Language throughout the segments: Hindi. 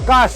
काश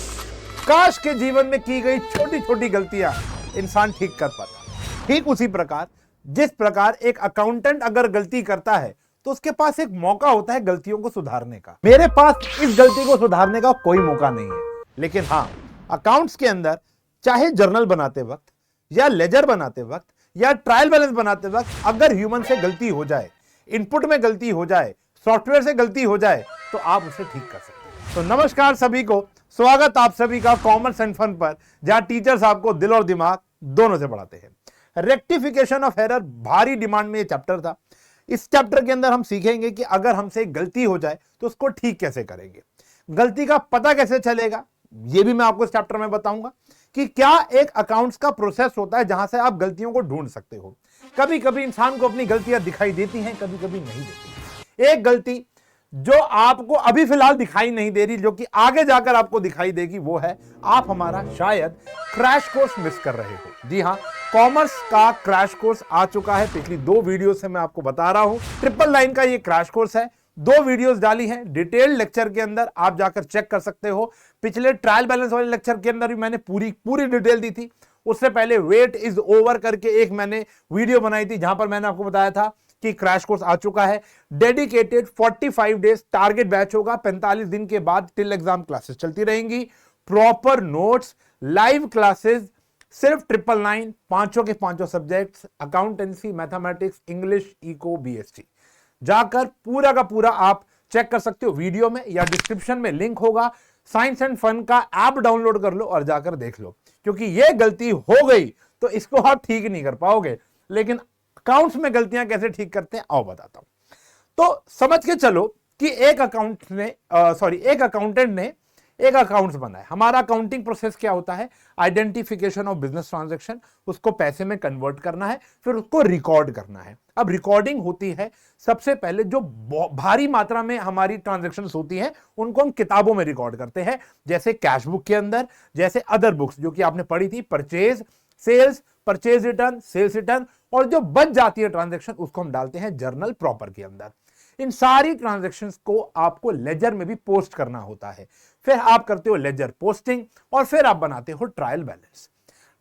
काश के जीवन में की गई छोटी छोटी गलतियां इंसान ठीक कर पाता। ठीक उसी प्रकार जिस प्रकार एक अकाउंटेंट अगर गलती करता है तो उसके पास एक मौका होता है गलतियों को सुधारने का। मेरे पास इस गलती को सुधारने का कोई मौका नहीं है, लेकिन हां, अकाउंट्स के अंदर चाहे जर्नल बनाते वक्त या लेजर बनाते वक्त या ट्रायल बैलेंस बनाते वक्त अगर ह्यूमन से गलती हो जाए, इनपुट में गलती हो जाए, सॉफ्टवेयर से गलती हो जाए, तो आप उसे ठीक कर सकते हैं। तो नमस्कार सभी को, स्वागत आप सभी का कॉमर्स एंड फन पर, जहां टीचर्स आपको दिल और दिमाग दोनों से पढ़ाते हैं। रेक्टिफिकेशन ऑफ एरर भारी डिमांड में ये चैप्टर था। इस चैप्टर के अंदर हम सीखेंगे कि अगर हमसे गलती हो जाए तो उसको ठीक कैसे करेंगे, गलती का पता कैसे चलेगा, ये भी मैं आपको इस चैप्टर में बताऊंगा कि क्या एक अकाउंट्स का प्रोसेस होता है जहां से आप गलतियों को ढूंढ सकते हो। कभी कभी इंसान को अपनी गलतियां दिखाई देती हैं, कभी कभी नहीं देती। एक गलती जो आपको अभी फिलहाल दिखाई नहीं दे रही, जो कि आगे जाकर आपको दिखाई देगी, वो है आप हमारा शायद क्रैश कोर्स मिस कर रहे हो। जी हां, कॉमर्स का क्रैश कोर्स आ चुका है। पिछली 2 वीडियो से मैं आपको बता रहा हूं, 999 का ये क्रैश कोर्स है। 2 वीडियोस डाली हैं डिटेल्ड लेक्चर के अंदर, आप जाकर चेक कर सकते हो। पिछले ट्रायल बैलेंस वाले लेक्चर के अंदर भी मैंने पूरी डिटेल दी थी। उससे पहले वेट इज ओवर करके एक मैंने वीडियो बनाई थी, जहां पर मैंने आपको बताया था कि क्रैश कोर्स आ चुका है। डेडिकेटेड 45 डेज टारगेट बैच होगा। 45 दिन के बाद टिल एग्जाम क्लासेस चलती रहेंगी। प्रॉपर नोट्स, लाइव क्लासेस, सिर्फ 999, पांचों के पांचों subjects, accountancy, mathematics, English, eco, BST. जाकर पूरा का पूरा आप चेक कर सकते हो। वीडियो में या डिस्क्रिप्शन में लिंक होगा। साइंस एंड फन का ऐप डाउनलोड कर लो और जाकर देख लो, क्योंकि ये गलती हो गई तो इसको आप ठीक नहीं कर पाओगे। लेकिन अकाउंट्स में गलतियां कैसे ठीक करते हैं आओ बताता हूं। तो समझ के चलो कि एक अकाउंटेंट ने एक अकाउंट्स बनाया। हमारा अकाउंटिंग प्रोसेस क्या होता है? आइडेंटिफिकेशन ऑफ बिजनेस ट्रांजैक्शन, उसको पैसे में कन्वर्ट करना है, फिर उसको रिकॉर्ड करना है। अब रिकॉर्डिंग होती है सबसे पहले, जो भारी मात्रा में हमारी ट्रांजैक्शंस होती हैं उनको हम किताबों में रिकॉर्ड करते हैं, जैसे कैश बुक के अंदर, जैसे अदर बुक्स जो कि आपने पढ़ी थी, purchase, sales, purchase return, sales return, और जो बच जाती है ट्रांजैक्शन उसको हम डालते हैं जर्नल प्रॉपर के अंदर। इन सारी ट्रांजैक्शंस को आपको लेजर में भी पोस्ट करना होता है। फिर आप करते हो लेजर पोस्टिंग और फिर आप बनाते हो ट्रायल बैलेंस।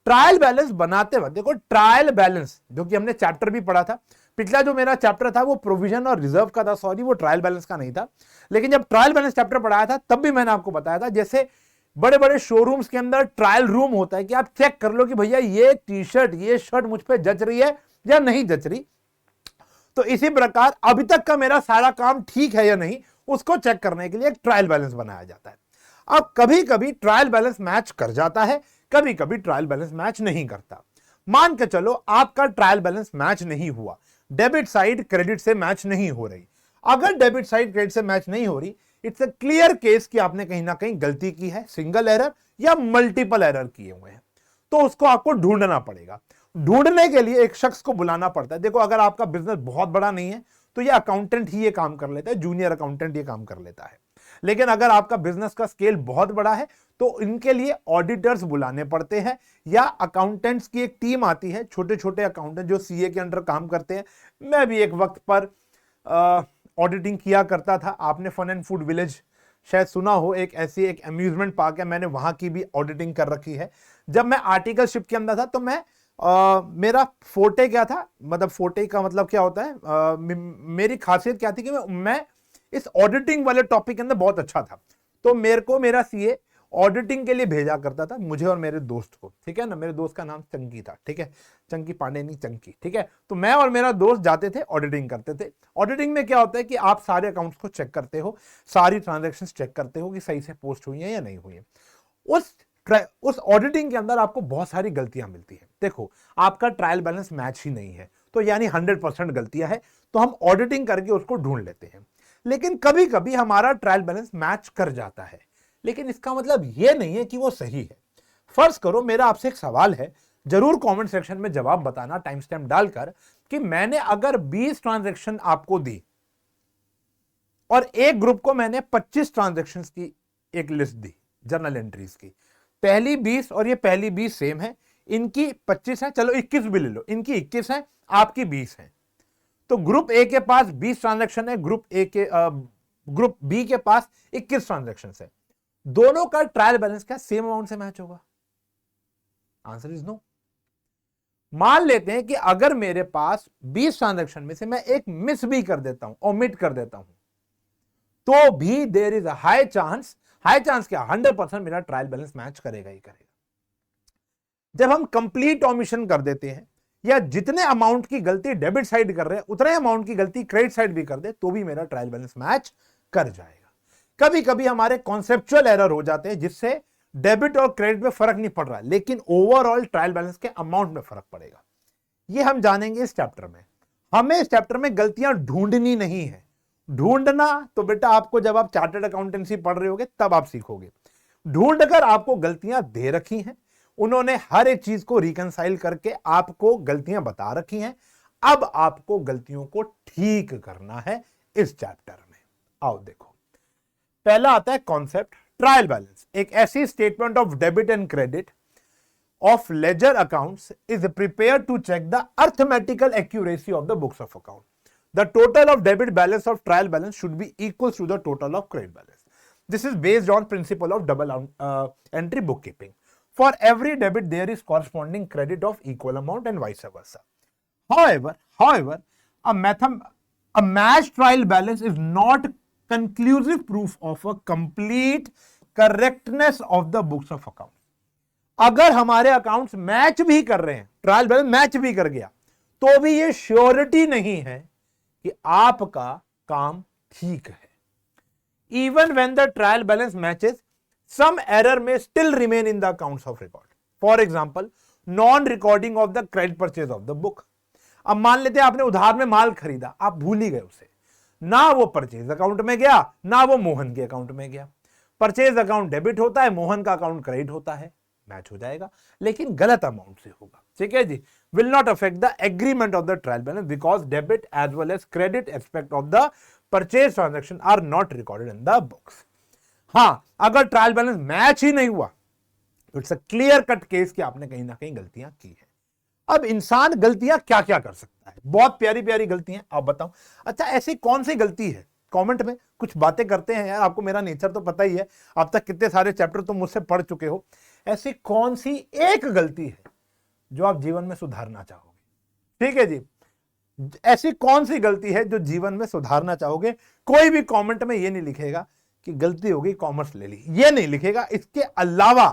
ट्रायल बैलेंस बनाते वक्त देखो, ट्रायल बैलेंस जो कि हमने चैप्टर भी पढ़ा था, पिछला जो मेरा चैप्टर था वो प्रोविजन और रिजर्व का था, सॉरी वो ट्रायल बैलेंस का नहीं था। लेकिन जब ट्रायल बैलेंस चैप्टर पढ़ाया था तब भी मैंने आपको बताया था, जैसे बड़े बड़े शोरूम्स के अंदर ट्रायल रूम होता है कि आप चेक कर लो कि भैया ये टी शर्ट, ये शर्ट मुझ पे जच रही है या नहीं जच रही। तो इसी प्रकार अभी तक का मेरा सारा काम ठीक है या नहीं, उसको चेक करने के लिए एक ट्रायल बैलेंस बनाया जाता है। अब कभी कभी ट्रायल बैलेंस मैच कर जाता है, कभी कभी ट्रायल बैलेंस मैच नहीं करता। मान के चलो आपका ट्रायल बैलेंस मैच नहीं हुआ, डेबिट साइड क्रेडिट से मैच नहीं हो रही। अगर डेबिट साइड क्रेडिट से मैच नहीं हो रही, इट्स अ क्लियर केस कि आपने कहीं ना कहीं गलती की है, सिंगल एरर या मल्टीपल एरर किए हुए हैं। तो उसको आपको ढूंढना पड़ेगा। ढूंढने के लिए एक शख्स को बुलाना पड़ता है। देखो, अगर आपका बिजनेस बहुत बड़ा नहीं है तो ये अकाउंटेंट ही ये काम कर लेता है, जूनियर अकाउंटेंट ये काम कर लेता है। लेकिन अगर आपका बिजनेस का स्केल बहुत बड़ा है तो इनके लिए ऑडिटर्स बुलाने पड़ते हैं, या अकाउंटेंट्स की एक टीम आती है, छोटे छोटे अकाउंटेंट जो सीए के अंडर काम करते हैं। मैं भी एक वक्त पर ऑडिटिंग किया करता था। आपने फन एंड फूड विलेज शायद सुना हो, एक ऐसी एक अम्यूजमेंट पार्क है, मैंने वहां की भी ऑडिटिंग कर रखी है। जब मैं आर्टिकलशिप के अंदर था तो मैं मेरा फोटे क्या था, मतलब फोटे का मतलब क्या होता है, मेरी खासियत क्या थी कि मैं इस ऑडिटिंग वाले टॉपिक के अंदर बहुत अच्छा था। तो मेरे को मेरा सीए ऑडिटिंग के लिए भेजा करता था, मुझे और मेरे दोस्त को, ठीक है ना। मेरे दोस्त का नाम चंकी था, ठीक है, चंकी पांडे नहीं, चंकी, ठीक है। तो मैं और मेरा दोस्त जाते थे, ऑडिटिंग करते थे। ऑडिटिंग में क्या होता है कि आप सारे अकाउंट्स को चेक करते हो, सारी ट्रांजैक्शंस चेक करते हो कि सही से पोस्ट हुई है या नहीं हुई है। उस ऑडिटिंग के अंदर आपको बहुत सारी गलतियां मिलती है। देखो, आपका ट्रायल बैलेंस मैच ही नहीं है, तो यानी 100% गलतियां है, तो हम ऑडिटिंग करके उसको ढूंढ लेते हैं। लेकिन कभी कभी हमारा ट्रायल बैलेंस मैच कर जाता है, लेकिन इसका मतलब यह नहीं है कि वो सही है। फर्ज करो मेरा आपसे एक सवाल है, जरूर कमेंट सेक्शन में जवाब बताना टाइम स्टैम्प डालकर, कि मैंने अगर 20 ट्रांजैक्शन आपको दी और एक ग्रुप को मैंने 25 ट्रांजैक्शंस की एक लिस्ट दी जर्नल एंट्रीज की, पहली 20 और ये पहली 20 सेम है, इनकी 25 है, चलो 21 भी ले लो, इनकी 21 है, आपकी 20 है। तो ग्रुप ए के पास 20 ट्रांजैक्शन है, ग्रुप बी के पास 21 ट्रांजैक्शन है। दोनों का ट्रायल बैलेंस क्या सेम अमाउंट से मैच होगा? Answer is no. मान लेते हैं कि अगर मेरे पास 20 ट्रांजैक्शन में से मैं एक मिस भी कर देता हूं, ओमिट कर देता हूं, तो भी there is a high chance क्या 100% मेरा ट्रायल बैलेंस मैच करेगा ही करेगा। जब हम कंप्लीट ओमिशन कर देते हैं या जितने अमाउंट की गलती डेबिट साइड कर रहे हैं उतने अमाउंट की गलती क्रेडिट साइड भी कर दे तो भी मेरा ट्रायल बैलेंस मैच कर जाएगा। कभी कभी हमारे कॉन्सेप्चुअल एरर हो जाते हैं जिससे डेबिट और क्रेडिट में फर्क नहीं पड़ रहा, लेकिन ओवरऑल ट्रायल बैलेंस के अमाउंट में फर्क पड़ेगा। ये हम जानेंगे इस चैप्टर में। हमें इस चैप्टर में गलतियां ढूंढनी नहीं है। ढूंढना तो बेटा आपको जब आप चार्टर्ड अकाउंटेंसी पढ़ रहे होगे तब आप सीखोगे। ढूंढकर आपको गलतियां दे रखी हैं, उन्होंने हर एक चीज को रिकंसाइल करके आपको गलतियां बता रखी हैं। अब आपको गलतियों को ठीक करना है इस चैप्टर में। आओ देखो, पहला आता है कॉन्सेप्ट ट्रायल बैलेंस। एक ऐसी statement of debit and credit of ledger accounts is prepared to check the arithmetical accuracy of the books of account. The total of debit balance of trial balance should be equal to the total of credit balance. This is based on principle of double entry bookkeeping. For every debit, there is corresponding credit of equal amount and vice versa. However, a matched trial balance is not conclusive proof of a complete correctness of the books of account. अगर हमारे अकाउंट्स मैच भी कर रहे हैं, ट्रायल बैलेंस मैच भी कर गया, तो भी ये श्योरिटी नहीं है कि आपका काम ठीक है। Even when the trial balance matches, some error may still remain in the accounts of record. For example, non recording of the credit purchase of the book. अब मान लेते हैं आपने उधार में माल खरीदा, आप भूल ही गए उसे, ना वो परचेज अकाउंट में गया ना वो मोहन के अकाउंट में गया। परचेज अकाउंट डेबिट होता है, मोहन का अकाउंट क्रेडिट होता है, मैच हो जाएगा, लेकिन गलत अमाउंट से होगा। ठीक है जी, will not affect the agreement of the trial balance because debit as well as credit aspect of the purchase transaction are not recorded in the books. हां, अगर ट्रायल बैलेंस मैच ही नहीं हुआ तो it's a clear cut case कि आपने कहीं ना कहीं गलतियां की है। अब इंसान गलतियां क्या क्या कर सकता है, बहुत प्यारी प्यारी गलतियां, आप बताओ। अच्छा, ऐसी कौन सी गलती है? कमेंट में कुछ बातें करते हैं यार, आपको मेरा नेचर तो पता ही है, अब तक कितने सारे चैप्टर तुम मुझसे पढ़ चुके हो। ऐसी कौन सी एक गलती है जो आप जीवन में सुधारना चाहोगे? ठीक है जी, ऐसी कौन सी गलती है जो जीवन में सुधारना चाहोगे? कोई भी कमेंट में ये नहीं लिखेगा कि गलती हो गई कॉमर्स ले ली, ये नहीं लिखेगा। इसके अलावा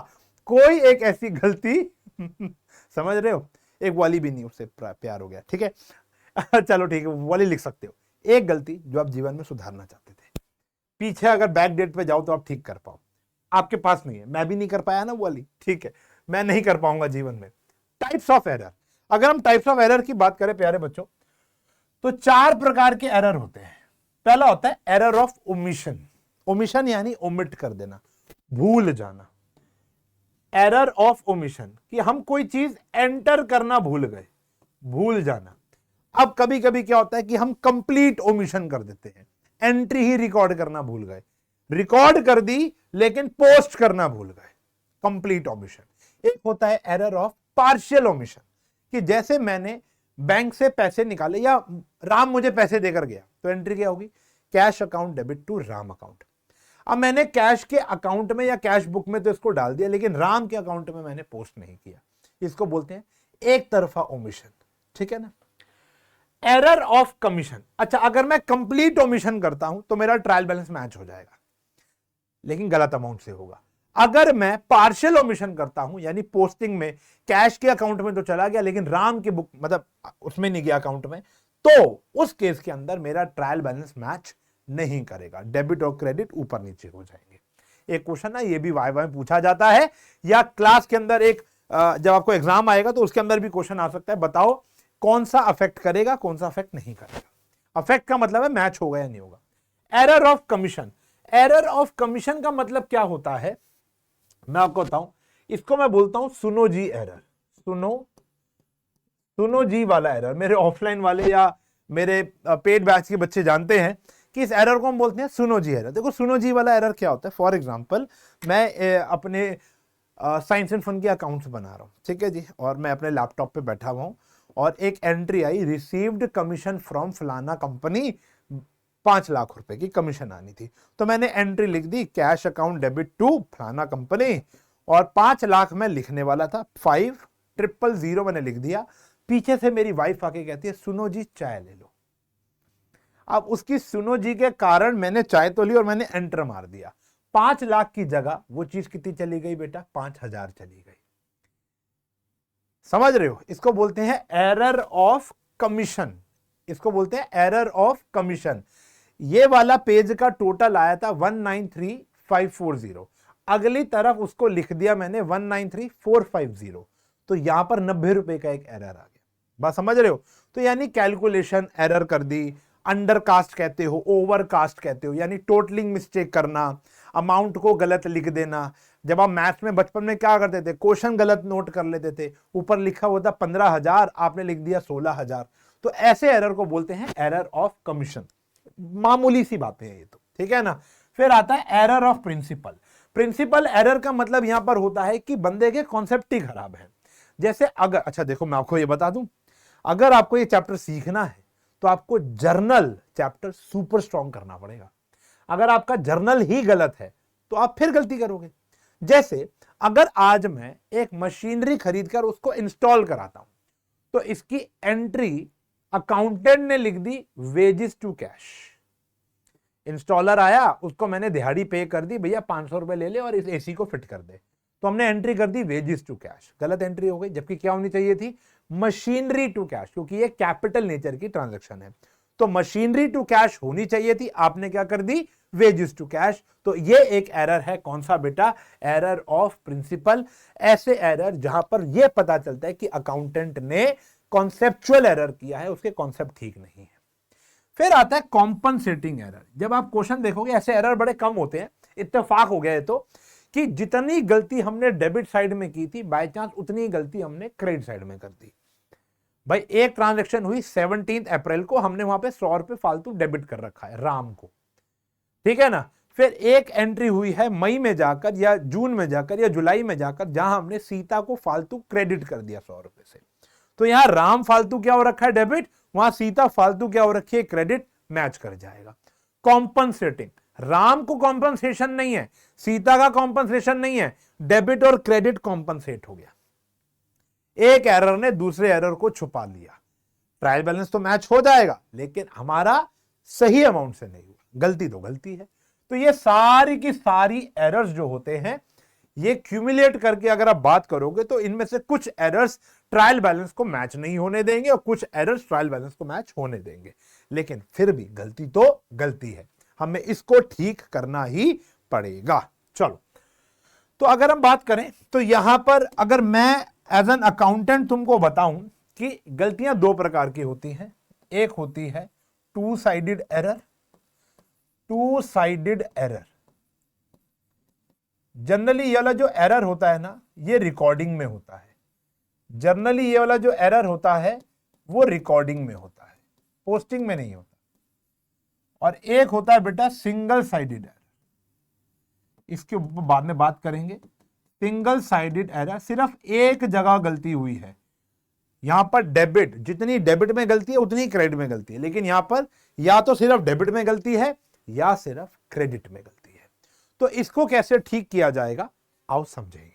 कोई एक ऐसी गलती समझ रहे हो, एक वाली भी नहीं, उससे प्यार हो गया। ठीक है चलो ठीक है, वाली लिख सकते हो। एक गलती जो आप जीवन में सुधारना चाहते थे, पीछे अगर बैक डेट पे जाओ तो आप ठीक कर पाओ, आपके पास नहीं है, मैं भी नहीं कर पाया ना वो वाली, ठीक है, मैं नहीं कर पाऊंगा जीवन में। टाइप्स ऑफ एरर, अगर हम टाइप्स ऑफ एरर की बात करें प्यारे बच्चों, तो 4 प्रकार के एरर होते हैं। पहला होता है एरर ऑफ ओमिशन। ओमिशन यानी ओमिट कर देना, भूल जाना। एरर ऑफ ओमिशन कि हम कोई चीज एंटर करना भूल गए, भूल जाना। अब कभी कभी क्या होता है कि हम कंप्लीट ओमिशन कर देते हैं, एंट्री ही रिकॉर्ड करना भूल गए, रिकॉर्ड कर दी लेकिन पोस्ट करना भूल गए, कंप्लीट ओमिशन। एक होता है एरर ऑफ पार्शियल ओमिशन कि जैसे मैंने बैंक से पैसे निकाले या राम मुझे पैसे देकर गया, तो एंट्री क्या होगी? Cash account debit to Ram account. अब मैंने कैश के अकाउंट में या कैश बुक में तो इसको डाल दिया, लेकिन राम के अकाउंट में मैंने पोस्ट नहीं किया, इसको बोलते हैं एक तरफा ओमिशन। ठीक है ना। एरर ऑफ कमीशन, अच्छा अगर मैं कंप्लीट ओमिशन करता हूं तो मेरा ट्रायल बैलेंस मैच हो जाएगा, लेकिन गलत अमाउंट से होगा। अगर मैं पार्शियल ओमिशन करता हूं, यानी पोस्टिंग में कैश के अकाउंट में तो चला गया लेकिन राम के बुक मतलब उसमें नहीं गया अकाउंट में, तो उस केस के अंदर मेरा ट्रायल बैलेंस मैच नहीं करेगा, डेबिट और क्रेडिट ऊपर नीचे हो जाएंगे। एक क्वेश्चन ना ये भी वाइवा में पूछा जाता है, या क्लास के अंदर एक जब आपको एग्जाम आएगा तो उसके अंदर भी क्वेश्चन आ सकता है, बताओ कौन सा अफेक्ट करेगा कौन सा अफेक्ट नहीं करेगा। अफेक्ट का मतलब है मैच होगा या नहीं होगा। Error of commission, error of commission का मतलब क्या होता है मैं आपको बताऊं, इसको मैं बोलता हूं सुनो जी एरर। सुनो जी वाला एरर, मेरे ऑफलाइन वाले या मेरे पेड बैच के बच्चे जानते हैं कि इस एरर को हम बोलते हैं सुनो जी एरर। देखो सुनो जी वाला एरर क्या होता है, फॉर एग्जांपल मैं अपने साइंस एंड फन के अकाउंट्स बना रहा हूं, ठीक है जी, और मैं अपने लैपटॉप पे बैठा हुआ हूं और एक entry I, received commission from फलाना कंपनी 5 लाख रुपए की कमीशन आनी थी। तो मैंने एंट्री लिख दी, कैश अकाउंट डेबिट टू फलाना कंपनी, और 5 लाख मैं लिखने वाला था, 5000 मैंने लिख दिया। पीछे से मेरी वाइफ आके कहती है सुनो जी चाय ले लो। अब उसकी सुनो जी के कारण मैंने चाय तो ली और मैंने एंटर मार दिया। 5 लाख की जगह वो चीज कितनी चली गई बेटा? 5000 चली गई। समझ रहे हो? इसको बोलते हैं एरर ऑफ कमीशन। इसको बोलते हैं एरर ऑफ कमीशन। ये वाला पेज का टोटल आया था 193540, अगली तरफ उसको लिख दिया मैंने 193450, तो यहां पर 90 रुपए का एक एरर आ गया। बात समझ रहे हो? तो यानी कैलकुलेशन एरर कर दी, अंडर कास्ट कहते हो, ओवर कास्ट कहते हो, यानी टोटलिंग मिस्टेक करना, अमाउंट को गलत लिख देना। जब आप मैथ्स में बचपन में क्या करते थे, क्वेश्चन गलत नोट कर लेते थे, ऊपर लिखा होता 15,000, आपने लिख दिया 16,000। तो ऐसे एरर को बोलते हैं एरर ऑफ कमीशन। मामूली सी बातें हैं ये तो, ठीक है ना। फिर आता है error of principle. Principle error का मतलब यहां पर होता है कि बंदे के कॉन्सेप्ट ही खराब है। जैसे अगर, अच्छा देखो मैं आपको ये बता दूं, अगर आपको ये चैप्टर सीखना है तो आपको जर्नल चैप्टर सुपर स्ट्रॉन्ग करना पड़ेगा। अगर आपका जर्नल ही गलत है तो आप फिर गलती करोगे। जैसे अगर आज मैं एक मशीनरी खरीदकर उसको इंस्टॉल कराता हूं, तो इसकी एंट्री अकाउंटेंट ने लिख दी वेजेस टू कैश। इंस्टॉलर आया, उसको मैंने दिहाड़ी पे कर दी, भैया 500 रुपए ले ले और इस एसी को फिट कर दे, तो हमने एंट्री कर दी वेजेस टू कैश। गलत एंट्री हो गई, जबकि क्या होनी चाहिए थी? मशीनरी टू कैश, क्योंकि ये कैपिटल नेचर की ट्रांजैक्शन है। तो मशीनरी टू कैश होनी चाहिए थी, आपने क्या कर दी? Wages to cash. तो ये एक एरर है। कौन सा बेटा? Error of principle. ऐसे एरर जहां पर यह पता चलता है कि अकाउंटेंट ने कॉन्सेप्चुअल एरर किया है, उसके कॉन्सेप्ट ठीक नहीं है। फिर आता है कॉम्पनसेटिंग एरर। जब आप क्वेश्चन देखोगे ऐसे एरर बड़े कम होते हैं, इत्तेफाक हो गया है तो, कि जितनी गलती हमने डेबिट साइड में की थी, बाय चांस उतनी गलती हमने क्रेडिट साइड में कर दी। भाई एक ट्रांजैक्शन हुई 17 अप्रैल को, हमने वहां पे 100 रुपए फालतू डेबिट कर रखा है राम को, ठीक है ना। फिर एक एंट्री हुई है मई में जाकर या जून में जाकर या जुलाई में जाकर, जहां हमने सीता को फालतू क्रेडिट कर दिया 100 रुपए से। तो यहां राम फालतू क्या हो रखा है? डेबिट। वहां सीता फालतू क्या हो रखी है? क्रेडिट। मैच कर जाएगा। कॉम्पनसेटिंग, राम को कॉम्पनसेशन नहीं है, सीता का कॉम्पनसेशन नहीं है, डेबिट और क्रेडिट कॉम्पनसेट हो गया। एक एरर ने दूसरे एरर को छुपा लिया। ट्रायल बैलेंस तो मैच हो जाएगा, लेकिन हमारा सही अमाउंट से नहीं हुआ। गलती तो गलती है। तो ये सारी की सारी एरर्स जो होते हैं, ये क्यूमुलेट करके अगर आप बात करोगे तो इनमें से कुछ एरर्स ट्रायल बैलेंस को मैच नहीं होने देंगे और कुछ एरर्स ट्रायल बैलेंस को मैच होने देंगे। लेकिन फिर भी गलती तो गलती है, हमें इसको ठीक करना ही पड़ेगा। चलो, तो अगर हम बात करें तो यहां पर अगर मैं एज एन अकाउंटेंट तुमको बताऊं कि गलतियां दो प्रकार की होती हैं। एक होती है two sided error. Two sided error, generally ये वाला जो एरर होता है ना, ये रिकॉर्डिंग में होता है। जनरली ये वाला जो एरर होता है वो रिकॉर्डिंग में होता है, पोस्टिंग में नहीं होता। और एक होता है बेटा सिंगल साइडेड एरर, इसके ऊपर बाद में बात करेंगे। सिंगल साइडेड एरर, सिर्फ एक जगह गलती हुई है। यहां पर डेबिट, जितनी डेबिट में गलती है उतनी क्रेडिट में गलती है, लेकिन यहां पर या तो सिर्फ डेबिट में गलती है या सिर्फ क्रेडिट में गलती है। तो इसको कैसे ठीक किया जाएगा, आओ समझेंगे।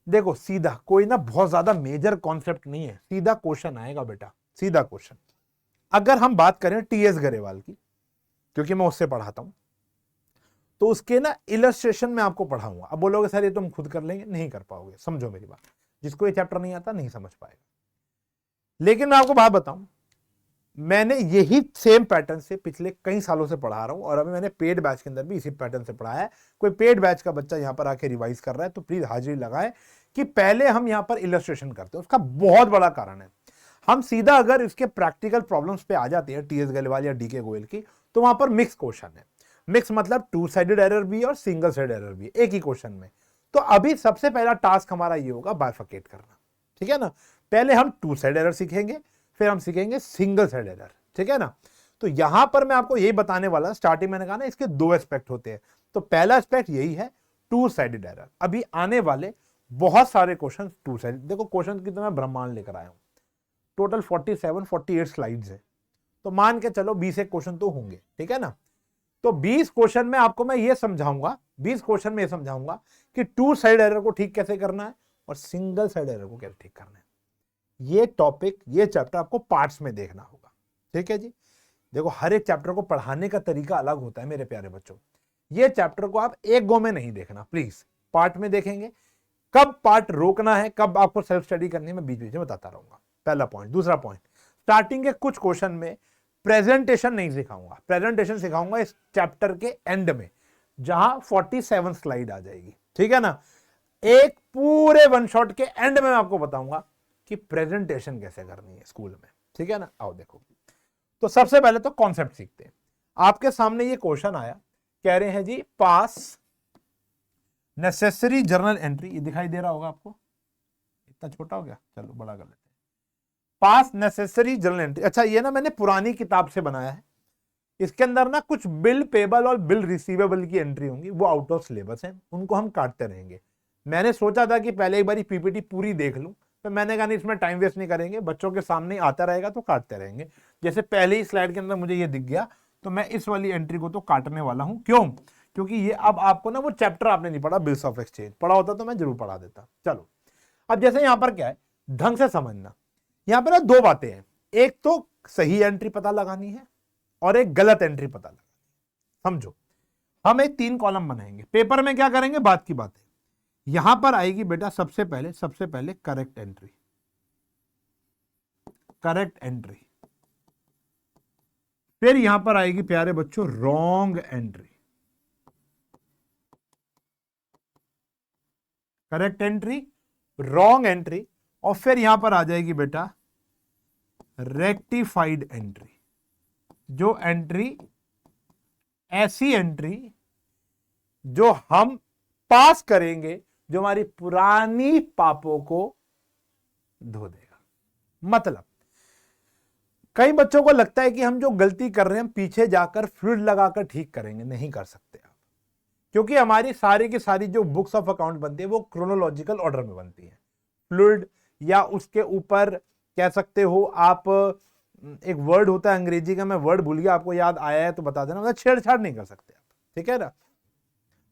देखो सीधा, कोई ना बहुत ज्यादा मेजर कॉन्सेप्ट नहीं है, सीधा क्वेश्चन आएगा बेटा, सीधा क्वेश्चन। अगर हम बात करें टीएस गरेवाल की, क्योंकि मैं उससे पढ़ाता हूं, तो उसके ना इलस्ट्रेशन में आपको पढ़ाऊंगा। अब बोलोगे सर ये तुम खुद कर लेंगे, नहीं कर पाओगे। समझो मेरी बात, जिसको ये चैप्टर नहीं आता नहीं समझ पाएगा। लेकिन मैं आपको बात बताऊं, मैंने यही सेम पैटर्न से पिछले कई सालों से पढ़ा रहा हूं, और अभी मैंने पेड बैच के अंदर भी इसी पैटर्न से पढ़ाया है। कोई पेड बैच का बच्चा यहां पर आके रिवाइज कर रहा है तो प्लीज हाजिरी लगाए कि पहले हम यहां पर इलस्ट्रेशन करते हैं। उसका बहुत बड़ा कारण है, हम सीधा अगर इसके प्रैक्टिकल प्रॉब्लम्स पे आ जाते हैं टीएस गरेवाल या डीके गोयल की, तो वहां पर मिक्स क्वेश्चन है। मिक्स मतलब टू साइडेड एरर भी और सिंगल साइड एरर भी एक ही क्वेश्चन में। तो अभी सबसे पहला टास्क हमारा ये होगा बाइफरकेट करना, ठीक है ना। पहले हम टू साइड एरर सीखेंगे, फिर हम सीखेंगे सिंगल साइड एरर, ठीक है ना। तो यहां पर मैं आपको यही बताने वाला, स्टार्टिंग मैंने कहा ना इसके दो एस्पेक्ट होते हैं। तो पहला एस्पेक्ट यही है टू साइडेड एरर। अभी आने वाले बहुत सारे क्वेश्चन टू साइड, देखो क्वेश्चन की तो मैं ब्रह्मांड लेकर आया हूं, टोटल 47-48 स्लाइड्स है। तो मान के चलो 20 एक क्वेश्चन तो होंगे, ठीक है ना। तो 20 क्वेश्चन में आपको मैं ये समझाऊंगा, 20 क्वेश्चन में ये समझाऊंगा कि टू साइड एरर को ठीक कैसे करना है और सिंगल साइड एरर को कैसे ठीक करना है। ये टॉपिक, ये चैप्टर आपको पार्ट्स में देखना होगा, ठीक है जी। देखो हर एक चैप्टर को पढ़ाने का तरीका अलग होता है मेरे प्यारे बच्चों। ये चैप्टर को आप एक गो में नहीं देखना, प्लीज पार्ट में देखेंगे। कब पार्ट रोकना है, कब आपको सेल्फ स्टडी करनी है, मैं बीच बीच में बताता रहूंगा। पहला पॉइंट। दूसरा पॉइंट, स्टार्टिंग के कुछ क्वेश्चन में प्रेजेंटेशन नहीं सिखाऊंगा, प्रेजेंटेशन सिखाऊंगा इस चैप्टर के एंड में, जहां 47 स्लाइड आ जाएगी, ठीक है ना। एक पूरे वन शॉट के एंड में मैं आपको बताऊंगा कि प्रेजेंटेशन कैसे करनी है स्कूल में, ठीक है ना। आओ देखो, तो सबसे पहले तो कॉन्सेप्ट सीखते हैं। आपके सामने ये क्वेश्चन आया, कह रहे हैं जी पास नेसेसरी जर्नल एंट्री, ये दिखाई दे रहा होगा आपको, इतना छोटा हो गया, चलो बड़ा कर लेते हैं। पास नेसेसरी जर्नल एंट्री, अच्छा ये ना मैंने पुरानी किताब से बनाया है, इसके अंदर ना कुछ बिल पेबल और बिल रिसीवेबल की एंट्री होंगी, वो आउट ऑफ सिलेबस है, उनको हम काटते रहेंगे। मैंने सोचा था कि पहले एक बार पीपीटी पूरी देख लूं, तो मैंने कहा नहीं इसमें टाइम वेस्ट नहीं करेंगे, बच्चों के सामने आता रहेगा तो काटते रहेंगे। जैसे पहले ही स्लाइड के अंदर मुझे ये दिख गया, तो मैं इस वाली एंट्री को तो काटने वाला हूं। क्यों? क्योंकि ये अब आपको ना वो चैप्टर आपने नहीं पढ़ा, बिल्स ऑफ एक्सचेंज पढ़ा होता तो मैं जरूर पढ़ा देता। चलो अब जैसे यहां पर क्या है, ढंग से समझना। यहां पर ना दो बातें हैं, एक तो सही एंट्री पता लगानी है और एक गलत एंट्री पता लगानी है। समझो, हम एक 3 कॉलम बनाएंगे। पेपर में क्या करेंगे, बात की बात है। यहां पर आएगी बेटा सबसे पहले करेक्ट एंट्री, करेक्ट एंट्री। फिर यहां पर आएगी प्यारे बच्चों wrong entry, correct entry, wrong entry, और फिर यहां पर आ जाएगी बेटा रेक्टिफाइड एंट्री। जो एंट्री, ऐसी एंट्री जो हम पास करेंगे, जो हमारी पुरानी पापों को धो देगा। मतलब कई बच्चों को लगता है कि हम जो गलती कर रहे हैं हम पीछे जाकर फ्लूइड लगाकर ठीक करेंगे, नहीं कर सकते आप, क्योंकि हमारी सारी की सारी जो बुक्स ऑफ अकाउंट बनती है वो क्रोनोलॉजिकल ऑर्डर में बनती है। फ्लूइड या उसके ऊपर कह सकते हो आप, एक वर्ड होता है अंग्रेजी का, मैं वर्ड भूल गया, आपको याद आया है तो बता देना, मतलब छेड़छाड़ नहीं कर सकते आप, ठीक है ना।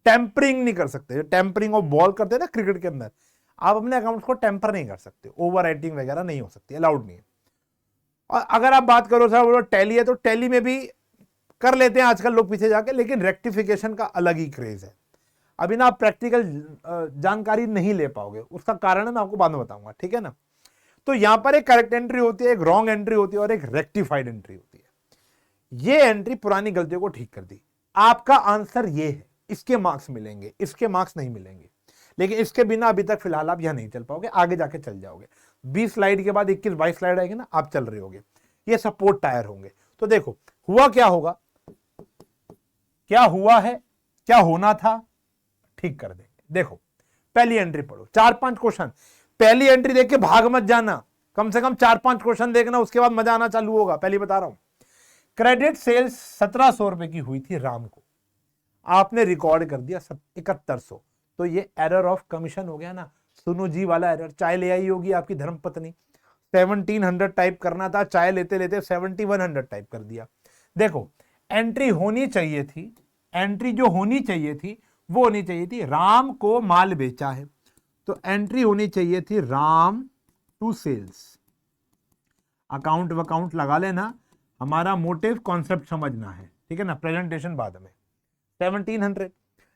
टेम्परिंग नहीं कर सकते, टेम्परिंग और बॉल करते हैं ना क्रिकेट के अंदर, आप अपने अकाउंट को टेम्पर नहीं कर सकते, ओवर राइटिंग वगैरह नहीं हो सकती, अलाउड नहीं है। और अगर आप बात करो सर वो टैली है, तो टैली में भी कर लेते हैं आजकल लोग पीछे जाके, लेकिन रेक्टिफिकेशन का अलग ही क्रेज है। अभी ना आप प्रैक्टिकल जानकारी नहीं ले पाओगे, उसका कारण मैं आपको बाद में बताऊंगा, ठीक है ना। तो यहां पर एक करेक्ट एंट्री होती है, एक रॉन्ग एंट्री होती है और एक रेक्टिफाइड एंट्री होती है। ये एंट्री पुरानी गलतियों को ठीक कर दी। आपका आंसर ये है, इसके मार्क्स मिलेंगे, इसके मार्क्स नहीं मिलेंगे, लेकिन इसके बिना अभी तक फिलहाल आप यहां नहीं चल पाओगे, आगे जाके चल जाओगे। 20 स्लाइड के बाद 21-22 स्लाइड आएगी ना, आप चल रहे होगे, ये सपोर्ट टायर होंगे। तो देखो हुआ क्या होगा, क्या हुआ है, क्या होना था, ठीक कर देंगे। देखो पहली एंट्री पढ़ो, 4-5 क्वेश्चन, पहली एंट्री देख के भाग मत जाना, कम से कम 4-5 क्वेश्चन देखना, उसके बाद मजा आना चालू होगा। पहले बता रहा हूं, क्रेडिट सेल्स 1700 रुपए की हुई थी राम को, आपने रिकॉर्ड कर दिया 7100, तो ये एरर ऑफ कमीशन हो गया ना, सुनो जी वाला एरर। चाय ले आई होगी आपकी धर्मपत्नी, 1700 टाइप करना था, चाय लेते लेते 7100 टाइप कर दिया। देखो एंट्री होनी चाहिए थी, एंट्री जो होनी चाहिए थी वो होनी चाहिए थी राम को माल बेचा है, तो एंट्री होनी चाहिए थी राम टू सेल्स। अकाउंट वकाउंट लगा लेना, हमारा मोटिव कॉन्सेप्ट समझना है, ठीक है ना, प्रेजेंटेशन बाद में। 1700,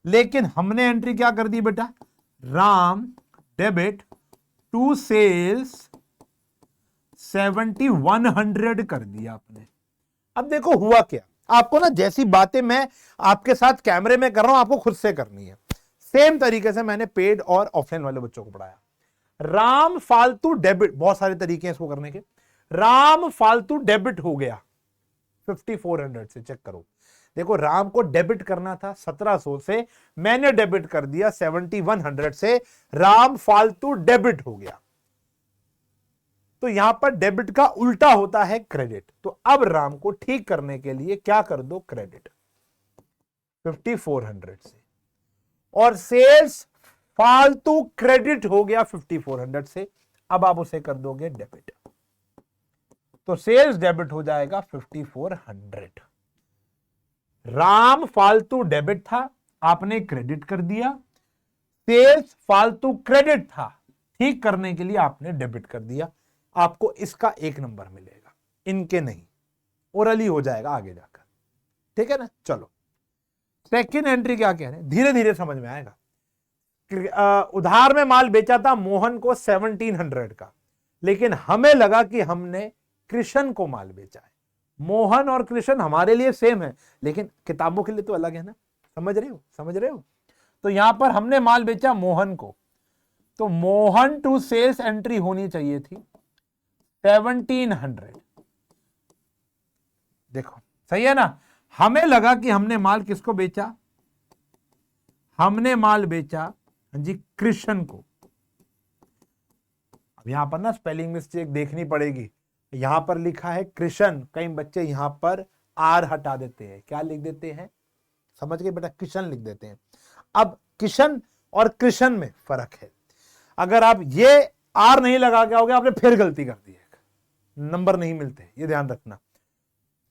लेकिन हमने एंट्री क्या कर दी बेटा, राम डेबिट टू सेल्स 7100 कर दिया आपने। अब देखो हुआ क्या, आपको ना जैसी बातें मैं आपके साथ कैमरे में कर रहा हूं आपको खुद से करनी है, सेम तरीके से मैंने पेड और ऑफलाइन वाले बच्चों को पढ़ाया। राम फालतू डेबिट, बहुत सारे तरीके हैं इसको करने के, राम फालतू डेबिट हो गया 5400 से, चेक करो। देखो राम को डेबिट करना था 1700 से, मैंने डेबिट कर दिया 7100 से, राम फालतू डेबिट हो गया। तो यहां पर डेबिट का उल्टा होता है क्रेडिट, तो अब राम को ठीक करने के लिए क्या कर दो, क्रेडिट 5400 से, और सेल्स फालतू क्रेडिट हो गया 5400 से, अब आप उसे कर दोगे डेबिट। तो सेल्स डेबिट हो जाएगा 5400। राम फालतू डेबिट था, आपने क्रेडिट कर दिया। सेल्स फालतू क्रेडिट था, ठीक करने के लिए आपने डेबिट कर दिया। आपको इसका 1 नंबर मिलेगा, इनके नहीं। ओरली हो जाएगा आगे जाकर, ठीक है ना। चलो सेकंड एंट्री क्या कह रहे हैं, धीरे धीरे समझ में आएगा। उधार में माल बेचा था मोहन को 1700 का, लेकिन हमें लगा कि हमने कृष्ण को माल बेचा है। मोहन और कृष्ण हमारे लिए सेम है, लेकिन किताबों के लिए तो अलग है ना। समझ रहे हो, समझ रहे हो। तो यहां पर हमने माल बेचा मोहन को, तो मोहन टू सेल्स एंट्री होनी चाहिए थी 1700। देखो सही है ना। हमें लगा कि हमने माल किसको बेचा, हमने माल बेचा जी कृष्ण को। अब यहां पर ना स्पेलिंग मिस्टेक देखनी पड़ेगी। यहां पर लिखा है कृष्ण, कई बच्चे यहां पर आर हटा देते हैं, क्या लिख देते हैं, समझ गए बेटा, कृष्ण लिख देते हैं। अब किशन और कृष्ण में फर्क है। अगर आप ये आर नहीं लगा के आओगे, आपने फिर गलती कर दी है, नंबर नहीं मिलते, ये ध्यान रखना।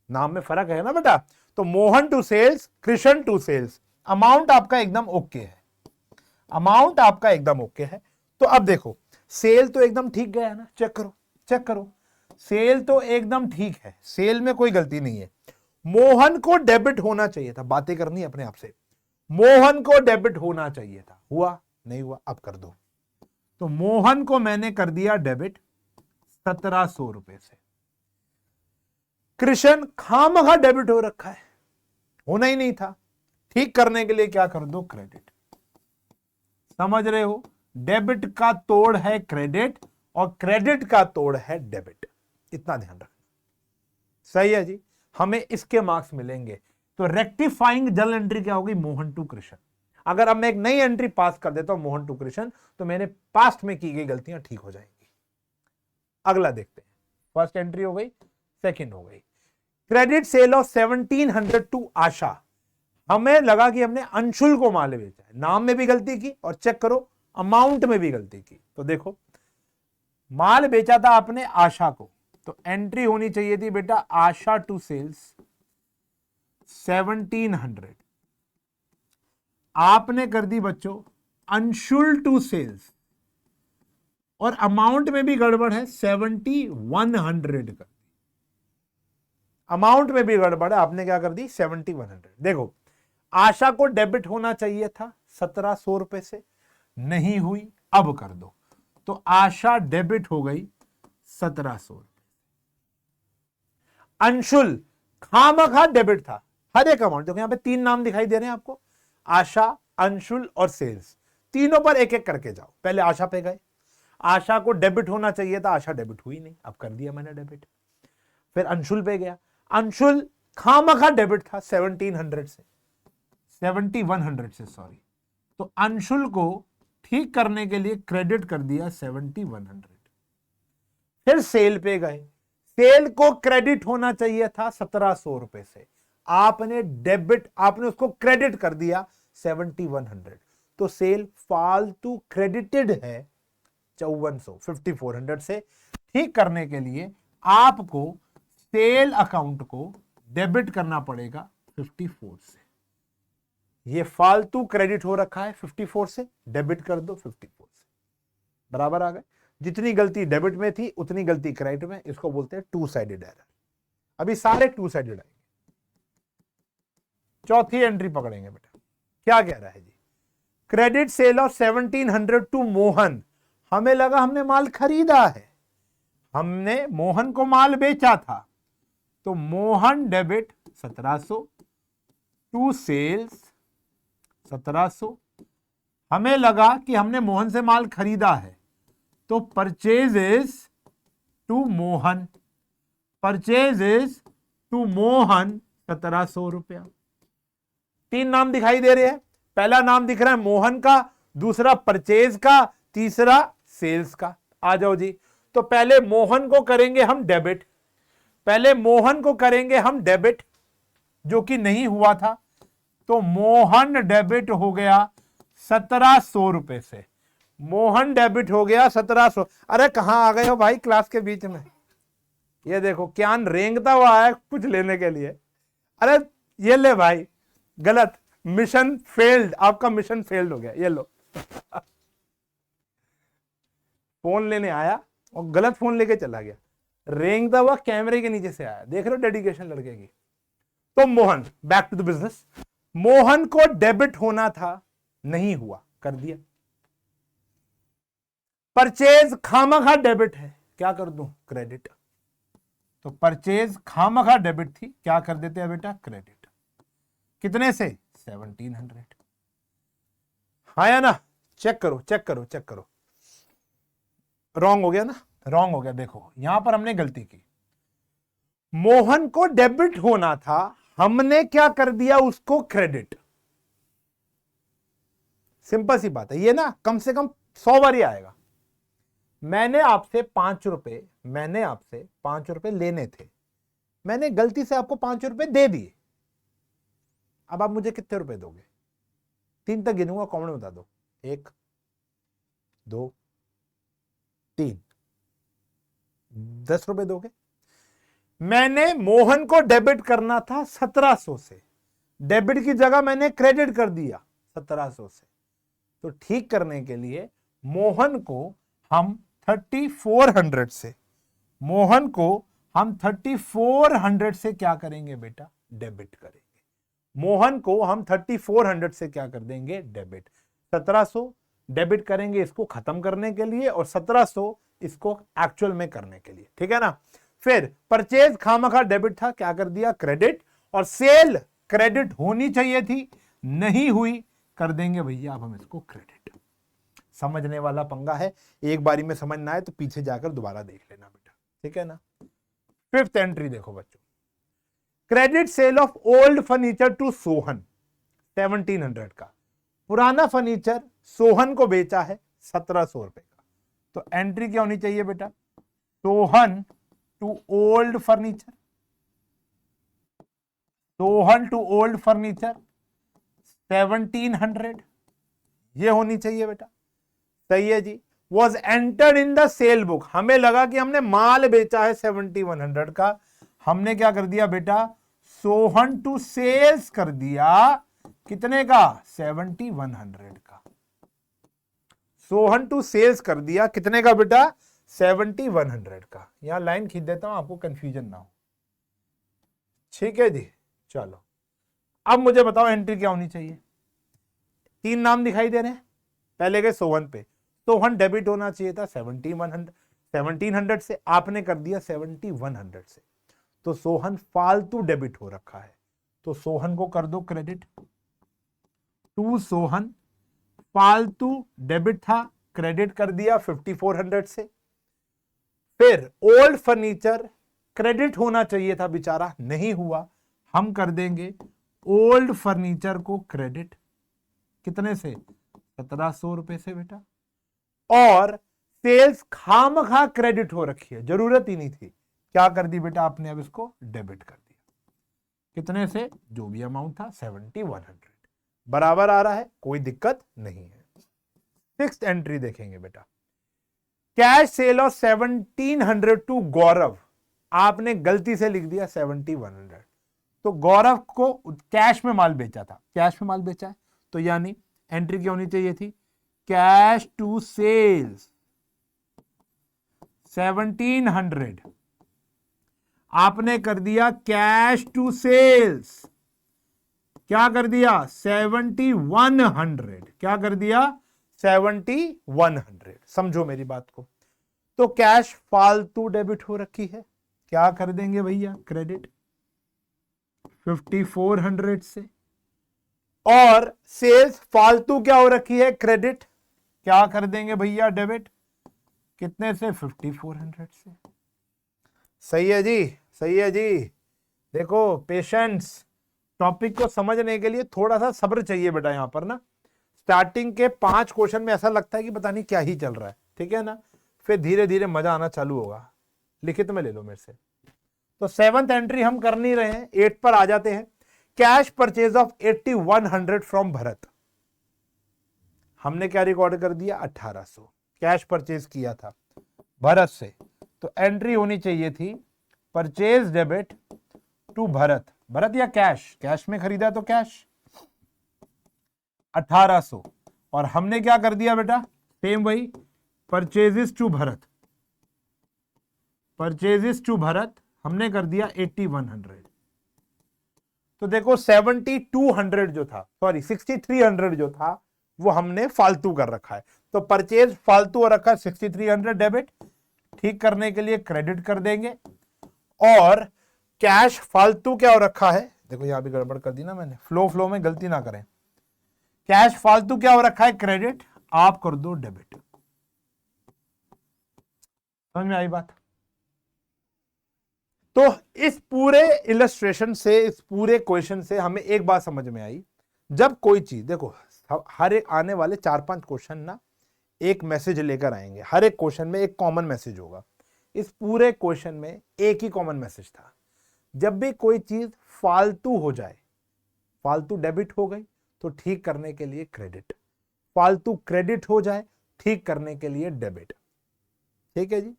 नाम में फर्क है ना बेटा। तो Mohan to sales, Krishna to sales, amount आपका एकदम ओके है, अमाउंट आपका एकदम ओके है। तो अब देखो सेल तो एकदम ठीक गया है ना, चेक करो, चेक करो, सेल तो एकदम ठीक है, सेल में कोई गलती नहीं है। मोहन को डेबिट होना चाहिए था, बातें करनी है अपने आप से। मोहन को डेबिट होना चाहिए था, हुआ नहीं हुआ, अब कर दो। तो मोहन को मैंने कर दिया डेबिट 1700 रुपए से। कृष्ण खामखा डेबिट हो रखा है, होना ही नहीं था, ठीक करने के लिए क्या कर दो, क्रेडिट। समझ रहे हो, डेबिट का तोड़ है क्रेडिट और क्रेडिट का तोड़ है डेबिट, इतना ध्यान रखना। सही है जी, हमें इसके मार्क्स मिलेंगे। तो रेक्टिफाइंग जर्नल एंट्री क्या होगी, मोहन टू कृष्ण। अगर अब मैं एक नई एंट्री पास कर देता हूं मोहन टू कृष्ण, तो मैंने पास्ट में की गई गलतियां ठीक हो जाएंगी। अगला देखते हैं, फर्स्ट एंट्री हो गई, सेकंड हो गई। क्रेडिट सेल ऑफ 1700 टू आशा। हमें लगा कि हमने अंशुल को माल बेचा है, नाम में भी गलती की और चेक करो अमाउंट में भी गलती की। तो देखो माल बेचा था आपने आशा को, तो एंट्री होनी चाहिए थी बेटा आशा टू सेल्स 1700। आपने कर दी बच्चों अंशुल टू सेल्स, और अमाउंट में भी गड़बड़ है, 7100 कर दी। अमाउंट में भी गड़बड़ है, आपने क्या कर दी 7100। देखो आशा को डेबिट होना चाहिए था 1700 रुपए से, नहीं हुई, अब कर दो। तो आशा डेबिट हो गई 1700 रुपए। अंशुल खामखा डेबिट था, हर एक अमाउंट। देखो यहां पे 3 नाम दिखाई दे रहे हैं आपको, आशा, अंशुल और सेल्स। तीनों पर एक एक करके जाओ। पहले आशा पे गए, आशा को डेबिट होना चाहिए था, आशा डेबिट हुई नहीं, अब कर दिया मैंने डेबिट। फिर अंशुल पे गया, अंशुल खामखा डेबिट था 1700 से, 7100 से सॉरी। तो अंशुल को ठीक करने के लिए क्रेडिट कर दिया 7100। फिर सेल पे गए, सेल को क्रेडिट होना चाहिए था 1700 रुपए से, आपने डेबिट, आपने उसको क्रेडिट कर दिया 7100। तो सेल फालतू क्रेडिटेड है 5400 से। ठीक करने के लिए आपको सेल अकाउंट को डेबिट करना पड़ेगा 54 से। ये फालतू क्रेडिट हो रखा है 54 से, डेबिट कर दो 54 से, बराबर आ गए। जितनी गलती डेबिट में थी उतनी गलती क्रेडिट में, इसको बोलते हैं टू साइडेड एरर। अभी सारे टू साइडेड आएंगे। चौथी एंट्री पकड़ेंगे बेटा, क्या कह रहा है जी, credit sale of 1700 to Mohan. हमें लगा हमने माल खरीदा है, हमने मोहन को माल बेचा था, तो मोहन डेबिट 1700 टू सेल्स 1700। हमें लगा कि हमने मोहन से माल खरीदा है, तो purchases to Mohan, purchases to Mohan 1700 रुपया। 3 नाम दिखाई दे रहे हैं, पहला नाम दिख रहा है मोहन का, दूसरा परचेज का, तीसरा सेल्स का। आ जाओ जी, तो पहले मोहन को करेंगे हम डेबिट, पहले मोहन को करेंगे हम डेबिट, जो कि नहीं हुआ था। तो मोहन डेबिट हो गया 1700 रुपए से, मोहन डेबिट हो गया 1700। अरे कहां आ गए हो भाई क्लास के बीच में, ये देखो क्यान रेंगता हुआ आया कुछ लेने के लिए। अरे ये ले भाई, गलत, मिशन फेल्ड, आपका मिशन फेल्ड हो गया, ये लो। फोन लेने आया और गलत फोन लेके चला गया, रेंगता हुआ कैमरे के नीचे से आया। देख रहे हो डेडिकेशन लड़के की। तो Mohan, back to the business, Mohan को डेबिट होना था, नहीं हुआ, कर दिया। परचेज खामखा डेबिट है, क्या कर दूं, क्रेडिट। तो परचेज खामखा डेबिट थी, क्या कर देते हैं बेटा, क्रेडिट। कितने से, 1700। हाँ या ना, चेक करो चेक करो चेक करो। रॉन्ग हो गया ना, रॉन्ग हो गया। देखो यहां पर हमने गलती की, मोहन को डेबिट होना था, हमने क्या कर दिया, उसको क्रेडिट। सिंपल सी बात है ये ना, कम से कम 100 बार ही आएगा। मैंने आपसे 5 रुपए, मैंने आपसे 5 रुपए लेने थे, मैंने गलती से आपको 5 रुपए दे दिए। अब आप मुझे कितने रुपए दोगे, 3 तक गिनूंगा, कॉमन में बता दो। 1 2 3, 10 रुपए दोगे। मैंने मोहन को डेबिट करना था 1700 से, डेबिट की जगह मैंने क्रेडिट कर दिया 1700 से। तो ठीक करने के लिए मोहन को हम 3400 से, मोहन को हम 3400 से क्या करेंगे बेटा, डेबिट करेंगे। मोहन को हम 3400 से क्या कर देंगे, डेबिट। 1700 डेबिट करेंगे इसको खत्म करने के लिए, और 1700 इसको एक्चुअल में करने के लिए, ठीक है ना। फिर परचेज खामखा डेबिट था, क्या कर दिया, क्रेडिट। और सेल क्रेडिट होनी चाहिए थी, नहीं हुई, कर देंगे भैया अब हम इसको क्रेडिट। समझने वाला पंगा है, एक बारी में समझ ना आए तो पीछे जाकर दोबारा देख लेना बेटा, ठीक है ना। 5th एंट्री देखो बच्चों, credit sale of old furniture to Sohan, 1700 का पुराना फर्नीचर सोहन को बेचा है 1700 रुपए का। तो एंट्री क्या होनी चाहिए बेटा, Sohan to old furniture, Sohan to old furniture 1700, ये होनी चाहिए बेटा। सही है जी। Was entered in the sale book, हमें लगा कि हमने माल बेचा है 7100 का, हमने क्या कर दिया बेटा, सोहन टू सेल्स कर दिया, कितने का, 7100 का। सोहन टू सेल्स कर दिया कितने का बेटा, 7100 का। यहां लाइन खींच देता हूं आपको कंफ्यूजन ना हो, ठीक है जी। चलो अब मुझे बताओ एंट्री क्या होनी चाहिए। 3 नाम दिखाई दे रहे हैं, पहले गए सोहन पे, सोहन डेबिट होना चाहिए था 1700 से, आपने कर दिया 7100 से, तो सोहन फालतू डेबिट हो रखा है, तो सोहन को कर दो क्रेडिट। टू सोहन फालतू डेबिट था, क्रेडिट कर दिया 5400 से। फिर ओल्ड फर्नीचर क्रेडिट होना चाहिए था बेचारा, नहीं हुआ, हम कर देंगे ओल्ड फर्नीचर को क्रेडिट, कितने से, 1700 रुपए से बेटा। और सेल्स खामखा क्रेडिट हो रखी है, जरूरत ही नहीं थी, क्या कर दी बेटा आपने, अब इसको डेबिट कर दिया, कितने से, जो भी अमाउंट था 7100, बराबर आ रहा है, कोई दिक्कत नहीं है। 6th एंट्री देखेंगे बेटा, कैश सेल ऑफ 1700 टू गौरव, आपने गलती से लिख दिया 7100, तो गौरव को कैश में माल बेचा था, कैश में माल बेचा है, तो यानी एंट्री क्या होनी चाहिए थी, कैश टू सेल्स 1700, आपने कर दिया कैश टू सेल्स, क्या कर दिया 7100, क्या कर दिया 7100। समझो मेरी बात को, तो कैश फालतू डेबिट हो रखी है, क्या कर देंगे भैया, क्रेडिट 5400 से। और सेल्स फालतू क्या हो रखी है, क्रेडिट, क्या कर देंगे भैया, डेबिट, कितने से, 5400 से। सही है जी, सही है जी। देखो पेशेंस, टॉपिक को समझने के लिए थोड़ा सा सब्र चाहिए बेटा। यहां पर ना स्टार्टिंग के 5 क्वेश्चन में ऐसा लगता है कि पता नहीं क्या ही चल रहा है, ठीक है ना, फिर धीरे धीरे मजा आना चालू होगा। लिखित में ले लो मेरे से। तो 7th एंट्री हम कर नहीं रहे हैं, 8 पर आ जाते हैं। Cash purchase of 8100 from Bharat, हमने क्या रिकॉर्ड कर दिया, 1800 कैश परचेज किया था भरत से, तो एंट्री होनी चाहिए थी purchase debit to Bharat, Bharat या कैश, कैश में खरीदा तो कैश 1800, और हमने क्या कर दिया बेटा, सेम वही purchases to Bharat, purchases to Bharat हमने कर दिया 8100। तो देखो 7200 जो था, सॉरी 6300 जो था वो हमने फालतू कर रखा है। तो परचेज फालतू हो रखा है 6300 डेबिट, ठीक करने के लिए क्रेडिट कर देंगे। और कैश फालतू क्या हो रखा है, देखो यहां भी गड़बड़ कर दी ना मैंने, फ्लो में गलती ना करें। कैश फालतू क्या हो रखा है, क्रेडिट, आप कर दो डेबिट। समझ में आई बात। तो इस पूरे इलस्ट्रेशन से, इस पूरे क्वेश्चन से हमें एक बात समझ में आई, जब कोई चीज, देखो हर एक आने वाले 4-5 क्वेश्चन ना एक मैसेज लेकर आएंगे, हर एक क्वेश्चन में एक कॉमन मैसेज होगा। इस पूरे क्वेश्चन में एक ही कॉमन मैसेज था, जब भी कोई चीज फालतू हो जाए, फालतू डेबिट हो गई तो ठीक करने के लिए क्रेडिट, फालतू क्रेडिट हो जाए ठीक करने के लिए डेबिट। ठीक है जी।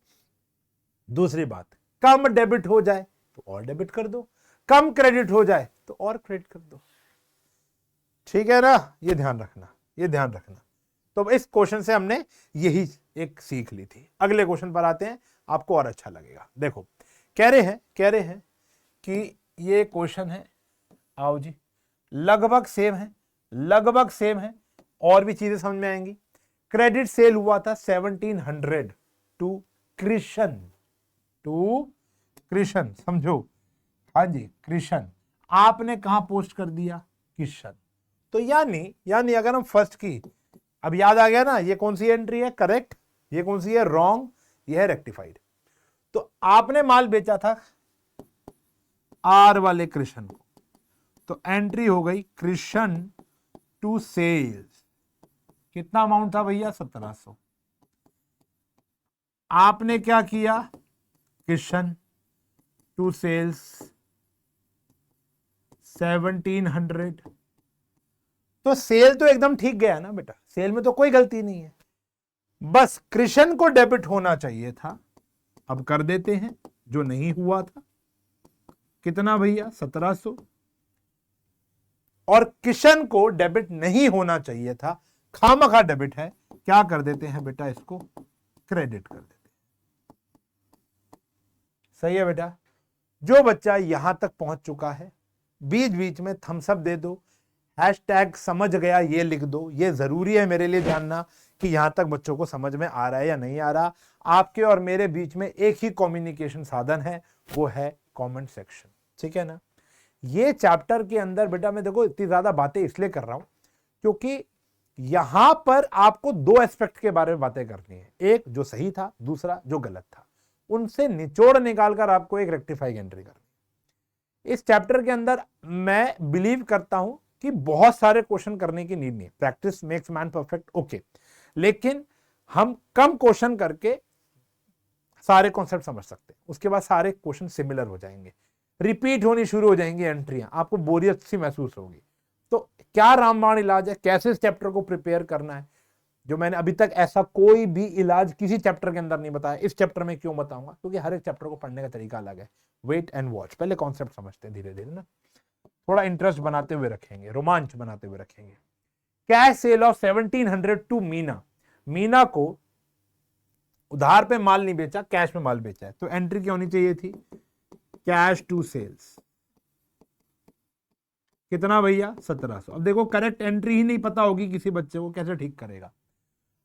दूसरी बात, कम डेबिट हो जाए तो और डेबिट कर दो, कम क्रेडिट हो जाए तो और क्रेडिट कर दो। ठीक है ना, ये ध्यान रखना, ये ध्यान रखना। तो इस क्वेश्चन से हमने यही एक सीख ली थी। अगले क्वेश्चन पर आते हैं, आपको और अच्छा लगेगा। देखो कह रहे हैं कि ये क्वेश्चन है, आओ जी, लगभग सेम है, लगभग सेम है, और भी चीजें समझ में आएंगी। क्रेडिट सेल हुआ था 1700 टू कृष्ण, समझो, हाँ जी कृष्ण, आपने कहां पोस्ट कर दिया, किशन। तो यानी अगर हम फर्स्ट की, अब याद आ गया ना, ये कौन सी एंट्री है करेक्ट, ये कौन सी है रॉन्ग, ये है रेक्टिफाइड। तो आपने माल बेचा था आर वाले कृष्ण को, तो एंट्री हो गई कृष्ण टू सेल्स, कितना अमाउंट था भैया 1700। आपने क्या किया, कृष्ण टू सेल्स 1700। तो सेल तो एकदम ठीक गया ना बेटा, सेल में तो कोई गलती नहीं है, बस कृष्ण को डेबिट होना चाहिए था, अब कर देते हैं, जो नहीं हुआ था। कितना भैया 1700, और किशन को डेबिट नहीं होना चाहिए था, खामखा डेबिट है, क्या कर देते हैं बेटा, इसको क्रेडिट कर देते हैं। सही है बेटा। जो बच्चा यहां तक पहुंच चुका है, बीच बीच में थम्स अप दे दो, हैशटैग समझ गया ये लिख दो। ये जरूरी है मेरे लिए जानना कि यहां तक बच्चों को समझ में आ रहा है या नहीं आ रहा। आपके और मेरे बीच में एक ही कम्युनिकेशन साधन है, वो है कमेंट सेक्शन। ठीक है ना। ये चैप्टर के अंदर बेटा मैं देखो इतनी ज्यादा बातें इसलिए कर रहा हूं क्योंकि यहां पर आपको दो एस्पेक्ट के बारे में बातें करनी है, एक जो सही था, दूसरा जो गलत था। उनसे निचोड़ निकालकर आपको एक रेक्टिफाइंग एंट्री करनी। इस चैप्टर के अंदर मैं बिलीव करता हूं कि बहुत सारे क्वेश्चन करने की नीड नहीं, practice makes man perfect, okay, लेकिन हम कम क्वेश्चन करके सारे कॉन्सेप्ट समझ सकते हैं। उसके बाद सारे क्वेश्चन सिमिलर हो जाएंगे, रिपीट होनी शुरू हो जाएंगी एंट्रियां, आपको बोरियत सी महसूस होगी। तो क्या रामबाण इलाज है, कैसे इस चैप्टर को प्रिपेयर करना है, जो मैंने अभी तक ऐसा कोई भी इलाज किसी चैप्टर के अंदर नहीं बताया, इस चैप्टर में क्यों बताऊंगा, क्योंकि हर एक चैप्टर को पढ़ने का तरीका अलग है। वेट एंड वॉच, पहले कॉन्सेप्ट समझते हैं धीरे धीरे ना, थोड़ा इंटरेस्ट बनाते हुए रखेंगे, रोमांच बनाते हुए रखेंगे। Cash sale of 1700 to Meena, Meena को उधार पे माल नहीं बेचा, कैश में माल बेचा है, तो एंट्री क्या होनी चाहिए थी, कैश टू सेल्स। कितना भैया 1700। अब देखो करेक्ट एंट्री ही नहीं पता होगी किसी बच्चे को, कैसे ठीक करेगा।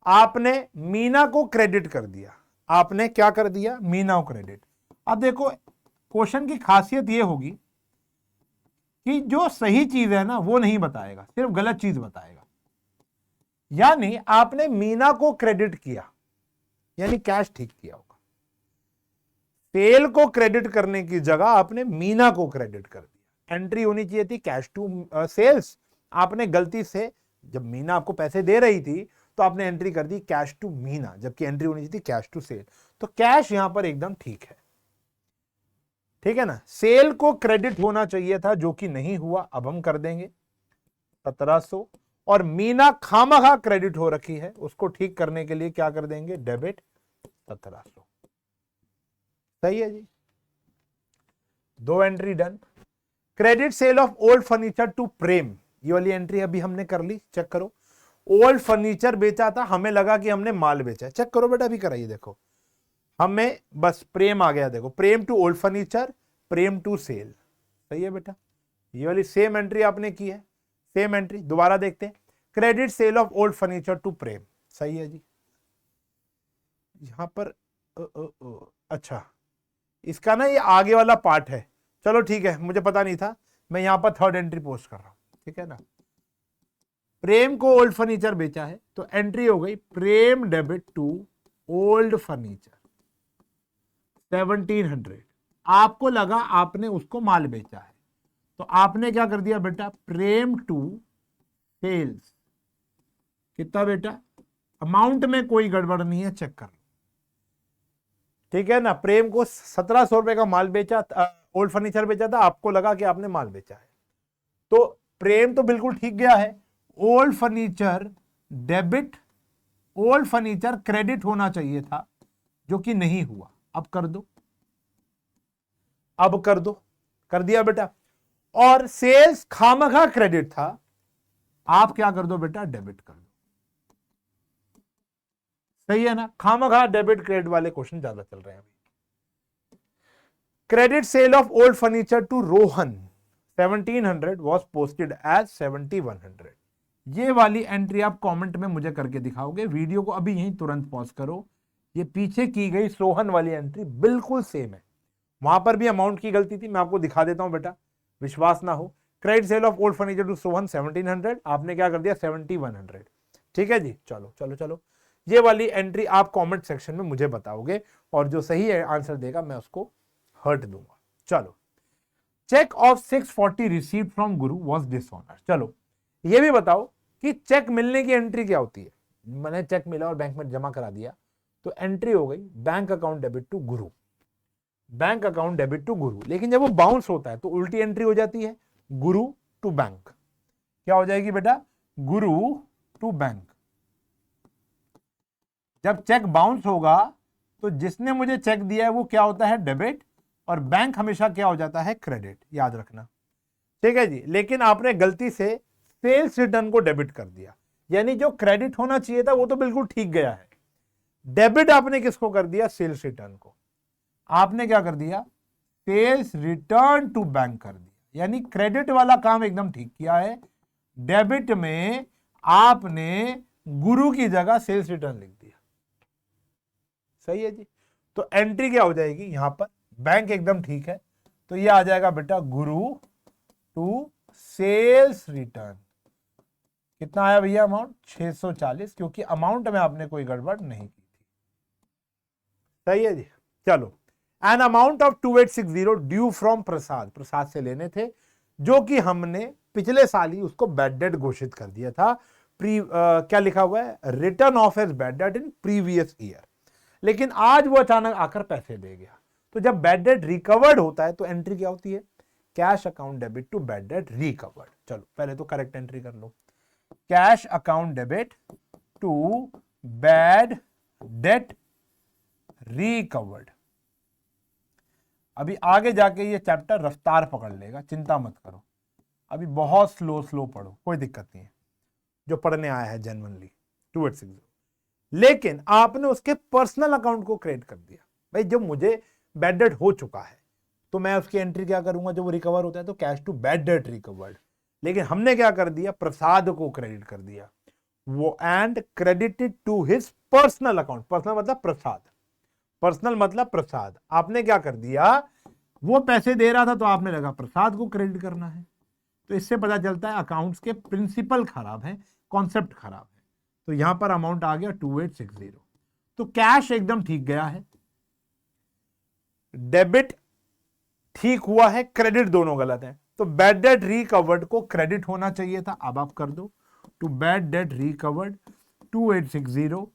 आपने मीना को क्रेडिट कर दिया, आपने क्या कर दिया, मीना को क्रेडिट। अब देखो क्वेश्चन की खासियत यह होगी कि जो सही चीज है ना वो नहीं बताएगा, सिर्फ गलत चीज बताएगा। यानी आपने मीना को क्रेडिट किया, यानी कैश ठीक किया होगा। सेल को क्रेडिट करने की जगह आपने मीना को क्रेडिट कर दिया। एंट्री होनी चाहिए थी कैश टू सेल्स, आपने गलती से, जब मीना आपको पैसे दे रही थी तो आपने एंट्री कर दी कैश टू मीना, जबकि एंट्री होनी चाहिए थी कैश टू सेल। तो कैश यहां पर एकदम ठीक है, ठीक है ना। सेल को क्रेडिट होना चाहिए था, जो कि नहीं हुआ, अब हम कर देंगे 1700। और मीना खामखा क्रेडिट हो रखी है, उसको ठीक करने के लिए क्या कर देंगे, डेबिट 1700। सही है जी। दो entry done. Credit sale of old furniture to Prem, ये वाली एंट्री अभी हमने कर ली, चेक करो। ओल्ड फर्नीचर बेचा था, हमें लगा कि हमने माल बेचा, चेक करो बेटा, अभी कराइए, देखो हमें बस प्रेम आ गया, देखो Prem to old furniture, Prem to sale, सही है बेटा। ये वाली सेम एंट्री आपने की है, सेम एंट्री दोबारा देखते हैं। Credit sale of old furniture to Prem, सही है जी। यहां पर अच्छा, इसका ना ये आगे वाला पार्ट है, चलो ठीक है, मुझे पता नहीं था, मैं यहां पर थर्ड एंट्री पोस्ट कर रहा हूं, ठीक है ना। प्रेम को ओल्ड फर्नीचर बेचा है, तो एंट्री हो गई प्रेम डेबिट टू ओल्ड फर्नीचर 1700। आपको लगा आपने उसको माल बेचा है, तो आपने क्या कर दिया बेटा, प्रेम टू सेल्स, कितना बेटा, अमाउंट में कोई गड़बड़ नहीं है, चेक कर, ठीक है ना। प्रेम को 1700 रुपए का माल बेचा, ओल्ड फर्नीचर बेचा था, आपको लगा कि आपने माल बेचा है, तो प्रेम तो बिल्कुल ठीक गया है। Old furniture debit, old furniture credit होना चाहिए था, जो कि नहीं हुआ। अब कर दो, अब कर दो, कर दिया बेटा। और सेल्स खामखा क्रेडिट था, आप क्या कर दो बेटा, डेबिट कर दो, सही है ना। खामखा डेबिट क्रेडिट वाले क्वेश्चन ज्यादा चल रहे हैं अभी। Credit sale of old furniture to Rohan 1700 was posted as 7100। ये वाली एंट्री आप कमेंट में मुझे करके दिखाओगे, वीडियो को अभी यहीं तुरंत पॉज करो। ये पीछे की गई सोहन वाली एंट्री बिल्कुल सेम है, वहां पर भी अमाउंट की गलती थी, मैं आपको दिखा देता हूं बेटा, विश्वास ना हो। Credit sale of old furniture to Sohan 1700, आपने क्या कर दिया 7100, ठीक है जी। चलो चलो चलो, ये वाली एंट्री आप कमेंट सेक्शन में मुझे बताओगे, और जो सही है आंसर देगा मैं उसको हर्ट दूंगा। चलो, check of 640 received from Guru was dishonour. चलो ये भी बताओ कि चेक मिलने की एंट्री क्या होती है। मैंने चेक मिला और बैंक में जमा करा दिया, तो एंट्री हो गई bank account debit to Guru, bank account debit to गुरु। लेकिन जब वो बाउंस होता है तो उल्टी एंट्री हो जाती है, गुरु टू बैंक। क्या हो जाएगी बेटा, गुरु टू बैंक। जब चेक बाउंस होगा तो जिसने मुझे चेक दिया है वो क्या होता है, डेबिट, और बैंक हमेशा क्या हो जाता है, क्रेडिट, याद रखना, ठीक है जी। लेकिन आपने गलती से सेल्स रिटर्न को डेबिट कर दिया, यानी जो क्रेडिट होना चाहिए था वो तो बिल्कुल ठीक गया है, डेबिट आपने किसको कर दिया, सेल्स रिटर्न को। आपने क्या कर दिया, सेल्स रिटर्न टू बैंक कर दिया, यानी क्रेडिट वाला काम एकदम ठीक किया है, डेबिट में आपने गुरु की जगह सेल्स रिटर्न लिख दिया, सही है जी। तो एंट्री क्या हो जाएगी यहां पर, बैंक एकदम ठीक है, तो ये आ जाएगा बेटा गुरु टू सेल्स रिटर्न। कितना आया भैया अमाउंट, 640, क्योंकि अमाउंट में आपने कोई गड़बड़ नहीं की थी, सही है जी। चलो, an amount of 2860 due from Prasad, Prasad से लेने थे, जो कि हमने पिछले साल ही उसको बैड डेट घोषित कर दिया था। क्या लिखा हुआ है, written of as bad debt in previous year, लेकिन आज वो अचानक आकर पैसे दे गया। तो जब बैड डेट रिकवर्ड होता है तो एंट्री क्या होती है, cash account debit to bad debt recovered. चलो पहले तो करेक्ट एंट्री कर लो, cash account debit to bad debt recovered. अभी आगे जाके ये चैप्टर रफ्तार पकड़ लेगा, चिंता मत करो, अभी बहुत स्लो स्लो पढ़ो, कोई दिक्कत नहीं है, जो पढ़ने आया है जेन्युइनली 2860। लेकिन आपने उसके पर्सनल अकाउंट को क्रिएट कर दिया। भाई जब मुझे बैड डेट हो चुका है तो मैं उसकी एंट्री क्या करूंगा, जब वो रिकवर होता है तो cash to bad debt recovered. लेकिन हमने क्या कर दिया, प्रसाद को क्रेडिट कर दिया, वो and credited to his personal account. Personal मतलब प्रसाद, पर्सनल मतलब प्रसाद। आपने क्या कर दिया, वो पैसे दे रहा था तो आपने लगा प्रसाद को क्रेडिट करना है। तो इससे पता चलता है अकाउंट्स के प्रिंसिपल खराब है, कॉन्सेप्ट खराब है। तो यहां पर अमाउंट आ गया 2860। तो कैश एकदम ठीक गया है, डेबिट ठीक हुआ है, क्रेडिट दोनों गलत है। तो बैड डेट रिकवर्ड को क्रेडिट होना चाहिए था, अब आप कर दो टू बैड डेट रिकवर्ड 2860,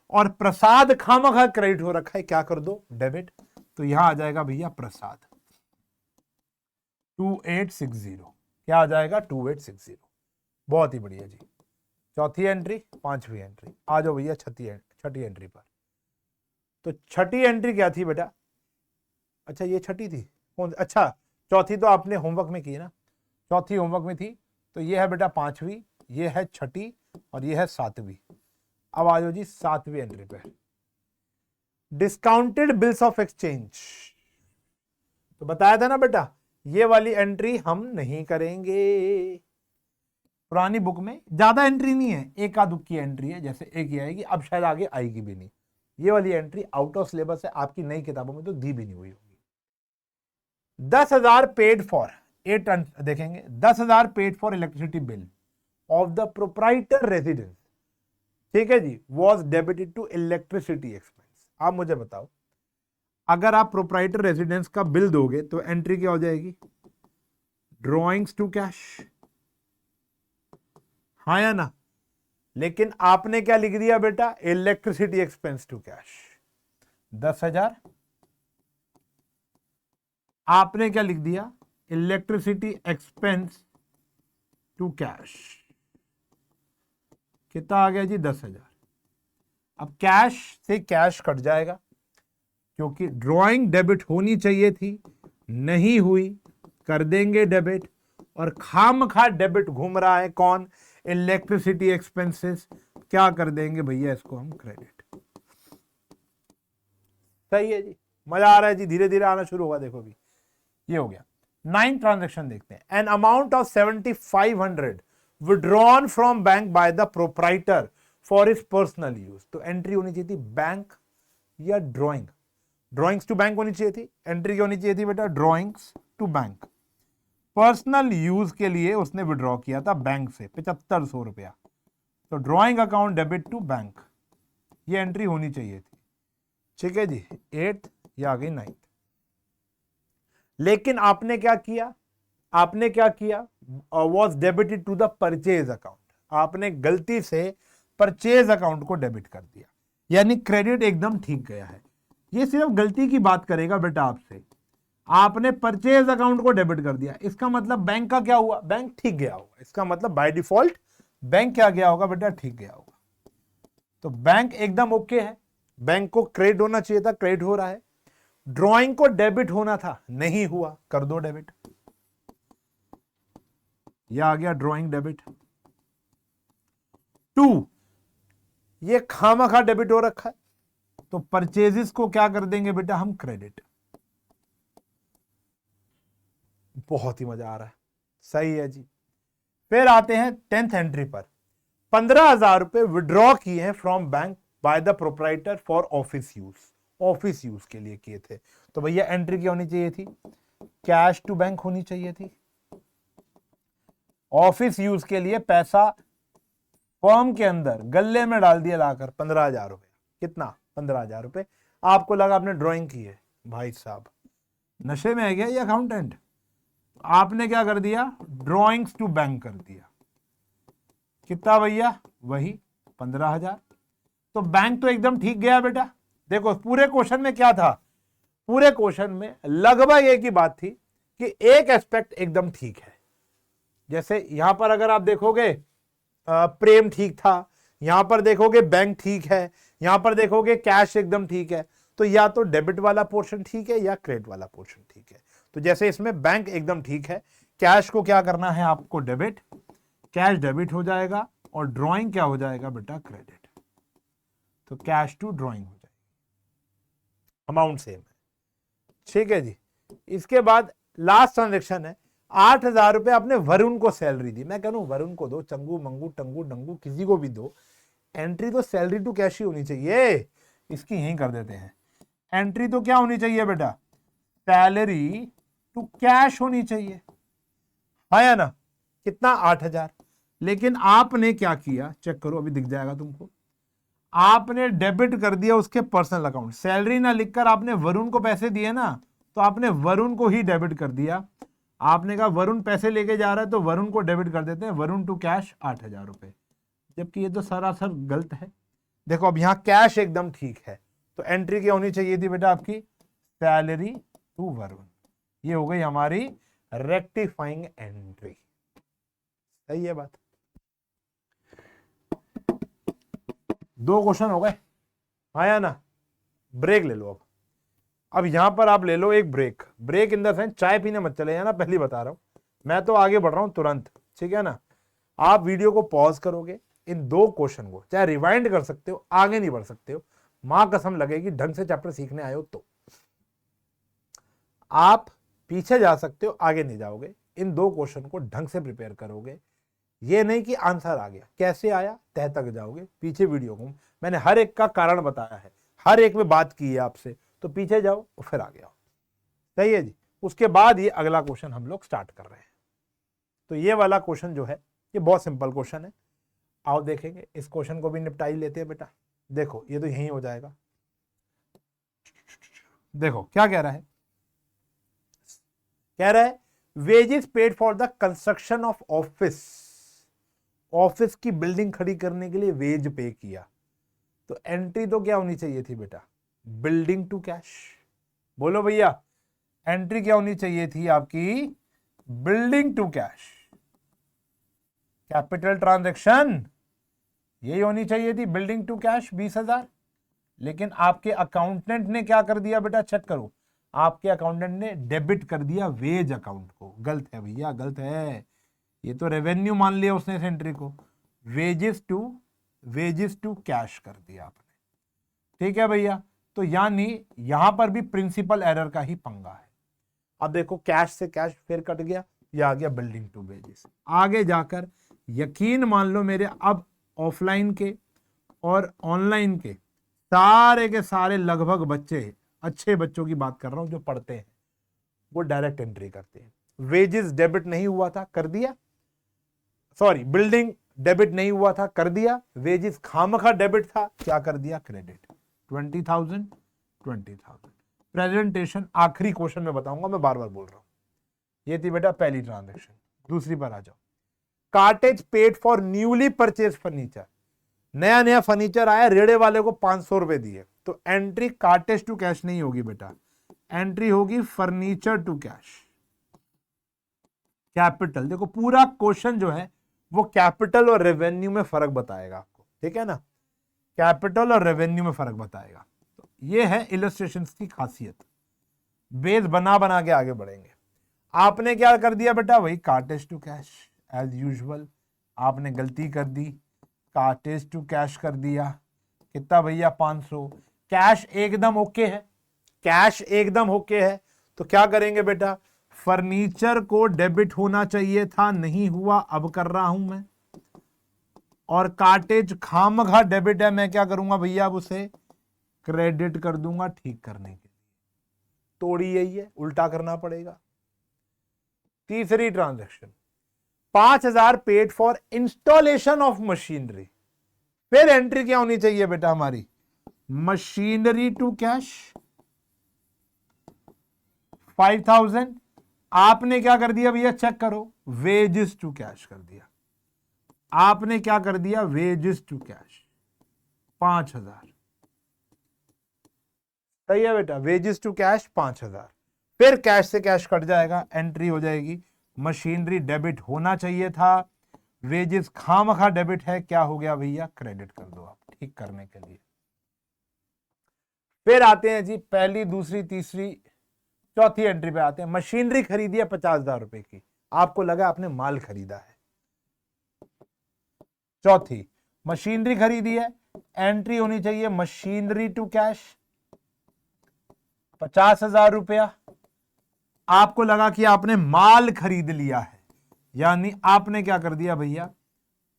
और प्रसाद खामखा क्रेडिट हो रखा है, क्या कर दो, डेबिट। तो यहां आ जाएगा भैया प्रसाद 2860, क्या आ जाएगा 2860। बहुत ही बढ़िया जी। चौथी एंट्री, पांचवी एंट्री, आ जाओ भैया छठी एंट्री पर। तो छठी एंट्री क्या थी बेटा, अच्छा ये छठी थी कौन, अच्छा चौथी तो आपने होमवर्क में की ना, चौथी होमवर्क में थी। तो ये है बेटा 5वीं, ये है 6ठी और ये है 7वीं। अब आ जाओ जी 7वीं एंट्री पे, डिस्काउंटेड बिल्स ऑफ एक्सचेंज। तो बताया था ना बेटा, ये वाली एंट्री हम नहीं करेंगे। पुरानी बुक में ज्यादा एंट्री नहीं है, एक आध की एंट्री है, जैसे एक ही आएगी, अब शायद आगे आएगी भी नहीं। ये वाली एंट्री आउट ऑफ सिलेबस है, आपकी नई किताबों में तो दी भी नहीं हुई होगी। 10,000 पेड फॉर 8, देखेंगे 10,000 paid for electricity bill of the proprietor residence, ठीक है जी, was debited to electricity expense. आप मुझे बताओ, अगर आप प्रोप्राइटर रेजिडेंस का बिल दोगे तो एंट्री क्या हो जाएगी? ड्रॉइंग्स टू कैश, हाँ या ना? लेकिन आपने क्या लिख दिया बेटा? Electricity expense to cash 10,000। आपने क्या लिख दिया? Electricity expense to cash. कितना आ गया जी? 10,000। अब कैश से कैश कट जाएगा, क्योंकि ड्राइंग डेबिट होनी चाहिए थी, नहीं हुई, कर देंगे डेबिट। और खामखा डेबिट घूम रहा है कौन? Electricity expenses. क्या कर देंगे भैया? इसको हम क्रेडिट। सही है जी, मजा आ रहा है जी, धीरे धीरे आना शुरू होगा। देखो भी ये हो गया। 9 ट्रांजेक्शन देखते हैं। N amount of 7,500 withdrawn from bank by the proprietor for his personal use. तो एंट्री होनी चाहिए थी बैंक या ड्रॉइंग? ड्रॉइंग्स टू बैंक होनी चाहिए थी। एंट्री क्या होनी चाहिए थी बेटा? Drawings to bank. Personal use के लिए उसने विड्रॉ किया था बैंक से 7,500 रुपया, तो drawing account debit to bank, ये एंट्री होनी चाहिए थी। ठीक है जी, 8th ये आ गई 9th। लेकिन आपने क्या किया? आपने क्या किया? Was debited to the purchase account. आपने गलती से परचेज अकाउंट को डेबिट कर दिया, यानी क्रेडिट एकदम ठीक गया है। ये सिर्फ गलती की बात करेगा बेटा आपसे। आपने परचेज अकाउंट को डेबिट कर दिया, इसका मतलब बैंक का क्या हुआ? बैंक ठीक गया होगा। इसका मतलब बाय डिफॉल्ट बैंक क्या गया होगा बेटा? ठीक गया होगा। तो बैंक एकदम ओके है, बैंक को क्रेडिट होना चाहिए था, क्रेडिट हो रहा है। ड्रॉइंग को डेबिट होना था, नहीं हुआ, कर दो डेबिट। यह आ गया ड्रॉइंग डेबिट। 2, ये खामखा डेबिट हो रखा है, तो परचेजेस को क्या कर देंगे बेटा? हम क्रेडिट। बहुत ही मजा आ रहा है, सही है जी। फिर आते हैं 10th एंट्री पर। 15,000 रुपए विड्रॉ किए हैं from bank by the proprietor for office use. Office use के लिए किए थे, तो भैया एंट्री क्या होनी चाहिए थी? कैश टू बैंक होनी चाहिए थी। ऑफिस यूज के लिए पैसा फॉर्म के अंदर गल्ले में डाल दिया लाकर 15,000 रुपए। कितना? 15,000 रुपए। आपको लगा आपने ड्राइंग की है, भाई साहब नशे में है क्या ये अकाउंटेंट? आपने क्या कर दिया? ड्रॉइंग्स टू बैंक कर दिया। कितना भैया? वही 15,000। तो बैंक तो एकदम ठीक गया बेटा। देखो पूरे क्वेश्चन में क्या था? पूरे क्वेश्चन में लगभग एक ही बात थी कि एक एस्पेक्ट एकदम ठीक है। जैसे यहां पर अगर आप देखोगे प्रेम ठीक था, यहां पर देखोगे बैंक ठीक है, यहां पर देखोगे कैश एकदम ठीक है। तो या तो डेबिट वाला पोर्शन ठीक है या क्रेडिट वाला पोर्शन ठीक है। तो जैसे इसमें बैंक एकदम ठीक है, कैश को क्या करना है आपको? डेबिट। कैश डेबिट हो जाएगा और ड्राइंग क्या हो जाएगा बेटा? क्रेडिट। तो कैश टू ड्राइंग हो जाएगी, अमाउंट सेम है। ठीक है जी। इसके बाद लास्ट ट्रांजेक्शन है। 8,000 रुपए आपने वरुण को सैलरी दी। मैं कह रहा हूं वरुण को दो, चंगू मंगू टंगू डंगू किसी को भी दो, एंट्री तो सैलरी टू कैश ही होनी चाहिए। इसकी यहीं कर देते हैं। एंट्री तो क्या होनी चाहिए बेटा? सैलरी टू कैश होनी चाहिए, हाँ या ना? कितना? 8,000। लेकिन आपने क्या किया? चेक करो, अभी दिख जाएगा तुमको। आपने डेबिट कर दिया उसके पर्सनल अकाउंट। सैलरी ना लिखकर आपने वरुण को पैसे दिए ना, तो आपने वरुण को ही डेबिट कर दिया। आपने कहा वरुण पैसे लेके जा रहा है, तो वरुण को डेबिट कर देते हैं, वरुण टू कैश 8,000 रुपए। जबकि ये तो सरासर गलत है। देखो अब यहां कैश एकदम ठीक है, तो एंट्री क्या होनी चाहिए थी बेटा आपकी? Salary to Varun. ये हो गई हमारी रेक्टिफाइंग एंट्री। सही है बात? 2 क्वेश्चन हो गए, हाँ या ना? ब्रेक ले लो अब। अब यहां पर आप ले लो एक break, break in the sense चाय पीने मत चले जाना, पहले बता रहा हूं, मैं तो आगे बढ़ रहा हूं तुरंत, ठीक है ना। आप वीडियो को पॉज करोगे, इन 2 क्वेश्चन को चाहे रिवाइंड कर सकते हो, आगे नहीं बढ़ सकते हो, मां कसम लगेगी ढंग से चैप्टर सीखने आए हो तो। आप पीछे जा सकते हो, आगे नहीं जाओगे, इन 2 क्वेश्चन को ढंग से प्रिपेयर करोगे। ये नहीं कि आंसर आ गया, कैसे आया तह तक जाओगे। पीछे वीडियो को मैंने हर एक का कारण बताया है, हर एक में बात की है आपसे, तो पीछे जाओ और फिर आगे आओ, सही है जी। उसके बाद ये अगला क्वेश्चन हम लोग स्टार्ट कर रहे हैं। तो ये वाला क्वेश्चन जो है ये बहुत सिंपल क्वेश्चन है, आओ देखेंगे, इस क्वेश्चन को भी निपटा ही लेते हैं बेटा। देखो ये तो यही हो जाएगा। देखो क्या कह रहा है, कह रहा है wages paid for the construction of office, office की बिल्डिंग खड़ी करने के लिए वेज पे किया। तो एंट्री तो क्या होनी चाहिए थी बेटा, बिल्डिंग टू कैश। बोलो भैया, एंट्री क्या होनी चाहिए थी आपकी, building to cash, capital transaction यही होनी चाहिए थी, बिल्डिंग टू कैश 20,000। लेकिन आपके अकाउंटेंट ने क्या कर दिया बेटा, चेक करो, आपके अकाउंटेंट ने डेबिट कर दिया वेज अकाउंट को। गलत है भैया, गलत है, ये तो रेवेन्यू मान लिया उसने इस एंट्री को, वेजेस टू कैश कर दिया आपने, ठीक है भैया। तो यानी यहां पर भी प्रिंसिपल एरर का ही पंगा है। अब देखो कैश से कैश फिर कट गया, ये आ गया बिल्डिंग टू वेजेस। आगे जाकर यकीन मान लो मेरे, अब ऑफलाइन के और ऑनलाइन के सारे लगभग बच्चे, अच्छे बच्चों की बात कर रहा हूं जो पढ़ते हैं, वो डायरेक्ट एंट्री करते हैं। वेजेस डेबिट नहीं हुआ था, कर दिया, सॉरी बिल्डिंग डेबिट नहीं हुआ था, कर दिया, वेजेस खामखा डेबिट था, क्या कर दिया, क्रेडिट 20,000। प्रेजेंटेशन आखिरी क्वेश्चन में बताऊंगा, मैं बार बार बोल रहा हूं। ये थी बेटा पहली ट्रांजैक्शन। दूसरी पर आ जाओ, cartage paid for newly purchase furniture, नया नया फर्नीचर आया, रेड़े वाले को 500 रुपए दिए, तो एंट्री कार्टेज टू कैश नहीं होगी बेटा, एंट्री होगी फर्नीचर टू कैश, कैपिटल। देखो पूरा क्वेश्चन जो है वो कैपिटल और रेवेन्यू में फर्क बताएगा आपको, ठीक है ना, कैपिटल और रेवेन्यू में फर्क बताएगा। तो ये है इलस्ट्रेशंस की खासियत, बेस बना बना के आगे बढ़ेंगे। आपने क्या कर दिया बेटा, वही cartage to cash as usual, आपने गलती कर दी, कार्टेज टू कैश कर दिया, कितना भैया 500। कैश एकदम ओके है, कैश एकदम ओके है, तो क्या करेंगे बेटा, फर्नीचर को डेबिट होना चाहिए था, नहीं हुआ, अब कर रहा हूं मैं। और कार्टेज खामखा डेबिट है, मैं क्या करूंगा भैया, अब उसे क्रेडिट कर दूंगा ठीक करने के लिए। तोड़ी यही है, उल्टा करना पड़ेगा। तीसरी transaction, 5,000 paid for installation of machinery, फिर एंट्री क्या होनी चाहिए बेटा हमारी, मशीनरी टू कैश 5,000। आपने क्या कर दिया भैया, चेक करो, वेजेस टू कैश कर दिया। आपने क्या कर दिया, वेजेस टू कैश 5,000, सही है बेटा, वेजेस टू कैश 5,000। फिर कैश से कैश कट जाएगा, एंट्री हो जाएगी मशीनरी डेबिट होना चाहिए था, वेजेस खामखा डेबिट है, क्या हो गया भैया, क्रेडिट कर दो आप ठीक करने के लिए। फिर आते हैं जी पहली, दूसरी, तीसरी, चौथी एंट्री पे आते हैं। मशीनरी खरीदी है 50,000 रुपए की, आपको लगा आपने माल खरीदा है। चौथी, मशीनरी खरीदी है, एंट्री होनी चाहिए मशीनरी टू कैश 50,000 रुपया। आपको लगा कि आपने माल खरीद लिया है, यानी आपने क्या कर दिया भैया,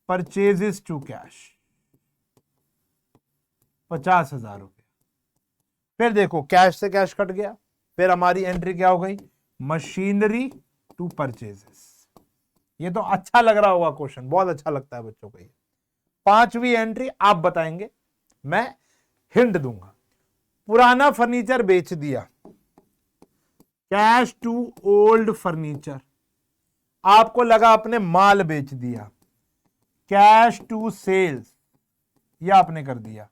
परचेजेस टू कैश 50,000 रुपया। फिर देखो कैश से कैश कट गया, फिर हमारी एंट्री क्या हो गई, मशीनरी टू परचेजेस। ये तो अच्छा लग रहा होगा क्वेश्चन, बहुत अच्छा लगता है बच्चों को ये। पांचवी एंट्री आप बताएंगे, मैं हिंट दूंगा, पुराना फर्नीचर बेच दिया, कैश टू ओल्ड फर्नीचर। आपको लगा आपने माल बेच दिया, कैश टू सेल्स, ये आपने कर दिया।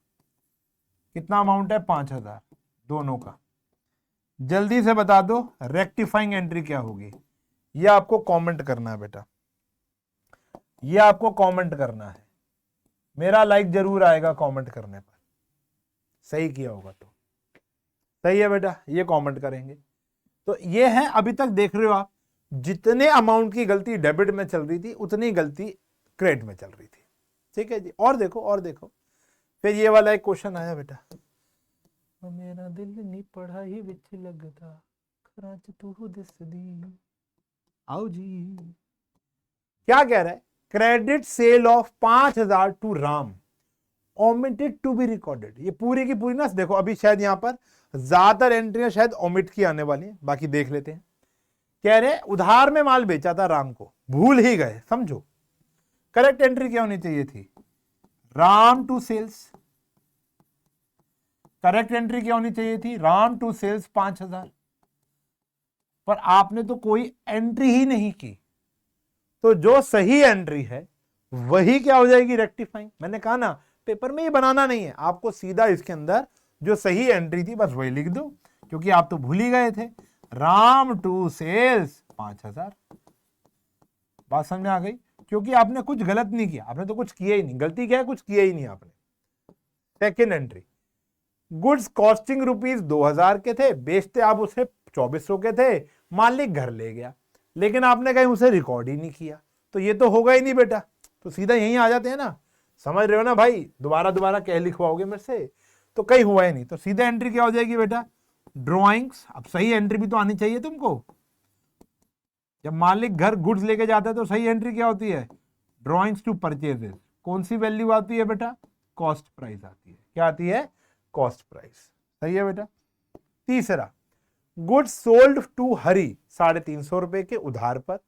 कितना अमाउंट है, 5,000 दोनों का। जल्दी से बता दो रेक्टिफाइंग एंट्री क्या होगी, ये आपको कमेंट करना है बेटा, ये आपको कमेंट करना है, मेरा लाइक जरूर आएगा कमेंट करने पर, सही किया होगा तो। सही है बेटा, ये कमेंट करेंगे। तो ये है, अभी तक देख रहे हो आप, जितने अमाउंट की गलती डेबिट में चल रही थी उतनी गलती क्रेडिट में चल रही थी। ठीक है जी, और देखो और देखो, फिर ये वाला एक क्वेश्चन आया बेटा, मेरा दिल नहीं पढ़ाई विच लगता, खरा च तू दिसदी। आओ जी, क्या कह रहा है, credit sale of 5000 to Ram omitted to be recorded. ये पूरी की पूरी ना देखो, अभी शायद यहां पर ज्यादातर एंट्रियां शायद ओमिट की आने वाली हैं, बाकी देख लेते हैं। कह रहे उधार में माल बेचा था राम को, भूल ही गए, समझो। करेक्ट एंट्री क्या होनी चाहिए थी, Ram to sales. Correct entry क्या होनी चाहिए थी, राम टू सेल्स 5000। पर आपने तो कोई एंट्री ही नहीं की, तो जो सही एंट्री है वही क्या हो जाएगी, रेक्टिफाइंग। मैंने कहा ना, पेपर में ये बनाना नहीं है, आपको सीधा इसके अंदर जो सही एंट्री थी बस वही लिख दो, क्योंकि आप तो भूल ही गए थे। राम टू सेल्स 5000, बात समझ में आ गई, क्योंकि आपने कुछ गलत नहीं किया, आपने तो कुछ किया ही नहीं। गलती क्या है, कुछ किया ही नहीं आपने। सेकेंड एंट्री, गुड्स कॉस्टिंग ₹2000 के थे, बेचते आप उसे 2400 के थे, मालिक घर ले गया, लेकिन आपने कहीं उसे रिकॉर्ड ही नहीं किया, तो ये तो होगा ही नहीं बेटा। तो सीधा यहीं आ जाते हैं ना, समझ रहे हो ना भाई, दोबारा दोबारा क्या लिखवाओगे मेरे से, तो कहीं हुआ ही नहीं। तो सीधा एंट्री क्या हो जाएगी बेटा, ड्रॉइंग्स। अब सही एंट्री भी तो आनी चाहिए तुमको, जब मालिक घर गुड्स लेके जाता है तो सही एंट्री क्या होती है, ड्रॉइंग्स टू परचेजेस। कौन सी वैल्यू आती है बेटा, कॉस्ट प्राइस आती है। क्या आती है, कॉस्ट प्राइस। सही है बेटा। तीसरा, गुड्स सोल्ड टू हरी 350 रुपए के उधार पर,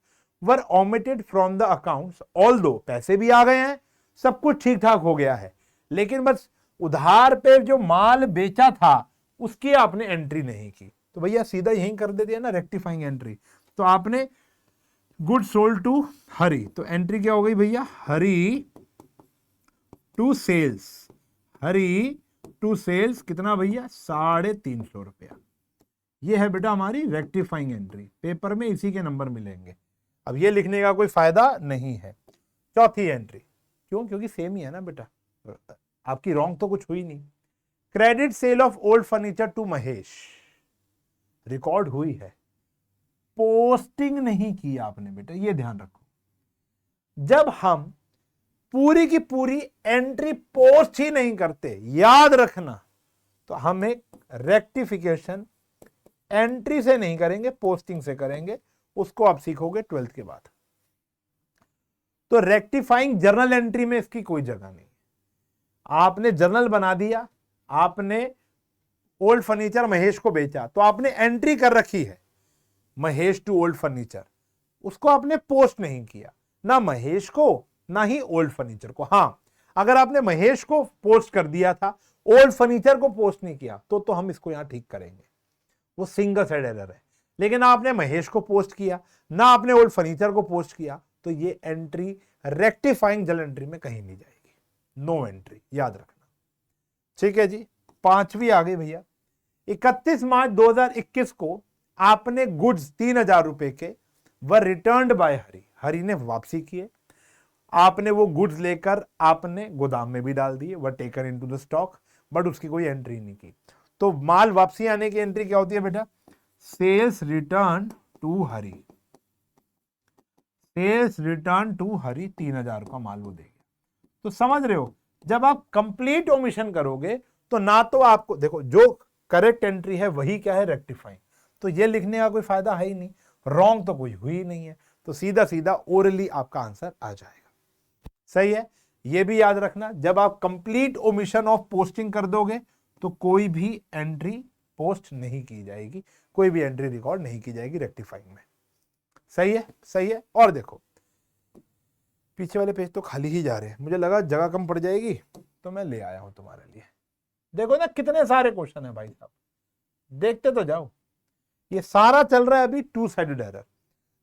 were omitted from the accounts although, पैसे भी आ गए हैं, सब कुछ ठीक ठाक हो गया है, लेकिन बस उधार पे जो माल बेचा था उसकी आपने एंट्री नहीं की। तो भैया सीधा यहीं कर देते हैं ना, रेक्टिफाइंग एंट्री। तो आपने गुड सोल्ड टू हरी, तो एंट्री क्या हो गई भैया, Hari to sales. Hari to sales कितना भैया, 350 रुपया। ये है बेटा हमारी रेक्टिफाइंग एंट्री, पेपर में इसी के नंबर मिलेंगे। अब ये लिखने का कोई फायदा नहीं है। चौथी एंट्री, क्यों, क्योंकि सेम ही है ना बेटा, आपकी रॉन्ग तो कुछ हुई नहीं। Credit sale of old furniture to Mahesh, record हुई है, पोस्टिंग नहीं की आपने बेटा, ये ध्यान रखो। जब हम पूरी की पूरी एंट्री पोस्ट ही नहीं करते, याद रखना, तो हम एक रेक्टिफिकेशन एंट्री से नहीं करेंगे, पोस्टिंग से करेंगे। उसको आप सीखोगे 12th के बाद। तो रेक्टिफाइंग जर्नल एंट्री में इसकी कोई जगह नहीं। आपने जर्नल बना दिया, आपने ओल्ड फर्नीचर महेश को बेचा, तो आपने एंट्री कर रखी है महेश टू ओल्ड फर्नीचर, उसको आपने पोस्ट नहीं किया, ना महेश को ना ही ओल्ड फर्नीचर को। हां, अगर आपने महेश को पोस्ट कर दिया था, ओल्ड फर्नीचर को पोस्ट नहीं किया, तो हम इसको यहां ठीक करेंगे, वो सिंगल साइड एरर है। लेकिन आपने महेश को पोस्ट किया, ना आपने ओल्ड फर्नीचर को पोस्ट किया, तो ये एंट्री रेक्टिफाइंग जर्नल एंट्री में कहीं नहीं जाएगी, नो एंट्री, याद रखना। ठीक है जी। पांचवी आ गई भैया, 31 मार्च 2021 को आपने गुड्स 3000 रुपए के व रिटर्न्ड बाय हरी, हरी ने वापसी किए, आपने वो गुड्स लेकर आपने गोदाम में भी डाल दिए, were taken into the stock, but उसकी कोई एंट्री नहीं की। तो माल वापसी आने की एंट्री क्या होती है बेटा, sales return to Hari. Sales return to Hari 3000 का माल वो देगा। तो समझ रहे हो, जब आप कंप्लीट ओमिशन करोगे तो ना तो आपको देखो, जो करेक्ट एंट्री है वही क्या है, रेक्टिफाइंग, तो ये लिखने का कोई फायदा है ही नहीं, रॉन्ग तो कोई हुई नहीं है, तो सीधा सीधा ओरली आपका आंसर आ जाएगा। सही है। ये भी याद रखना, जब आप कंप्लीट ओमिशन ऑफ पोस्टिंग कर दोगे तो कोई भी एंट्री पोस्ट नहीं की जाएगी, कोई भी एंट्री रिकॉर्ड नहीं की जाएगी रेक्टिफाइंग में। सही है, सही है। और देखो, पीछे वाले पेज तो खाली ही जा रहे हैं, मुझे लगा जगह कम पड़ जाएगी तो मैं ले आया हूं तुम्हारे लिए। देखो ना कितने सारे क्वेश्चन है भाई साहब, देखते तो जाओ। ये सारा चल रहा है अभी टू साइडेड एरर,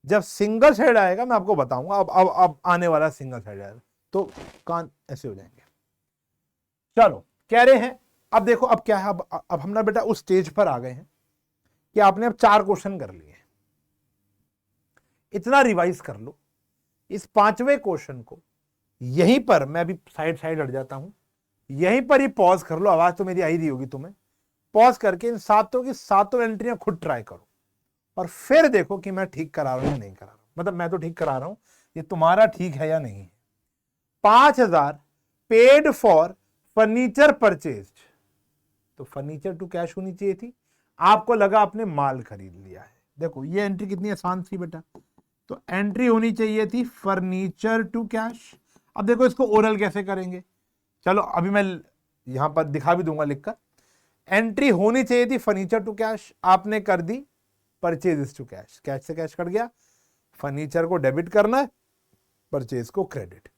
जब सिंगल साइड आएगा मैं आपको बताऊंगा। अब आने वाला सिंगल साइड एरर, तो कान ऐसे हो जाएंगे। चलो, कह रहे हैं अब देखो, अब क्या है, अब हम ना बेटा उस स्टेज पर आ गए हैं कि आपने अब 4 क्वेश्चन कर लिए। इतना रिवाइज कर लो, इस 5वें क्वेश्चन को यहीं पर मैं अभी साइड हट जाता हूं, यहीं पर ही पॉज कर लो, आवाज तो मेरी आई रही होगी तुम्हें, पॉज करके इन सातों की सातों एंट्रियां खुद ट्राई करो और फिर देखो कि मैं ठीक करा रहा हूं या नहीं करा रहा हूं। मतलब मैं तो ठीक करा रहा हूं, ये तुम्हारा ठीक है या नहीं है। 5,000 पेड फॉर फर्नीचर परचेज, तो फर्नीचर टू कैश होनी चाहिए थी, आपको लगा आपने माल खरीद लिया है। देखो ये एंट्री कितनी आसान थी बेटा, तो एंट्री होनी चाहिए थी फर्नीचर टू कैश। अब देखो इसको ओरल कैसे करेंगे, चलो अभी मैं यहां पर दिखा भी दूंगा लिखकर। एंट्री होनी चाहिए थी फर्नीचर टू कैश, आपने कर दी परचेज टू कैश, कैश से कैश कट गया, फर्नीचर को डेबिट करना है, परचेज को क्रेडिट।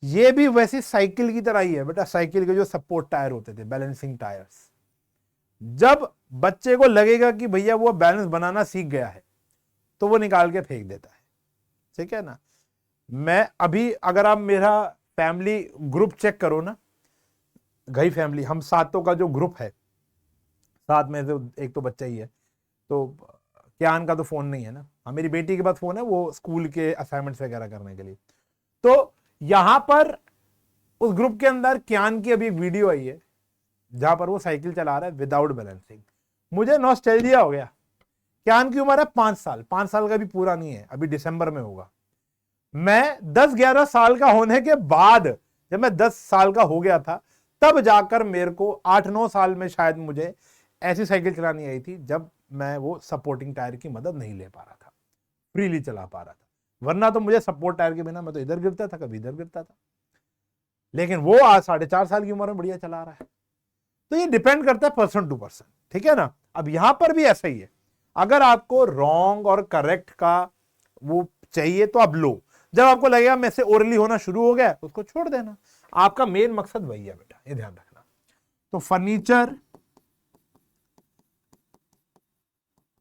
ये भी वैसी साइकिल की तरह ही है बेटा, साइकिल के जो सपोर्ट टायर होते थे, बैलेंसिंग टायर्स। जब बच्चे को लगेगा कि भैया वो बैलेंस बनाना सीख गया है तो वो निकाल के फेंक देता है, ठीक है ना। मैं अभी अगर आप मेरा फैमिली ग्रुप चेक करो ना, घई फैमिली, हम सातों का जो ग्रुप है, सात में से एक तो बच्चा ही है, तो ज्ञान का तो फोन नहीं है ना, हाँ मेरी बेटी के पास फोन है, वो स्कूल के असाइनमेंट्स वगैरह करने के लिए। तो यहां पर उस ग्रुप के अंदर ज्ञान की अभी एक वीडियो आई है जहां पर वो साइकिल चला रहा है विदाउट बैलेंसिंग। मुझे नॉस्टैल्जिया हो गया। ज्ञान की उम्र है 5 साल, 5 साल का भी पूरा नहीं है, अभी दिसंबर में होगा। मैं 10-11 साल का होने के बाद, जब मैं 10 साल का हो गया था, तब जाकर मेरे को 8-9 साल में शायद मुझे ऐसी साइकिल चलानी आई थी जब मैं वो सपोर्टिंग टायर की मदद नहीं ले पा रहा था, फ्रीली चला पा रहा था। वरना तो मुझे सपोर्ट टायर के बिना मैं तो इधर गिरता था, कभी इधर गिरता था। लेकिन वो आज 4.5 साल की उम्र में बढ़िया चला रहा है। तो ये डिपेंड करता है पर्सन टू पर्सन, ठीक है ना। अब यहां पर भी ऐसा ही है, अगर आपको रॉन्ग और करेक्ट का वो चाहिए तो आप लो, जब आपको लगेगा मैं से ओरली होना शुरू हो गया उसको छोड़ देना। आपका मेन मकसद वही है बेटा, ये ध्यान रखना। तो फर्नीचर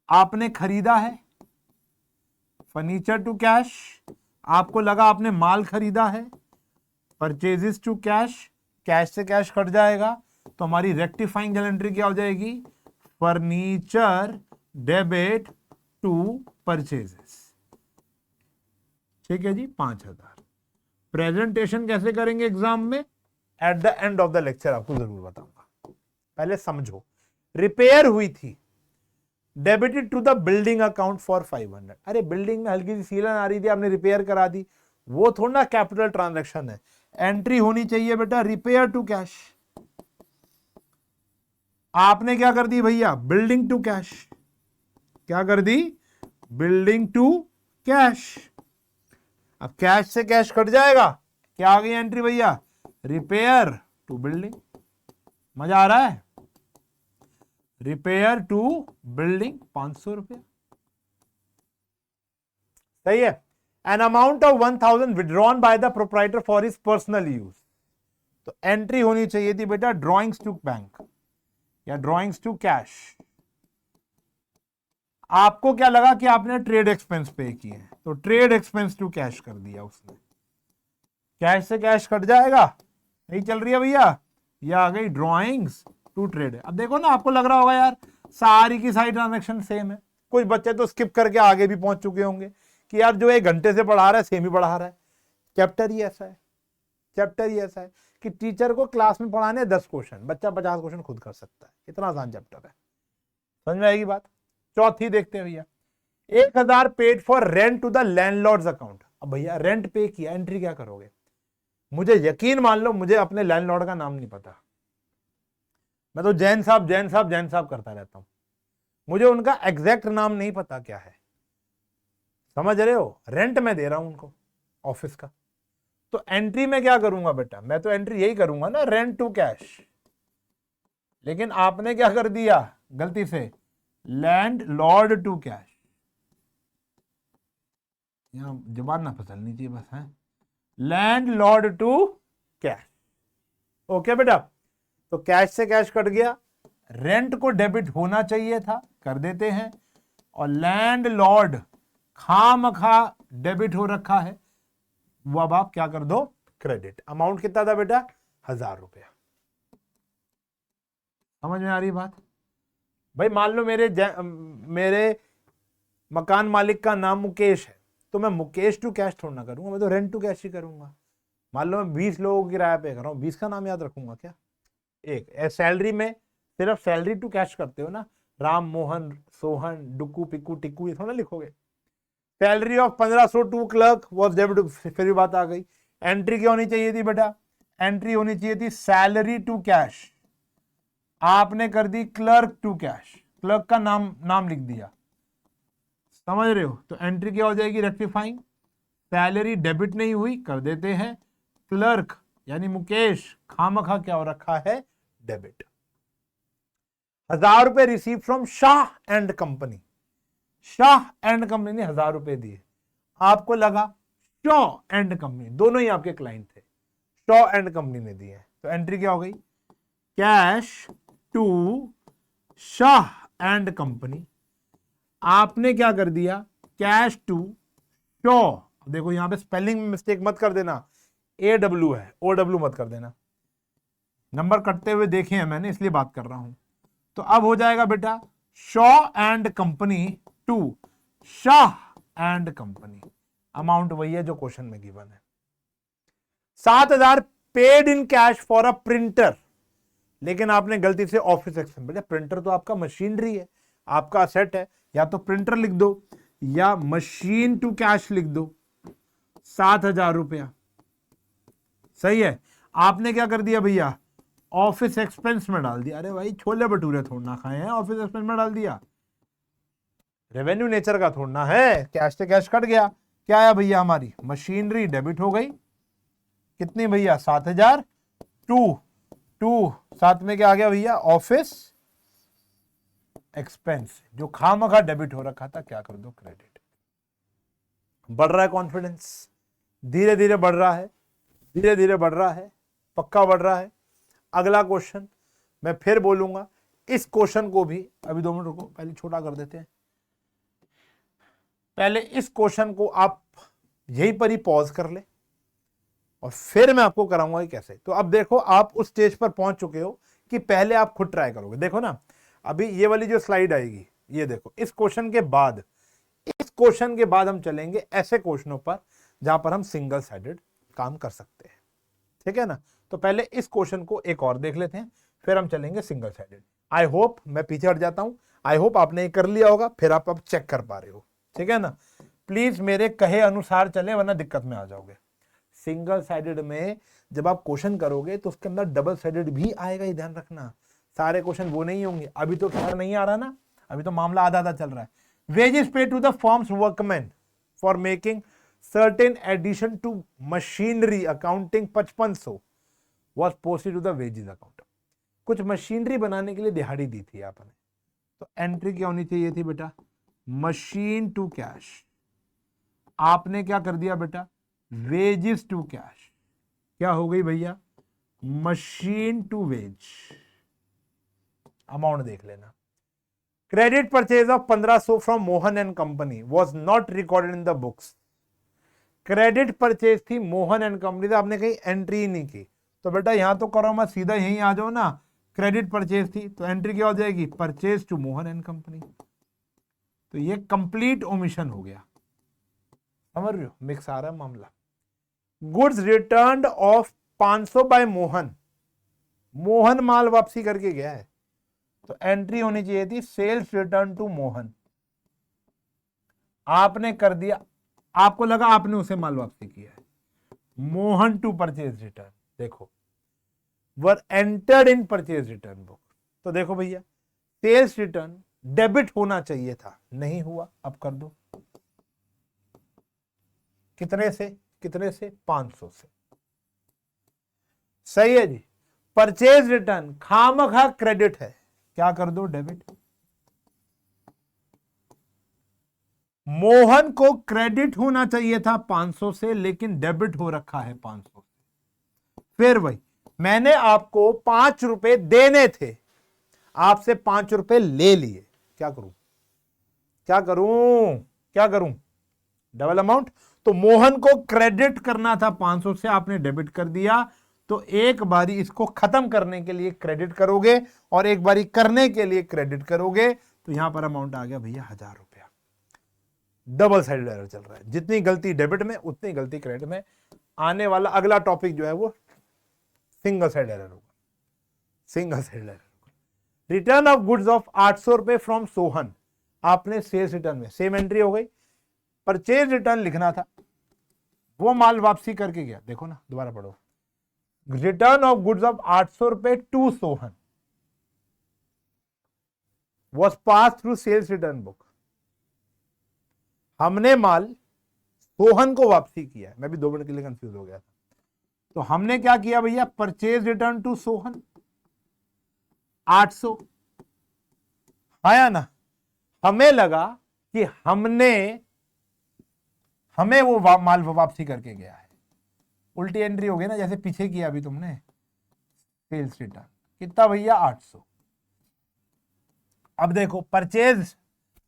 आपने खरीदा है, फर्नीचर टू कैश, आपको लगा आपने माल खरीदा है, परचेजेस टू कैश, कैश से कैश कट जाएगा, तो हमारी रेक्टिफाइंग एंट्री क्या हो जाएगी, फर्नीचर डेबिट टू परचेजेस, ठीक है जी। 5,000। प्रेजेंटेशन कैसे करेंगे एग्जाम में, at the end of the lecture आपको जरूर बताऊंगा, पहले समझो। रिपेयर हुई थी, debited to the building account for 500। अरे बिल्डिंग में हल्की सी सीलन आ रही थी, आपने रिपेयर करा दी, वो थोड़ा कैपिटल ट्रांजैक्शन है। एंट्री होनी चाहिए बेटा रिपेयर टू कैश, आपने क्या कर दी भैया, बिल्डिंग टू कैश। क्या कर दी, बिल्डिंग टू कैश। अब कैश से कैश कट जाएगा, क्या आ गई एंट्री भैया, रिपेयर टू बिल्डिंग। मजा आ रहा है, रिपेयर टू बिल्डिंग 500 रुपया, सही है। An amount of 1,000 withdrawn by the proprietor for his personal use, तो एंट्री होनी चाहिए थी बेटा ड्रॉइंग्स टू बैंक या ड्रॉइंग्स टू कैश। आपको क्या लगा कि आपने ट्रेड एक्सपेंस पे किए, तो ट्रेड एक्सपेंस टू कैश कर दिया उसने, कैश से कैश कट जाएगा, नहीं चल रही है भैया, ये आ गई ड्रॉइंग्स टू ट्रेड। अब देखो ना, आपको लग रहा होगा यार सारी की सारी ट्रांजैक्शन सेम है, कुछ बच्चे तो स्किप करके आगे भी पहुंच चुके होंगे कि यार जो 1 घंटे से पढ़ा रहा है सेम ही पढ़ा रहा है। चैप्टर ही ऐसा है, चैप्टर ही ऐसा है कि टीचर को क्लास में पढ़ाने 10 क्वेश्चन, बच्चा 50 क्वेश्चन खुद कर सकता है, इतना आसान चैप्टर है। समझ में आएगी बात। चौथी देखते हैं भैया, 1,000 paid for rent to the landlord's account. अब भैया रेंट पे किया, एंट्री क्या करोगे, मुझे यकीन मान लो मुझे अपने लैंडलॉर्ड का नाम नहीं पता, मैं तो जैन साहब जैन साहब जैन साहब करता रहता हूं, मुझे उनका एग्जैक्ट नाम नहीं पता क्या है, समझ रहे हो, रेंट में दे रहा हूं उनको ऑफिस का। तो एंट्री में क्या करूंगा बेटा, मैं तो एंट्री यही करूंगा ना, रेंट टू कैश। लेकिन आपने क्या कर दिया गलती से, लैंड लॉर्ड टू कैश। यहां जबान ना फिसलनी चाहिए बस है, landlord to cash. Okay बेटा, तो कैश से कैश कट गया, रेंट को डेबिट होना चाहिए था, कर देते हैं, और लैंड लॉर्ड खामखा डेबिट हो रखा है, वो अब आप क्या कर दो, क्रेडिट। अमाउंट कितना था बेटा, 1,000 रुपया। समझ में आ रही बात भाई। मान लो मेरे मकान मालिक का नाम मुकेश है, तो मैं मुकेश टू कैश थोड़ा ना करूंगा, मैं तो रेंट टू कैश ही करूंगा। मान लो मैं 20 लोगों को किराया पे कर रहा हूं, 20 का नाम याद रखूंगा क्या, एक सैलरी में सिर्फ सैलरी टू कैश करते हो ना, राम मोहन सोहन डुकू पिकू टिकू, ये थोड़ा लिखोगे। Salary of 1500 to clerk was debit, फिर भी बात आ गई। एंट्री क्या होनी चाहिए थी बेटा, एंट्री होनी चाहिए थी सैलरी टू कैश, आपने कर दी क्लर्क टू कैश, क्लर्क का नाम लिख दिया, समझ रहे हो। तो एंट्री क्या हो जाएगी, रेक्टिफाइंग, सैलरी डेबिट नहीं हुई, कर देते हैं क्लर्क यानी मुकेश खामखा क्या हो रखा है, डेबिट। 1000 रुपए receive from Shah and company, Shah and company ने 1000 रुपए दिए, आपको लगा शॉ एंड कंपनी, दोनों ही आपके क्लाइंट थे, शॉ एंड कंपनी ने दिए, तो एंट्री क्या हो गई, cash to Shah and company, आपने क्या कर दिया, कैश टू शॉ। देखो यहां पे स्पेलिंग में मिस्टेक मत कर देना, AW है, OW मत कर देना, नंबर कटते हुए देखे हैं मैंने इसलिए बात कर रहा हूं। तो अब हो जाएगा बेटा Shaw and company to Shah and company, amount वही है जो क्वेश्चन में गिवन है। 7000 paid in cash for a printer, लेकिन आपने गलती से ऑफिस एक्सपेंस, बेटा प्रिंटर तो आपका मशीनरी है, आपका असेट है, या तो प्रिंटर लिख दो या मशीन टू कैश लिख दो, 7000 रुपया, सही है। आपने क्या कर दिया भैया, ऑफिस एक्सपेंस में डाल दिया, अरे भाई छोले भटूरे थोड़ना खाए हैं, ऑफिस एक्सपेंस में डाल दिया, रेवेन्यू नेचर का थोड़ना है, कैश से कैश कट गया, क्या आया भैया, हमारी मशीनरी डेबिट हो गई, कितनी भैया 7000, टू साथ में क्या आ गया भैया, ऑफिस एक्सपेंस, जो खामखा डेबिट हो रखा था, क्या कर दो क्रेडिट। बढ़ रहा है कॉन्फिडेंस, धीरे धीरे बढ़ रहा है, धीरे धीरे बढ़ रहा है, पक्का बढ़ रहा है। अगला क्वेश्चन मैं फिर बोलूंगा, इस क्वेश्चन को भी, अभी 2 मिनट रुको, पहले छोटा कर देते हैं, पहले इस क्वेश्चन को आप यहीं पर ही पॉज कर ले और फिर मैं आपको कराऊंगा कि कैसे। तो अब देखो आप उस स्टेज पर पहुंच चुके हो कि पहले आप खुद ट्राई करोगे। देखो ना, अभी ये वाली जो स्लाइड आएगी, ये देखो, इस क्वेश्चन के बाद हम चलेंगे ऐसे क्वेश्चनों पर जहां पर हम सिंगल साइडेड काम कर सकते हैं, ठीक है ना। तो पहले इस क्वेश्चन को एक और देख लेते हैं, फिर हम चलेंगे सिंगल साइडेड। आई होप, मैं पीछे हट जाता हूं, आई होप आपने ये कर लिया होगा, फिर आप अब चेक कर पा रहे हो, ठीक है ना। प्लीज मेरे कहे अनुसार चले, वरना दिक्कत में आ जाओगे। सिंगल साइडेड में जब आप क्वेश्चन करोगे तो उसके अंदर डबल साइडेड भी आएगा, ये ध्यान रखना, सारे क्वेश्चन वो नहीं होंगे। अभी तो खैर नहीं आ रहा ना, अभी तो मामला आधा आधा चल रहा है। Wages pay to the firm's workman for making certain addition to machinery accounting 5500 was posted to the wages account। कुछ मशीनरी बनाने के लिए दिहाड़ी दी थी आपने, तो एंट्री क्या होनी चाहिए थी बेटा, मशीन टू कैश, आपने क्या कर दिया बेटा, वेजेस टू कैश, क्या हो गई भैया, मशीन टू वेज। अमाउंट देख लेना, credit purchase of 1500 from Mohan and company was not recorded in the books. Credit purchase थी मोहन एंड कंपनी, आपने कहीं एंट्री नहीं की, तो बेटा यहां तो करो मत, सीधा यहीं आ जाओ ना, क्रेडिट परचेज थी तो एंट्री क्या हो जाएगी, purchase to Mohan and company. तो ये कंप्लीट ओमिशन हो गया, समझ रहे हो, मिक्स आ रहा है मामला। Goods returned of 500 by Mohan, Mohan माल वापसी करके गया है, तो एंट्री होनी चाहिए थी सेल्स रिटर्न टू मोहन, आपने कर दिया, आपको लगा आपने उसे माल वापसी किया है, मोहन टू परचेज रिटर्न, देखो were entered in purchase return book. तो देखो भैया सेल्स रिटर्न डेबिट होना चाहिए था, नहीं हुआ, अब कर दो, कितने से 500 से, सही है जी। परचेज रिटर्न खामखा क्रेडिट है, क्या कर दो, डेबिट। मोहन को क्रेडिट होना चाहिए था 500 से, लेकिन डेबिट हो रखा है 500 से। फिर वही, मैंने आपको 5 रुपए देने थे, आपसे 5 रुपए ले लिए, क्या करूं, डबल अमाउंट। तो मोहन को क्रेडिट करना था 500 से, आपने डेबिट कर दिया, तो एक बारी इसको खत्म करने के लिए क्रेडिट करोगे और एक बारी करने के लिए क्रेडिट करोगे, तो यहां पर अमाउंट आ गया भैया 1000 रुपया। डबल साइडेड एरर चल रहा है, जितनी गलती डेबिट में उतनी गलती क्रेडिट में। आने वाला अगला टॉपिक जो है वो सिंगल साइड एरर होगा, single side error. Return of goods of 800 रुपए फ्रॉम सोहन, आपने सेल्स रिटर्न में सेम एंट्री हो गई, परचेज रिटर्न लिखना था, वो माल वापसी करके गया। देखो ना, दोबारा पढ़ो, रिटर्न ऑफ गुड्स ऑफ 800 रुपए to Sohan was pass through sales return book. हमने माल सोहन को वापसी किया है। मैं भी 2 मिनट के लिए कंफ्यूज हो गया था। तो हमने क्या किया भैया, परचेज रिटर्न टू सोहन 800, आया ना। हमें लगा कि हमें वो माल वापसी करके गया है, उल्टी एंट्री हो गई ना, जैसे पीछे किया अभी तुमने सेल्स रिटर्न। कितना भैया, 800। अब देखो, परचेज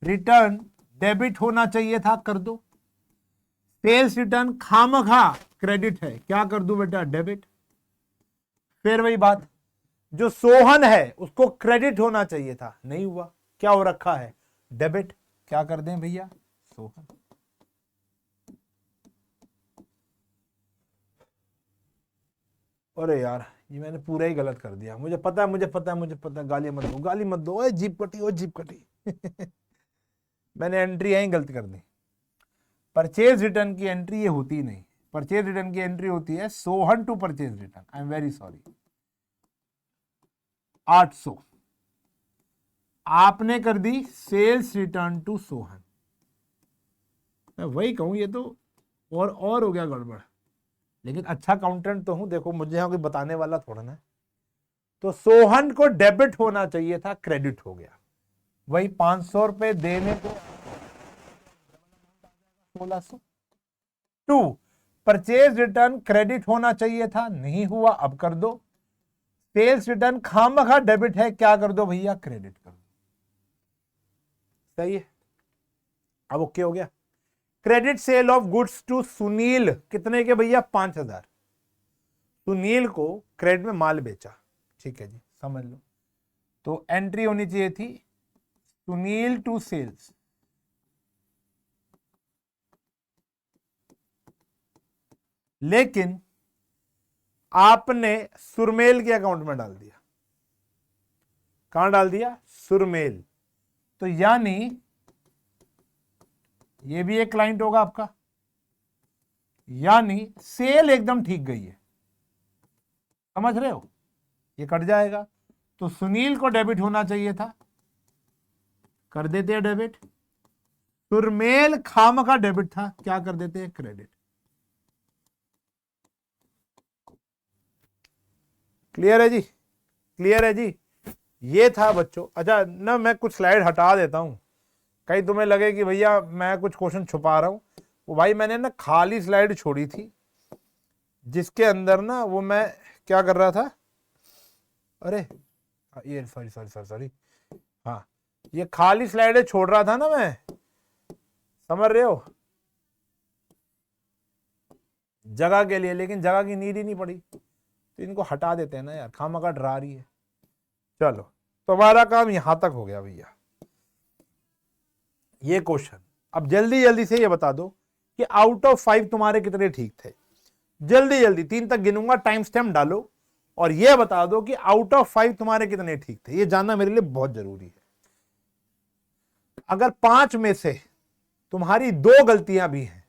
रिटर्न डेबिट होना चाहिए था, कर दो। सेल्स रिटर्न खामखा क्रेडिट है, क्या कर दूं बेटा, डेबिट। फिर वही बात, जो सोहन है उसको क्रेडिट होना चाहिए था, नहीं हुआ, क्या हो रखा है, डेबिट। क्या कर दें भैया, सोहन। अरे यार, ये मैंने पूरा ही गलत कर दिया। मुझे पता है, गाली मत दो, गाली मत दो, ओए जीप कटी मैंने एंट्री यहीं गलत कर दी। परचेज रिटर्न की एंट्री ये होती ही नहीं। परचेज रिटर्न की एंट्री होती है Sohan to purchase return. I am very sorry. 800 आपने कर दी सेल्स रिटर्न टू सोहन। मैं वही कहूं, ये तो और हो गया गड़बड़। लेकिन अच्छा अकाउंटेंट तो हूं, देखो मुझे यहां कोई बताने वाला थोड़ा ना। तो सोहन को डेबिट होना चाहिए था, क्रेडिट हो गया। वही 500 रुपए देने को 1600। टू, परचेज रिटर्न क्रेडिट होना चाहिए था, नहीं हुआ, अब कर दो। सेल्स रिटर्न खामखा डेबिट है, क्या कर दो भैया, क्रेडिट कर दो। सही है, अब ओके हो गया। Credit sale of goods to Sunil, कितने के भैया, 5000। सुनील को क्रेडिट में माल बेचा, ठीक है जी, समझ लो। तो एंट्री होनी चाहिए थी सुनील टू सेल्स, लेकिन आपने सुरमेल के अकाउंट में डाल दिया। कहां डाल दिया, सुरमेल। तो यानी ये भी एक क्लाइंट होगा आपका, यानी सेल एकदम ठीक गई है, समझ रहे हो, ये कट जाएगा। तो सुनील को डेबिट होना चाहिए था, कर देते हैं डेबिट। सुरमेल खाम का डेबिट था, क्या कर देते हैं, क्रेडिट। क्लियर है जी, क्लियर है जी। ये था बच्चों। अच्छा ना, मैं कुछ स्लाइड हटा देता हूं, कहीं तुम्हें लगे कि भैया मैं कुछ क्वेश्चन छुपा रहा हूं। वो भाई मैंने ना खाली स्लाइड छोड़ी थी, जिसके अंदर ना वो मैं क्या कर रहा था, अरे ये सॉरी, हाँ ये खाली स्लाइडें छोड़ रहा था ना मैं, समझ रहे हो, जगह के लिए। लेकिन जगह की नीड ही नहीं पड़ी, तो इनको हटा देते हैं ना यार, खामखा डरा रही है। चलो, तुम्हारा काम यहां तक हो गया भैया, ये क्वेश्चन। अब जल्दी जल्दी से ये बता दो कि आउट ऑफ 5 तुम्हारे कितने ठीक थे। जल्दी जल्दी 3 तक गिनूंगा, टाइम स्टैम्प डालो और ये बता दो कि आउट ऑफ 5 तुम्हारे कितने ठीक थे। ये जानना मेरे लिए बहुत जरूरी है। अगर 5 में से तुम्हारी 2 गलतियां भी हैं,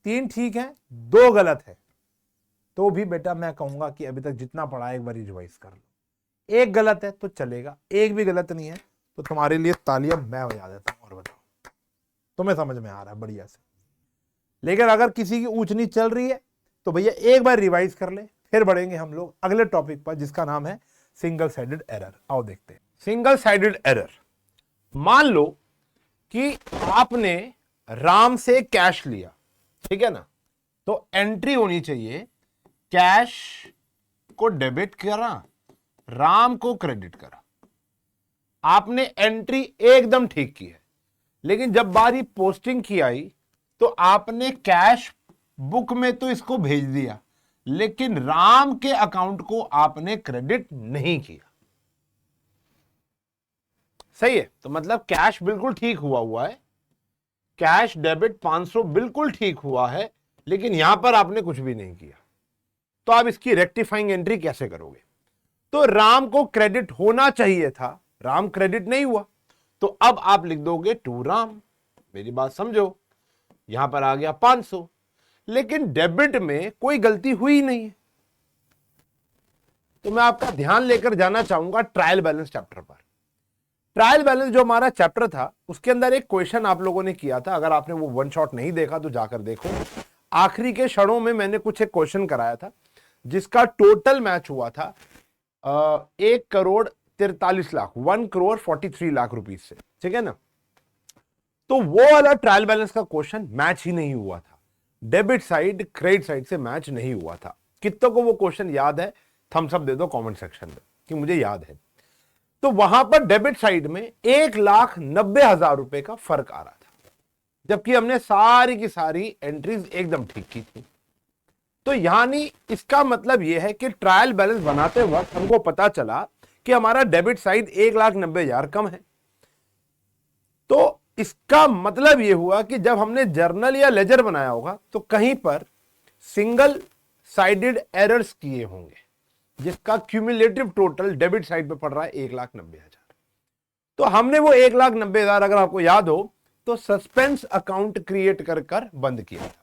3 ठीक है, 2 गलत है, तो भी बेटा मैं कहूंगा कि अभी तक जितना पढ़ा है एक बार रिवाइज कर लो। 1 गलत है तो चलेगा, 1 भी गलत नहीं है तो तुम्हारे लिए तालियां मैं बजा देता हूं। और बताओ, तुम्हें समझ में आ रहा है बढ़िया से। लेकिन अगर किसी की ऊंच नीच चल रही है तो भैया एक बार रिवाइज कर ले, फिर बढ़ेंगे हम लोग अगले टॉपिक पर, जिसका नाम है सिंगल साइडेड एरर। आओ देखते हैं सिंगल साइडेड एरर। मान लो कि आपने राम से कैश लिया, ठीक है ना, तो एंट्री होनी चाहिए कैश को डेबिट करा, राम को क्रेडिट करा। आपने एंट्री एकदम ठीक की है, लेकिन जब बारी पोस्टिंग की आई तो आपने कैश बुक में तो इसको भेज दिया, लेकिन राम के अकाउंट को आपने क्रेडिट नहीं किया। सही है, तो मतलब कैश बिल्कुल ठीक हुआ है, कैश डेबिट 500 बिल्कुल ठीक हुआ है, लेकिन यहां पर आपने कुछ भी नहीं किया। तो आप इसकी रेक्टिफाइंग एंट्री कैसे करोगे? तो राम को क्रेडिट होना चाहिए था, राम क्रेडिट नहीं हुआ, तो अब आप लिख दोगे टू राम। मेरी बात समझो, यहां पर आ गया 500, लेकिन डेबिट में कोई गलती हुई नहीं है। तो मैं आपका ध्यान लेकर जाना चाहूंगा ट्रायल बैलेंस चैप्टर पर। ट्रायल बैलेंस जो हमारा चैप्टर था, उसके अंदर एक क्वेश्चन आप लोगों ने किया था। अगर आपने वो वन शॉट नहीं देखा तो जाकर देखो। आखिरी के क्षणों में मैंने कुछ एक क्वेश्चन कराया था जिसका टोटल मैच हुआ था 1,43,00,000, 1,43,00,000 रुपीज से, ठीक है ना। तो वो वाला ट्रायल बैलेंस का क्वेश्चन मैच ही नहीं हुआ था, डेबिट साइड क्रेडिट साइड से मैच नहीं हुआ था। कितनों को वो क्वेश्चन याद है? थम्स अप दे दो कमेंट सेक्शन में कि मुझे याद है। तो वहां पर डेबिट साइड में 1,90,000 रुपए का फर्क आ रहा था, जबकि हमने सारी की सारी एंट्रीज एकदम ठीक की थी। तो यानी इसका मतलब यह है कि ट्रायल बैलेंस बनाते वक्त हमको पता चला कि हमारा डेबिट साइड 1,90,000 कम है। तो इसका मतलब यह हुआ कि जब हमने जर्नल या लेजर बनाया होगा तो कहीं पर सिंगल साइडेड एरर्स किए होंगे, जिसका क्यूमुलेटिव टोटल डेबिट साइड पे पड़ रहा है 1,90,000। तो हमने वो 1,90,000, अगर आपको याद हो, तो सस्पेंस अकाउंट क्रिएट कर बंद किया था।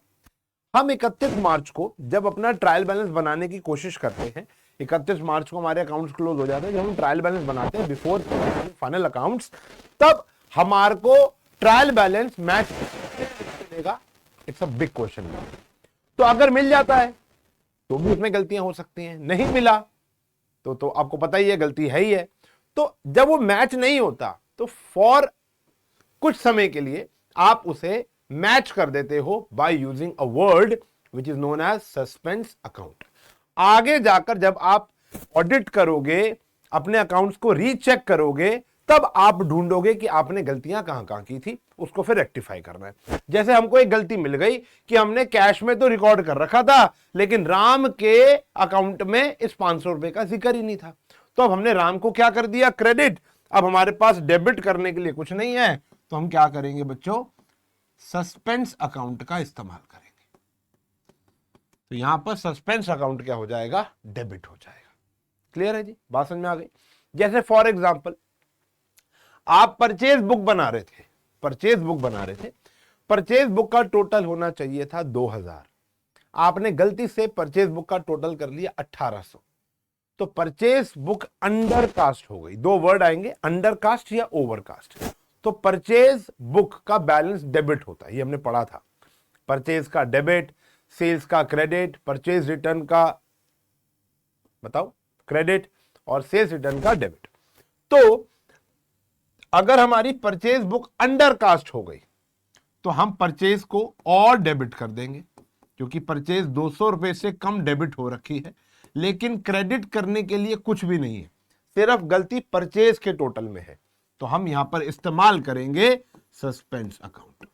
हम 31 मार्च को जब अपना ट्रायल बैलेंस बनाने की कोशिश करते हैं, 31 मार्च को हमारे अकाउंट्स क्लोज हो जाते हैं, जब हम ट्रायल बैलेंस बनाते हैं बिफोर फाइनल अकाउंट्स, तब हमारे को ट्रायल बैलेंस मैच मिलेगा। It's a big question. तो अगर मिल जाता है तो भी उसमें गलतियां हो सकती हैं, नहीं मिला तो आपको पता ही है गलती है ही है। तो जब वो मैच नहीं होता तो फॉर कुछ समय के लिए आप उसे मैच कर देते हो by using a word which is known as suspense account. आगे जाकर जब आप ऑडिट करोगे, अपने अकाउंट्स को रीचेक करोगे, तब आप ढूंढोगे कि आपने गलतियां कहां की थी, उसको फिर रेक्टिफाई करना है। जैसे हमको एक गलती मिल गई कि हमने कैश में तो रिकॉर्ड कर रखा था, लेकिन राम के अकाउंट में इस 500 रुपए का जिक्र ही नहीं था। तो अब हमने राम को क्या कर दिया? क्रेडिट। अब हमारे पास डेबिट करने के लिए कुछ नहीं है, तो हम क्या करेंगे बच्चों? सस्पेंस अकाउंट का इस्तेमाल करेंगे। तो यहां पर सस्पेंस अकाउंट क्या हो जाएगा? डेबिट हो जाएगा। क्लियर है जी? बात समझ में आ गई? जैसे फॉर एग्जाम्पल आप परचेज बुक बना रहे थे, परचेज बुक का टोटल होना चाहिए था 2,000, आपने गलती से परचेज बुक का टोटल कर लिया 1,800, तो परचेज बुक अंडर कास्ट हो गई। दो वर्ड आएंगे, अंडर कास्ट या ओवर कास्ट। तो परचेज बुक का बैलेंस डेबिट होता है, ये हमने पढ़ा था। परचेज का डेबिट, सेल्स का क्रेडिट, परचेज रिटर्न का बताओ क्रेडिट और सेल्स रिटर्न का डेबिट। तो अगर हमारी परचेज बुक अंडर कास्ट हो गई तो हम परचेज को और डेबिट कर देंगे, क्योंकि परचेज 200 रुपए से कम डेबिट हो रखी है, लेकिन क्रेडिट करने के लिए कुछ भी नहीं है, सिर्फ गलती परचेज के टोटल में है। तो हम यहां पर इस्तेमाल करेंगे सस्पेंस अकाउंट।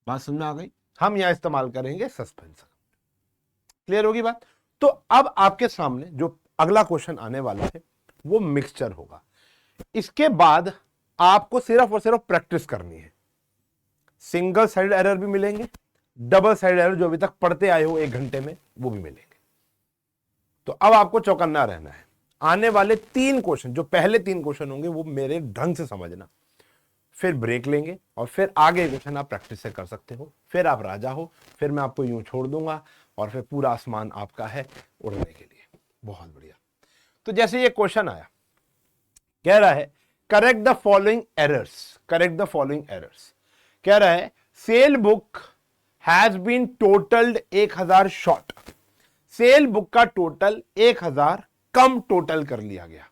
बात समझ में आ गई? हम यहां इस्तेमाल करेंगे सस्पेंस अकाउंट। क्लियर होगी बात? तो अब आपके सामने जो अगला क्वेश्चन आने वाला है वो मिक्सचर होगा। इसके बाद आपको सिर्फ और सिर्फ प्रैक्टिस करनी है। सिंगल साइड एरर भी मिलेंगे, डबल साइड एरर जो अभी तक पढ़ते आए हो 1 घंटे में वो भी मिलेंगे। तो अब आपको चौकन्ना रहना है। आने वाले 3 क्वेश्चन, जो पहले 3 क्वेश्चन होंगे वो मेरे ढंग से समझना, फिर ब्रेक लेंगे और फिर आगे क्वेश्चन आप प्रैक्टिस से कर सकते हो। फिर आप राजा हो, फिर मैं आपको यूं छोड़ दूंगा और फिर पूरा आसमान आपका है उड़ने के लिए। बहुत बढ़िया। तो जैसे ये क्वेश्चन आया, कह रहा है करेक्ट द फॉलोइंग एरर्स, कह रहा है sale book has been totalled 1,000 short. Sale book का टोटल 1,000 कम टोटल कर लिया गया।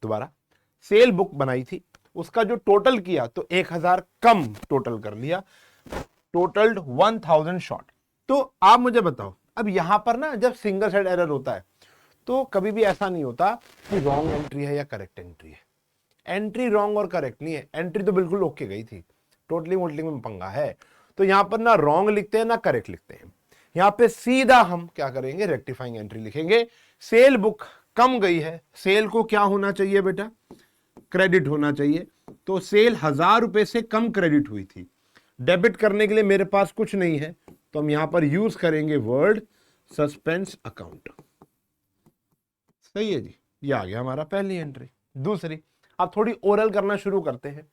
दोबारा, सेल बुक बनाई थी, उसका जो टोटल किया तो 1,000 कम टोटल कर लिया, टोटल्ड 1,000 शॉर्ट। तो आप मुझे बताओ, अब यहां पर ना जब सिंगल साइड एरर होता है तो कभी भी ऐसा नहीं होता कि रॉन्ग एंट्री है या करेक्ट एंट्री है। एंट्री रॉन्ग और करेक्ट नहीं है, एंट्री तो बिल्कुल ओके गई थी, टोटली वोटलिंग में पंगा है। तो यहां पर ना रॉन्ग लिखते हैं ना करेक्ट लिखते हैं, यहां पे सीधा हम क्या करेंगे? रेक्टिफाइंग एंट्री लिखेंगे। सेल बुक कम गई है, सेल को क्या होना चाहिए बेटा? क्रेडिट होना चाहिए। तो सेल 1,000 रुपए से कम क्रेडिट हुई थी, डेबिट करने के लिए मेरे पास कुछ नहीं है, तो हम यहां पर यूज करेंगे वर्ड सस्पेंस अकाउंट। सही है जी, ये आ गया हमारा पहली एंट्री। दूसरी, अब थोड़ी ओरल करना शुरू करते हैं।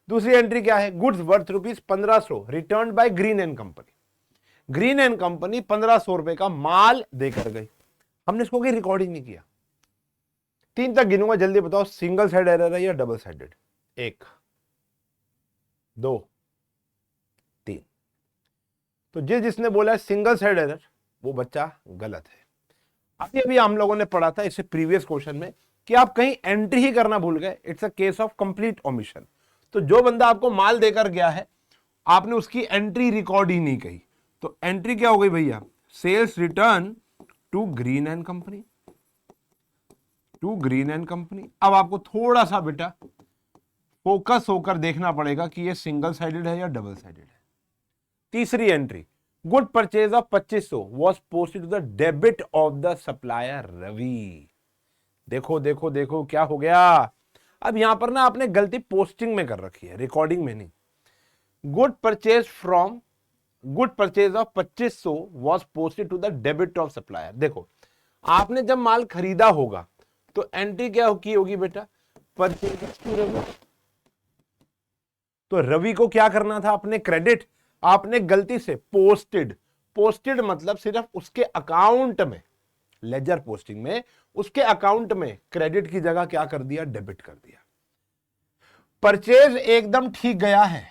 दूसरी एंट्री क्या है? Goods worth ₹1500 return by green and company. Green and company 1500 रुपए का माल देकर गई, हमने इसको कोई रिकॉर्डिंग नहीं किया। 3 तक गिनूंगा, जल्दी बताओ सिंगल साइड एरर है या डबल साइडेड? 1 2 3। तो जिसने बोला है सिंगल साइड एरर वो बच्चा गलत है। अभी अभी हम लोगों ने पढ़ा था इससे प्रीवियस क्वेश्चन में कि आप कहीं एंट्री ही करना भूल गए, it's a case of complete omission. तो जो बंदा आपको माल देकर गया है, आपने उसकी एंट्री रिकॉर्ड ही नहीं कही, तो एंट्री क्या हो गई भैया? Sales return to Green and company, to Green and company. अब आपको थोड़ा सा बेटा फोकस होकर देखना पड़ेगा कि ये सिंगल साइडेड है या डबल साइडेड है। तीसरी entry, good purchase of 2500 was posted to the debit of the supplier Ravi. देखो देखो देखो क्या हो गया। अब यहां पर ना आपने गलती पोस्टिंग में कर रखी है, रिकॉर्डिंग में नहीं। Good purchase of 2500 was posted to the debit of supplier. देखो आपने जब माल खरीदा होगा तो एंट्री क्या की होगी बेटा? Purchase to Ravi. तो रवि को क्या करना था? अपने क्रेडिट। आपने गलती से पोस्टेड मतलब सिर्फ उसके अकाउंट में, लेजर पोस्टिंग में उसके अकाउंट में क्रेडिट की जगह क्या कर दिया? डेबिट कर दिया। परचेज एकदम ठीक गया है,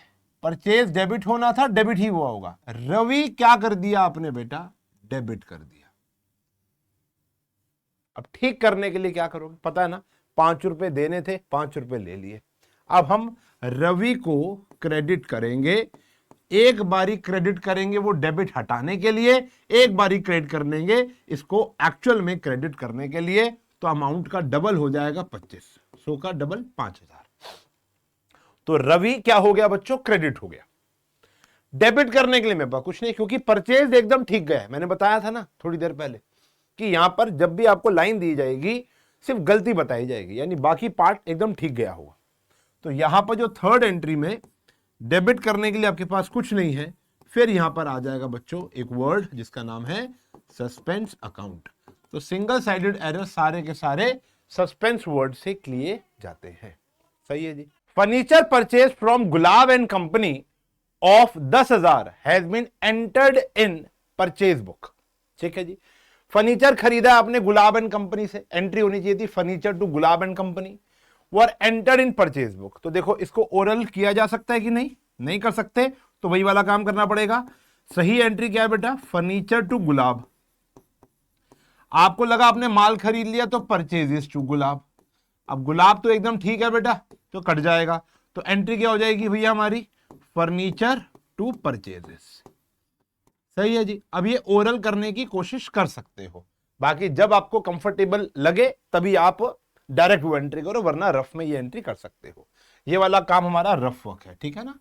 परचेज डेबिट होना था, डेबिट ही हुआ होगा। रवि क्या कर दिया आपने बेटा? डेबिट कर दिया। अब ठीक करने के लिए क्या करोगे? पता है ना, 5 रुपए देने थे, 5 रुपए ले लिए। अब हम रवि को क्रेडिट करेंगे, एक बारी क्रेडिट करेंगे वो डेबिट हटाने के लिए, एक बारी क्रेडिट कर लेंगे इसको एक्चुअल में क्रेडिट करने के लिए। तो अमाउंट का डबल हो जाएगा 2500 का डबल 5000। तो रवि क्या हो गया बच्चों? क्रेडिट हो गया। डेबिट करने के लिए मेरे पास कुछ नहीं, क्योंकि परचेज एकदम ठीक गया है। मैंने बताया था ना थोड़ी देर पहले कि यहां पर जब भी आपको लाइन दी जाएगी सिर्फ गलती बताई जाएगी, यानी बाकी पार्ट एकदम ठीक गया होगा। तो यहां पर जो थर्ड एंट्री में डेबिट करने के लिए आपके पास कुछ नहीं है, फिर यहां पर आ जाएगा बच्चों एक वर्ड जिसका नाम है सस्पेंस अकाउंट। तो सिंगल साइडेड एरर सारे के सारे सस्पेंस वर्ड से किए जाते हैं। सही है जी। Furniture purchase from Gulab and company of 10,000 has been entered in purchase book. ठीक है जी। फर्नीचर खरीदा आपने गुलाब एंड कंपनी से, एंट्री होनी चाहिए थी furniture to Gulab and company were entered in purchase book. तो देखो इसको ओरल किया जा सकता है कि नहीं? नहीं कर सकते, तो वही वाला काम करना पड़ेगा। सही एंट्री क्या है बेटा? फर्नीचर टू गुलाब। आपको लगा आपने माल खरीद लिया तो परचेजेस टू गुलाब। अब गुलाब तो एकदम ठीक है बेटा, तो कट जाएगा। तो एंट्री क्या हो जाएगी भैया हमारी? Furniture to purchases. सही है जी। अब ये ओरल करने की कोशिश कर सकते हो, बाकी जब आपको कंफर्टेबल लगे तभी आप डायरेक्ट वो एंट्री करो, वरना रफ में ये एंट्री कर सकते हो। ये वाला काम हमारा रफ वर्क है, ठीक है ना।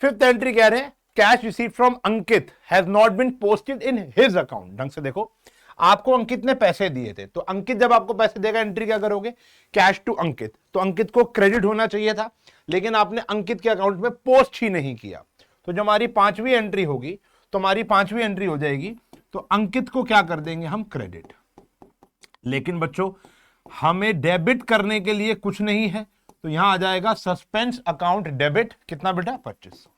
फिफ्थ एंट्री कह रहे हैं cash receive from Ankit has not been posted in his account. ढंग से देखो, आपको अंकित ने पैसे दिए थे, तो अंकित जब आपको पैसे देगा एंट्री क्या करोगे? कैश टू अंकित। तो अंकित को क्रेडिट होना चाहिए था, लेकिन आपने अंकित के अकाउंट में पोस्ट ही नहीं किया। तो जो हमारी पांचवी एंट्री होगी, तो हमारी पांचवी एंट्री हो जाएगी, तो अंकित को क्या कर देंगे हम? क्रेडिट। लेकिन बच्चों हमें डेबिट करने के लिए कुछ नहीं है, तो यहां आ जाएगा सस्पेंस अकाउंट डेबिट। कितना बेटा? 2500।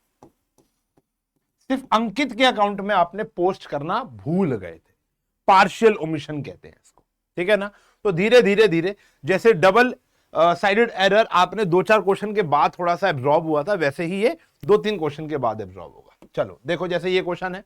सिर्फ अंकित के अकाउंट में आपने पोस्ट करना भूल गए थे, पार्शियल ओमिशन कहते हैं इसको, ठीक है ना। तो धीरे धीरे धीरे जैसे डबल साइडेड एरर आपने 2-4 क्वेश्चन के बाद थोड़ा सा एब्जॉर्ब हुआ था, वैसे ही ये 2-3 क्वेश्चन के बाद एब्जॉर्ब होगा। चलो देखो, जैसे ये क्वेश्चन है,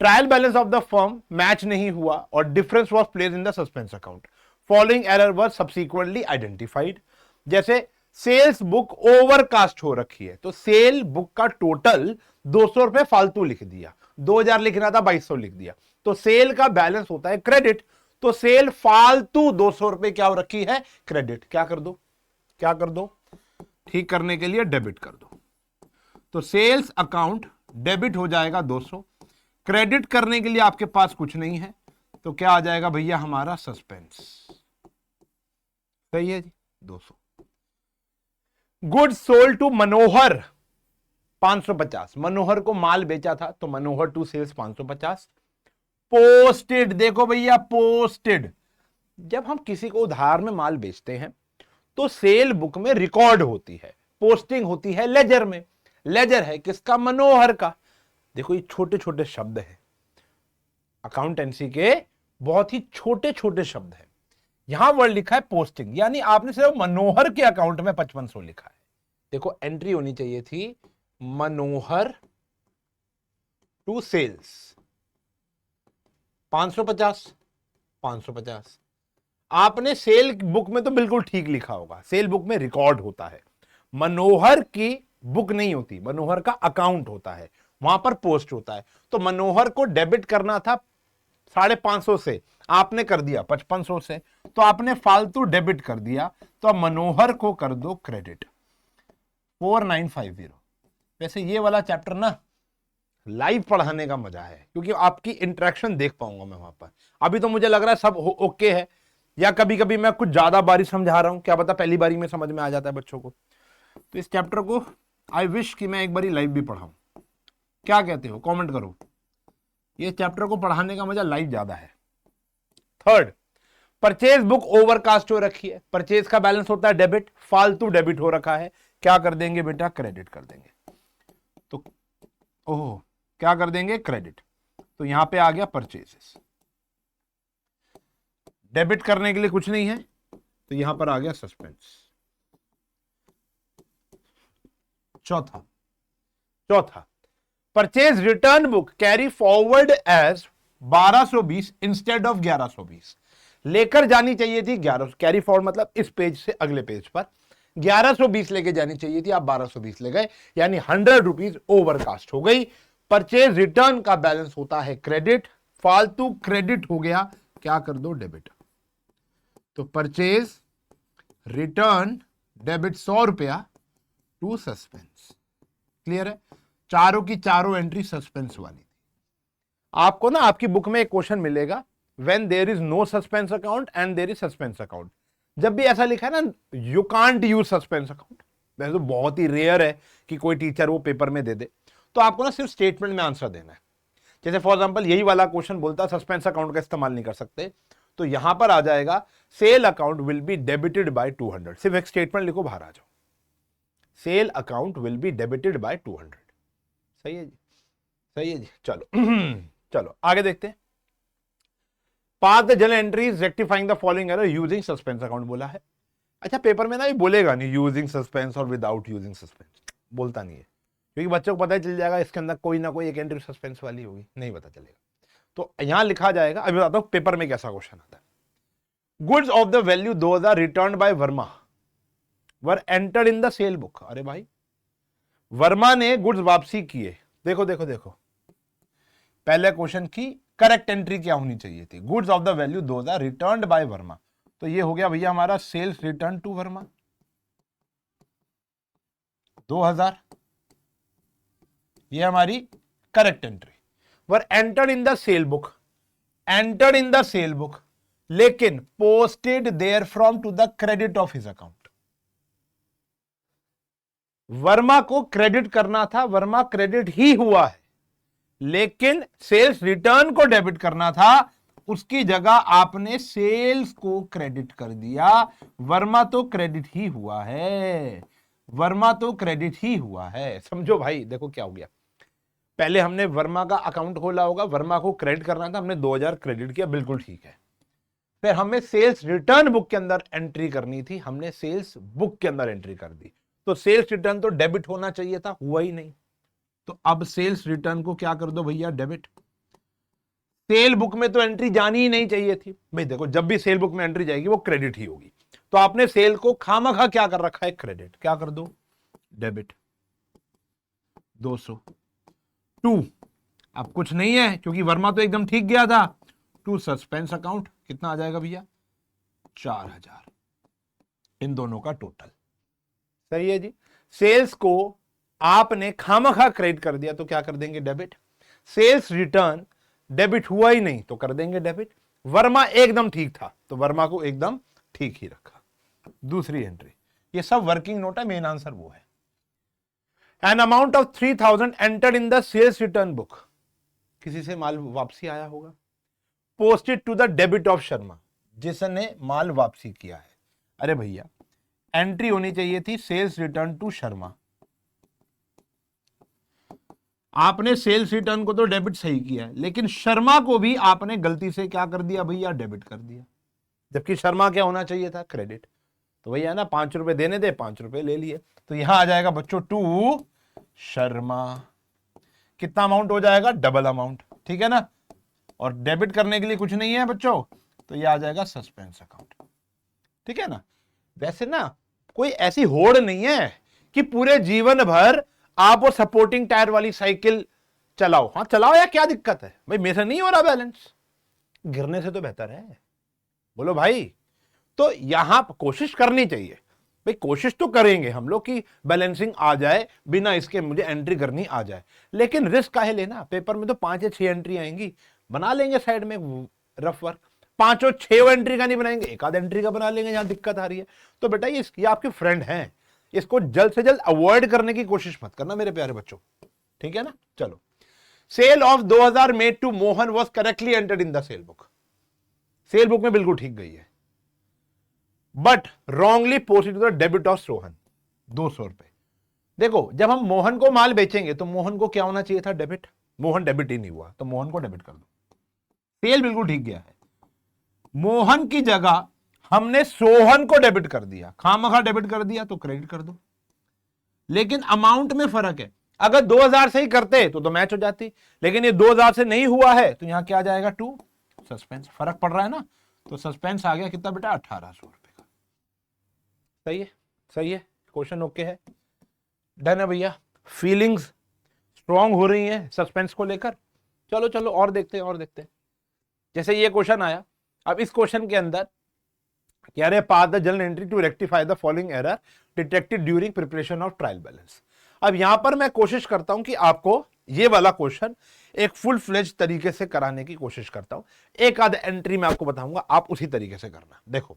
trial balance of the firm match नहीं हुआ और difference was placed in the suspense account. Following error were subsequently identified. जैसे सेल्स बुक ओवरकास्ट हो रखी है, तो सेल बुक का टोटल 200 रुपए फालतू लिख दिया, 2000 लिखना था 2200 लिख दिया, तो सेल का बैलेंस होता है क्रेडिट। तो सेल फालतू 200 रुपए क्या हो रखी है? क्रेडिट। क्या कर दो? क्या कर दो? ठीक करने के लिए डेबिट कर दो। तो सेल्स अकाउंट डेबिट हो जाएगा 200, क्रेडिट करने के लिए आपके पास कुछ नहीं है, तो क्या आ जाएगा भैया हमारा? सस्पेंस। सही है जी। 200। गुड सोल्ड टू मनोहर 550। मनोहर को माल बेचा था, तो मनोहर टू सेल्स 550। पोस्टेड, देखो भैया पोस्टेड जब हम किसी को उधार में माल बेचते हैं तो सेल बुक में रिकॉर्ड होती है, पोस्टिंग होती है लेजर में। लेजर है किसका? मनोहर का। देखो ये छोटे छोटे शब्द हैं, अकाउंटेंसी के बहुत ही छोटे छोटे शब्द हैं। यहां वर्ड लिखा है पोस्टिंग, यानी आपने सिर्फ मनोहर के अकाउंट में 5500 लिखा है। देखो एंट्री होनी चाहिए थी मनोहर टू सेल्स 550 550। आपने सेल बुक में तो बिल्कुल ठीक लिखा होगा, सेल बुक में रिकॉर्ड होता है, मनोहर की बुक नहीं होती, मनोहर का अकाउंट होता है, वहां पर पोस्ट होता है। तो मनोहर को डेबिट करना था 550 से, आपने कर दिया 5500 से, तो आपने फालतू डेबिट कर दिया। तो अब मनोहर को कर दो क्रेडिट 4950। वैसे ये वाला चैप्टर ना लाइव पढ़ाने का मजा है, क्योंकि आपकी इंटरेक्शन देख पाऊंगा मैं वहां पर। अभी तो मुझे लग रहा है सब ओके है, या कभी कभी मैं कुछ ज्यादा बारी समझा रहा हूं, क्या पता पहली बारी में समझ में आ जाता है बच्चों को। तो इस चैप्टर को आई विश कि मैं एक बारी लाइव भी पढ़ाऊं। क्या कहते हो? कमेंट करो। ये चैप्टर को पढ़ाने का मजा लाइव ज्यादा है। थर्ड, परचेज बुक ओवरकास्ट हो रखी है, परचेज का बैलेंस होता है डेबिट, फालतू डेबिट हो रखा है, क्या कर देंगे बेटा? क्रेडिट कर देंगे। तो ओह, क्या कर देंगे? क्रेडिट। तो यहां पे आ गया परचेजेस, डेबिट करने के लिए कुछ नहीं है, तो यहां पर आ गया सस्पेंस। चौथा, purchase return book carry forward as 1220 instead of 1120। लेकर जानी चाहिए थी 1100, कैरी फॉरवर्ड मतलब इस पेज से अगले पेज पर 1120 लेके जानी चाहिए थी, आप 1220 ले गए, यानी 100 रुपीज ओवरकास्ट हो गई। परचेज रिटर्न का बैलेंस होता है क्रेडिट, फालतू क्रेडिट हो गया, क्या कर दो? डेबिट। तो परचेज रिटर्न डेबिट 100 रुपया टू सस्पेंस। क्लियर है? चारों की चारों एंट्री सस्पेंस वाली थी। आपको ना आपकी बुक में एक क्वेश्चन मिलेगा, when there is no suspense account and there is suspense account. जब भी ऐसा लिखा है ना, you can't use suspense account, वैसे तो बहुत ही रेयर है कि कोई टीचर वो पेपर में दे दे, तो आपको ना सिर्फ स्टेटमेंट में आंसर देना है। जैसे फॉर एग्जांपल यही वाला क्वेश्चन बोलता है सस्पेंस अकाउंट का इस्तेमाल नहीं कर सकते, तो यहां पर आ जाएगा sale account will be debited bye 200। सिर्फ एक स्टेटमेंट लिखो, बाहर आ जाओ, sale account will be debited bye 200। सही है जी, सही है जी। चलो चलो आगे देखते हैं। Pass the journal entries rectifying the following error using suspense account बोला है। अच्छा, पेपर में ना ये बोलेगा नहीं यूजिंग सस्पेंस और विदाउट यूजिंग सस्पेंस, बोलता नहीं है, क्योंकि बच्चों को पता ही चल जाएगा इसके अंदर कोई ना कोई एक एंट्री सस्पेंस वाली होगी, नहीं पता चलेगा। तो यहां लिखा जाएगा, अभी बताता हूं पेपर में कैसा क्वेश्चन आता है। Goods of the value 2000 return by Verma were entered in the sale book. अरे भाई, वर्मा ने गुड्स वापसी किए। देखो देखो देखो, पहले क्वेश्चन की करेक्ट एंट्री क्या होनी चाहिए थी? Goods of the value 2000 returned by Verma, तो ये हो गया भैया हमारा सेल्स रिटर्न टू वर्मा 2000, ये हमारी correct entry. Were entered in the sale book, entered in the sale book, लेकिन posted there from to the credit of his account. Verma को क्रेडिट करना था, वर्मा क्रेडिट ही हुआ है, लेकिन सेल्स रिटर्न को डेबिट करना था, उसकी जगह आपने सेल्स को क्रेडिट कर दिया। वर्मा तो क्रेडिट ही हुआ है, वर्मा तो क्रेडिट ही हुआ है। समझो भाई, देखो क्या हो गया। पहले हमने वर्मा का अकाउंट खोला होगा, वर्मा को क्रेडिट करना था, हमने 2000 क्रेडिट किया, बिल्कुल ठीक है। फिर हमें सेल्स रिटर्न बुक के अंदर एंट्री करनी थी, हमने सेल्स बुक के अंदर एंट्री कर दी, तो सेल्स रिटर्न तो डेबिट होना चाहिए था, हुआ ही नहीं। तो अब सेल्स रिटर्न को क्या कर दो भैया? डेबिट। सेल बुक में तो एंट्री जानी ही नहीं चाहिए थी भाई। देखो, जब भी सेल बुक में एंट्री जाएगी वो क्रेडिट ही होगी, तो आपने सेल को खामखा क्या कर रखा है? क्रेडिट। क्या कर दो? डेबिट 200 टू, अब कुछ नहीं है क्योंकि वर्मा तो एकदम ठीक गया था, टू सस्पेंस अकाउंट। कितना आ जाएगा भैया? 4000, इन दोनों का टोटल। सही है जी। सेल्स को आपने खामखा क्रेडिट कर दिया, तो क्या कर देंगे? डेबिट। सेल्स रिटर्न डेबिट हुआ ही नहीं, तो कर देंगे डेबिट। वर्मा एकदम ठीक था, तो वर्मा को एकदम ठीक ही रखा। दूसरी एंट्री, ये सब वर्किंग नोट है, मेन आंसर वो है। An amount of 3000 entered in the sales return book, किसी से माल वापसी आया होगा, posted to the debit of Sharma, जिसने माल वापसी किया है। अरे भैया एंट्री होनी चाहिए थी सेल्स रिटर्न टू शर्मा। आपने सेल्स रिटर्न को तो डेबिट सही किया है, लेकिन शर्मा को भी आपने गलती से क्या कर दिया भैया, डेबिट कर दिया, जबकि शर्मा क्या होना चाहिए था, क्रेडिट। तो भैया ना 5 रुपए देने दे, 5 रुपए ले लिए। तो यहां आ जाएगा बच्चों टू शर्मा। कितना अमाउंट हो जाएगा, डबल अमाउंट, ठीक है ना। और डेबिट करने के लिए कुछ नहीं है बच्चों, तो ये आ जाएगा सस्पेंस अकाउंट, ठीक है ना। वैसे ना कोई ऐसी होड़ नहीं है कि पूरे जीवन भर आप वो सपोर्टिंग टायर वाली साइकिल चलाओ। हाँ चलाओ यार, क्या दिक्कत है भाई, मेरे से नहीं हो रहा बैलेंस, गिरने से तो बेहतर है, बोलो भाई। तो यहां कोशिश करनी चाहिए भाई, कोशिश तो करेंगे हम लोग कि बैलेंसिंग आ जाए, बिना इसके मुझे एंट्री करनी आ जाए, लेकिन रिस्क काहे लेना। पेपर में तो 5 या 6 एंट्री आएंगी, बना लेंगे साइड में रफ वर्क। 5 और 6 एंट्री का नहीं बनाएंगे, एक आध एंट्री का बना लेंगे जहां दिक्कत आ रही है। तो बेटा ये आपके फ्रेंड हैं, इसको जल्द से जल्द अवॉइड करने की कोशिश मत करना मेरे प्यारे बच्चों, ठीक है ना। चलो, sale of 2000 made to Mohan was correctly entered in the sale book. Sale book में बिल्कुल ठीक गई है, but wrongly posted to the debit of Sohan, 200 रुपए। देखो जब हम मोहन को माल बेचेंगे तो मोहन को क्या होना चाहिए था, डेबिट। मोहन डेबिट ही नहीं हुआ, तो मोहन को डेबिट कर दो। सेल बिल्कुल ठीक गया है, मोहन की जगह हमने सोहन को डेबिट कर दिया, खामखा डेबिट कर दिया, तो क्रेडिट कर दो। लेकिन अमाउंट में फर्क है, अगर 2000 से ही करते तो मैच हो जाती, लेकिन ये 2000 से नहीं हुआ है, तो यहां क्या आ जाएगा, टू सस्पेंस। फर्क पड़ रहा है ना, तो सस्पेंस आ गया कितना बेटा, 1800 रुपए का। सही है, सही है, क्वेश्चन ओके है, डन है भैया। फीलिंग्स स्ट्रॉन्ग हो रही हैं सस्पेंस को लेकर। चलो चलो और देखते हैं, और देखते हैं। जैसे ये क्वेश्चन आया, अब इस क्वेश्चन के अंदर कह रहे pass the journal entry to rectify the following error detected during preparation of trial balance. अब यहां पर मैं कोशिश करता हूं कि आपको ये वाला क्वेश्चन एक फुल फ्लेज तरीके से कराने की कोशिश करता हूं। एक आध एंट्री मैं आपको बताऊंगा, आप उसी तरीके से करना। देखो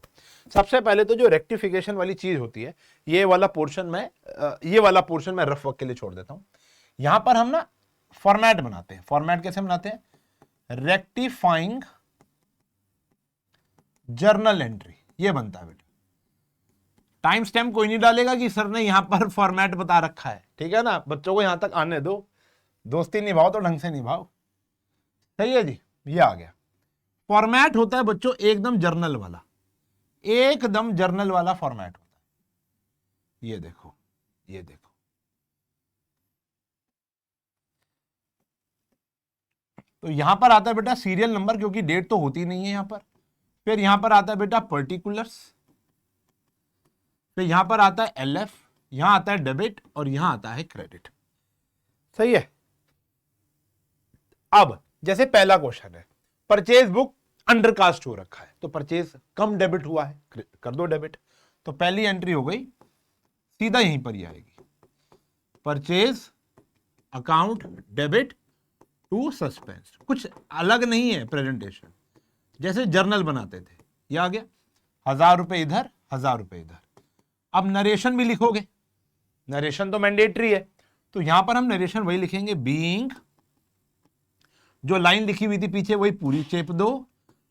सबसे पहले तो जो रेक्टिफिकेशन वाली चीज होती है, ये वाला पोर्शन मैं रफ वर्क के लिए छोड़ देता हूं। यहां पर हम ना फॉर्मेट बनाते हैं। फॉर्मेट कैसे बनाते हैं, रेक्टिफाइंग जर्नल एंट्री, ये बनता है बेटा। टाइम स्टैम्प कोई नहीं डालेगा कि सर ने यहां पर फॉर्मेट बता रखा है, ठीक है ना। बच्चों को यहां तक आने दो, दोस्ती निभाओ तो ढंग से निभाओ, सही है जी। ये आ गया फॉर्मेट, होता है बच्चों एकदम जर्नल वाला, एकदम जर्नल वाला फॉर्मेट होता है। ये देखो, ये देखो, तो यहां पर आता है बेटा सीरियल नंबर, क्योंकि डेट तो होती नहीं है यहां पर। फिर यहां पर आता है बेटा पर्टिकुलर्स, फिर यहां पर आता है एलएफ, यहां आता है डेबिट, और यहां आता है क्रेडिट। सही है। अब जैसे पहला क्वेश्चन है, परचेज बुक अंडरकास्ट हो रखा है, तो परचेज कम डेबिट हुआ है, कर दो डेबिट। तो पहली एंट्री हो गई, सीधा यहीं पर ही आएगी, purchase account debit to suspense. कुछ अलग नहीं है प्रेजेंटेशन, जैसे जर्नल बनाते थे। ये आ गया 1000 रुपए इधर, 1000 रुपए इधर। अब नरेशन भी लिखोगे, नरेशन तो मैंडेटरी है, तो यहां पर हम नरेशन वही लिखेंगे, बीइंग, जो लाइन लिखी हुई थी पीछे वही पूरी चेप दो,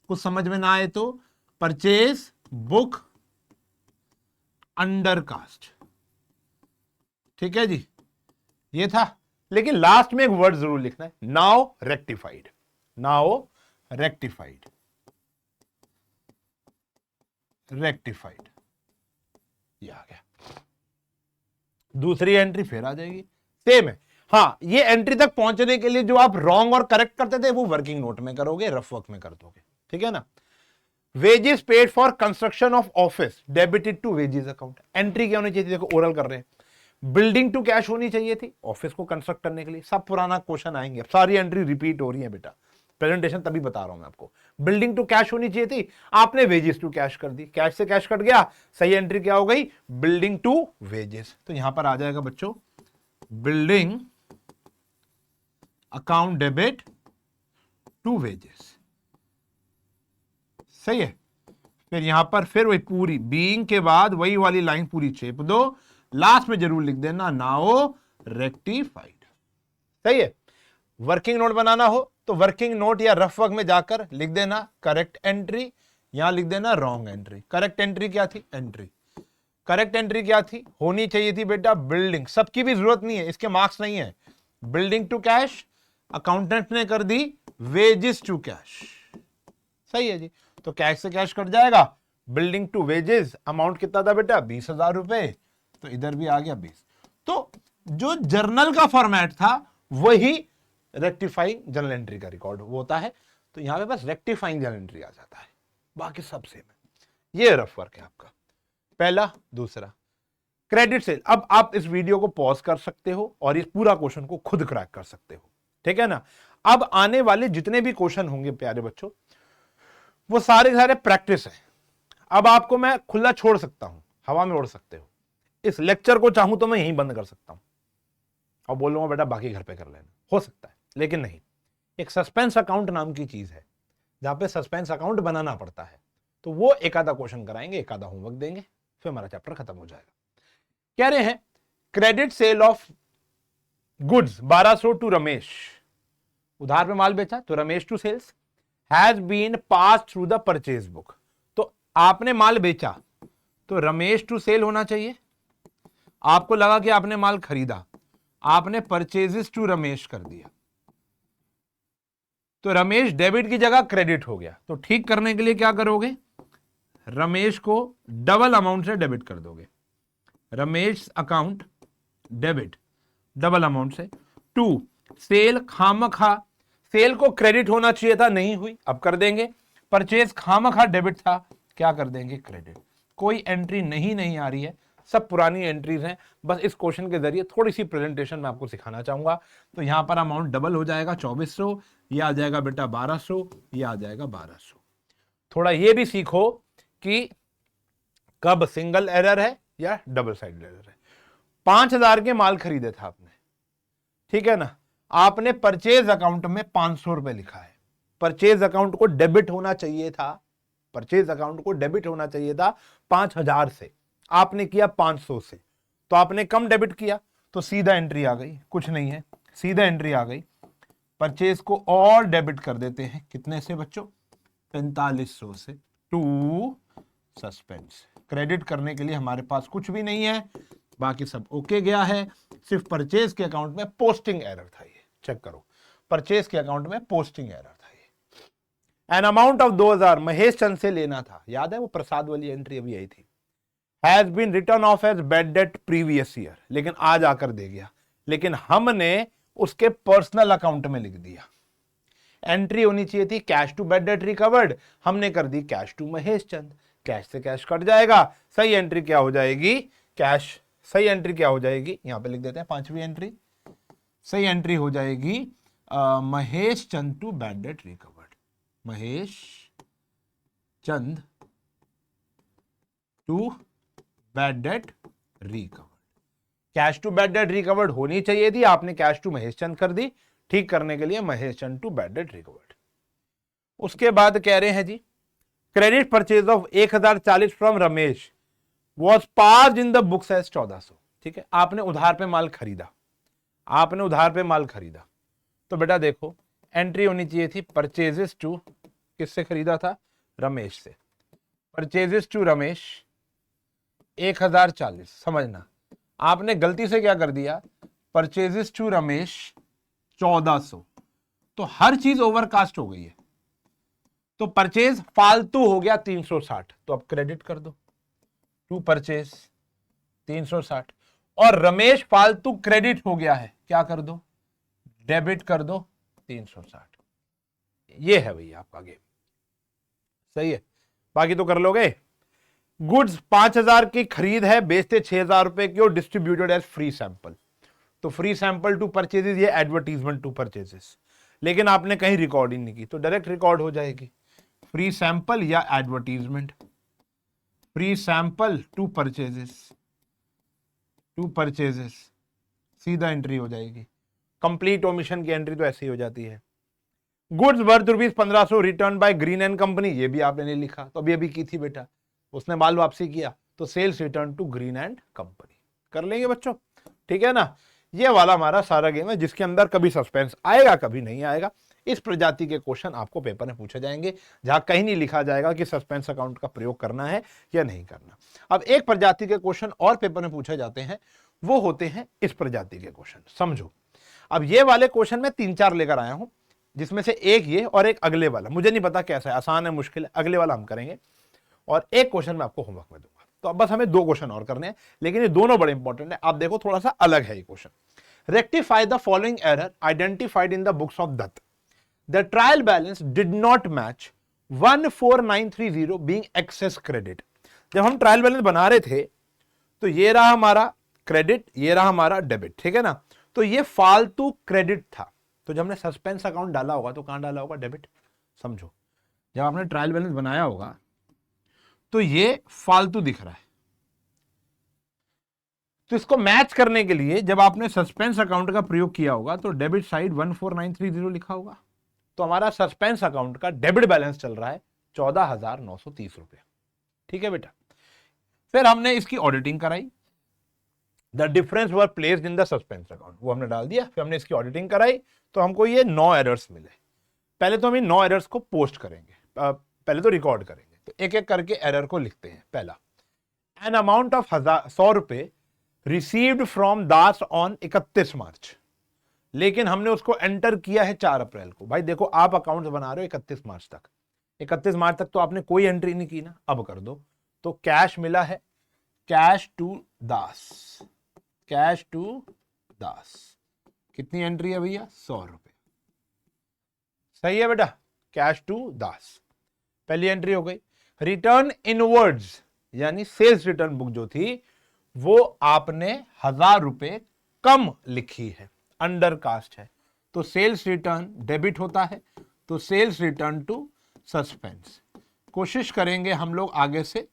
कुछ समझ में ना आए तो परचेज बुक अंडरकास्ट, ठीक है जी, ये था। लेकिन लास्ट में एक वर्ड जरूर लिखना है, now rectified, now rectified, rectified, ये आ गया। दूसरी एंट्री फिर आ जाएगी, सेम है। हाँ, ये एंट्री तक पहुंचने के लिए जो आप रॉन्ग और करेक्ट करते थे वो वर्किंग नोट में करोगे, रफ वर्क में कर दोगे, ठीक है ना। Wages paid for construction of office debited to wages account. Entry क्या होनी चाहिए थी, देखो ओरल कर रहे हैं, बिल्डिंग टू कैश होनी चाहिए थी ऑफिस को कंस्ट्रक्ट करने के लिए। सब पुराना क्वेश्चन आएंगे, सारी एंट्री रिपीट हो रही है बेटा, प्रेजेंटेशन तभी बता रहा हूं मैं आपको। बिल्डिंग टू कैश होनी चाहिए थी, आपने वेजेस टू कैश कर दी, कैश से कैश कट गया, सही एंट्री क्या हो गई, बिल्डिंग टू वेजेस। तो यहां पर आ जाएगा बच्चों building account debit to wages, सही है। फिर यहां पर फिर वही पूरी बीइंग के बाद वही वाली लाइन पूरी चेप दो, लास्ट में जरूर लिख देना नाउ रेक्टिफाइड, सही है। वर्किंग नोट बनाना हो तो वर्किंग नोट या रफ वर्क में जाकर लिख देना करेक्ट एंट्री यहां लिख देना रॉन्ग एंट्री। करेक्ट एंट्री क्या थी? एंट्री। करेक्ट एंट्री क्या थी? होनी चाहिए थी बेटा बिल्डिंग। सबकी भी जरूरत नहीं है, इसके मार्क्स नहीं है। बिल्डिंग टू कैश, अकाउंटेंट ने कर दी वेजेस टू कैश। सही है जी। तो कैश से कैश कट जाएगा, बिल्डिंग टू वेजेस, अमाउंट कितना था बेटा? 20,000 रुपए। तो इधर भी आ गया 20। तो जो जर्नल का फॉर्मेट था वही रेक्टिफाइंग जर्नल एंट्री का रिकॉर्ड होता है। तो यहां पे बस रेक्टिफाइंग जर्नल एंट्री आ जाता है, बाकी सब सेम है। ये रफ वर्क है आपका पहला। दूसरा क्रेडिट सेल। अब आप इस वीडियो को पॉज कर सकते हो और इस पूरा क्वेश्चन को खुद क्रैक कर सकते हो, ठीक है ना। अब आने वाले जितने भी क्वेश्चन होंगे प्यारे बच्चों, वो सारे प्रैक्टिस है। अब आपको मैं खुला छोड़ सकता हूं, हवा में उड़ सकते हो। इस लेक्चर को चाहूं तो मैं यहीं बंद कर सकता हूं और बोलूंगा बेटा बाकी घर पे कर लेना, हो सकता है, लेकिन नहीं। एक सस्पेंस अकाउंट नाम की चीज है जहां पे सस्पेंस अकाउंट बनाना पड़ता है। तो वो एक आधा क्वेश्चन कराएंगे, एक आधा होमवर्क देंगे, फिर हमारा चैप्टर खत्म हो जाएगा। कह रहे हैं credit sale of goods 1200 to Ramesh. उधार पे माल बेचा तो Ramesh to sales has been pass through the purchase book. तो आपने माल बेचा तो रमेश टू सेल होना चाहिए। आपको लगा कि आपने माल खरीदा, आपने परचेजेस टू रमेश कर दिया, तो रमेश डेबिट की जगह क्रेडिट हो गया। तो ठीक करने के लिए क्या करोगे? रमेश को डबल अमाउंट से डेबिट कर दोगे। Ramesh account debit double amount से टू सेल खामखा। सेल को क्रेडिट होना चाहिए था, नहीं हुई, अब कर देंगे। परचेज खामखा डेबिट था, क्या कर देंगे? क्रेडिट। कोई एंट्री नहीं आ रही है, सब पुरानी एंट्रीज हैं। बस इस क्वेश्चन के जरिए थोड़ी सी प्रेजेंटेशन मैं आपको सिखाना चाहूंगा। तो यहां पर अमाउंट डबल हो जाएगा 2400, ये आ जाएगा बेटा 1200, ये आ जाएगा 1200। थोड़ा ये भी सीखो कि कब सिंगल एरर है या डबल साइड एरर है। 5000 के माल खरीदे था आपने, ठीक है ना। आपने परचेज अकाउंट में 500 रुपए लिखा है। परचेज अकाउंट को डेबिट होना चाहिए था, परचेज अकाउंट को डेबिट होना चाहिए था 5000 से, आपने किया 500 से। तो आपने कम डेबिट किया तो सीधा एंट्री आ गई, कुछ नहीं है, सीधा एंट्री आ गई। परचेज को और डेबिट कर देते हैं, कितने से बच्चों? 4500 से टू सस्पेंस। क्रेडिट करने के लिए हमारे पास कुछ भी नहीं है, बाकी सब ओके गया है। सिर्फ परचेज के अकाउंट में पोस्टिंग एरर था, ये चेक करो, परचेज के अकाउंट में पोस्टिंग एरर था ये। एन अमाउंट ऑफ 2000 महेश चंद से लेना था, याद है वो प्रसाद वाली एंट्री अभी यही थी। Has been return of as bad debt previous year, लेकिन आज आकर दे गया, लेकिन हमने उसके पर्सनल अकाउंट में लिख दिया। एंट्री होनी चाहिए थी cash to bad debt recovered, हमने कर दी cash to Mahesh Chand. Cash से कैश कट जाएगा, सही एंट्री क्या हो जाएगी? कैश। सही एंट्री क्या हो जाएगी? यहां पे लिख देते हैं पांचवी एंट्री। सही एंट्री हो जाएगी Mahesh Chand to bad debt recovered. Mahesh Chand to bad debt recovered. Cash to bad debt recovered होनी चाहिए थी, आपने कैश टू महेश चंद कर दी, ठीक करने के लिए Mahesh Chand to bad debt recovered. उसके बाद कह रहे हैं जी credit purchase of 1040 from Ramesh was passed in the books as 1400। ठीक है, आपने उधार पे माल खरीदा, आपने उधार पे माल खरीदा, तो बेटा देखो एंट्री होनी चाहिए थी परचेजेस टू, किससे खरीदा था? रमेश से। परचेजेस टू रमेश 1040, समझना आपने गलती से क्या कर दिया? परचेजेस टू रमेश 1400, तो हर चीज ओवरकास्ट हो गई है, तो परचेज फालतू हो गया 360, तो अब क्रेडिट कर दो टू परचेज 360, और रमेश फालतू क्रेडिट हो गया है, क्या कर दो? डेबिट कर दो 360। ये है भैया आपका गेम, सही है, बाकी तो कर लोगे। गुड्स 5000 की खरीद है, बेचते 6000 रुपए की और डिस्ट्रीब्यूटेड एज फ्री सैंपल, तो फ्री सैंपल टू परचेजेस, ये एडवर्टीजमेंट टू परचेजेस, लेकिन आपने कहीं रिकॉर्डिंग नहीं की तो डायरेक्ट रिकॉर्ड हो जाएगी। फ्री सैंपल या advertisement, free sample to purchases, सीधा एंट्री हो जाएगी। कंप्लीट ओमिशन की एंट्री तो ऐसे ही हो जाती है। Goods worth ₹1500 return by green and company, ये भी आपने नहीं लिखा, तो अभी की थी बेटा, उसने माल वापसी किया, तो sales return to Green and company. कर लेंगे बच्चों, ठीक है ना। ये वाला हमारा सारा गेम है जिसके अंदर कभी सस्पेंस आएगा कभी नहीं आएगा। इस प्रजाति के क्वेश्चन आपको पेपर में पूछे जाएंगे, जहां कहीं नहीं लिखा जाएगा कि सस्पेंस अकाउंट का प्रयोग करना है या नहीं करना। अब एक प्रजाति के क्वेश्चन और पेपर में पूछे जाते हैं, वो होते हैं इस प्रजाति के क्वेश्चन। समझो, अब ये वाले क्वेश्चन मैं 3-4 लेकर आया हूं, जिसमें से एक ये और एक अगले वाला, मुझे नहीं पता कैसा है, आसान है मुश्किल है, अगले वाला हम करेंगे, और एक क्वेश्चन मैं आपको होमवर्क में दूंगा। तो अब बस हमें 2 क्वेश्चन और करने हैं, लेकिन ये दोनों बड़े इंपॉर्टेंट है। आप देखो थोड़ा सा अलग है ये question. Rectify the following error identified in the books of Dutt. The trial balance did not match 14930 being excess credit. जब हम ट्रायल बैलेंस बना रहे थे तो ये रहा हमारा क्रेडिट, ये रहा हमारा डेबिट, ठीक है ना। तो ये फालतू क्रेडिट था, तो जब हमने सस्पेंस अकाउंट डाला होगा तो कहां डाला होगा, डेबिट। समझो, जब आपने ट्रायल बैलेंस बनाया होगा तो ये फालतू दिख रहा है, तो इसको मैच करने के लिए जब आपने सस्पेंस अकाउंट का प्रयोग किया होगा तो डेबिट साइड 14930 लिखा होगा। तो हमारा सस्पेंस अकाउंट का डेबिट बैलेंस चल रहा है 14,930 रुपए, ठीक है बेटा। फिर हमने इसकी ऑडिटिंग कराई, the difference were placed in the suspense account, वो हमने डाल दिया। फिर हमने इसकी ऑडिटिंग कराई तो हमको ये 9 एरर्स मिले। पहले तो हम इन 9 एरर्स को पोस्ट करेंगे, पहले तो रिकॉर्ड करेंगे, तो एक एक करके एरर को लिखते हैं। पहला, एन अमाउंट ऑफ 100 रुपए रिसीव्ड फ्रॉम दास ऑन 31 मार्च, लेकिन हमने उसको एंटर किया है 4 अप्रैल को। भाई देखो, आप अकाउंट बना रहे हो 31 मार्च तक, 31 मार्च तक तो आपने कोई एंट्री नहीं की ना, अब कर दो। तो कैश मिला है, cash to Das, cash to Das, कितनी एंट्री है भैया, 100 रुपए। सही है बेटा, कैश टू दास, पहली एंट्री हो गई। रिटर्न इनवर्ड्स यानी सेल्स रिटर्न बुक जो थी वो आपने 1000 रुपए कम लिखी है, अंडर कास्ट है, तो सेल्स रिटर्न डेबिट होता है, तो सेल्स रिटर्न टू सस्पेंस। कोशिश करेंगे हम लोग आगे से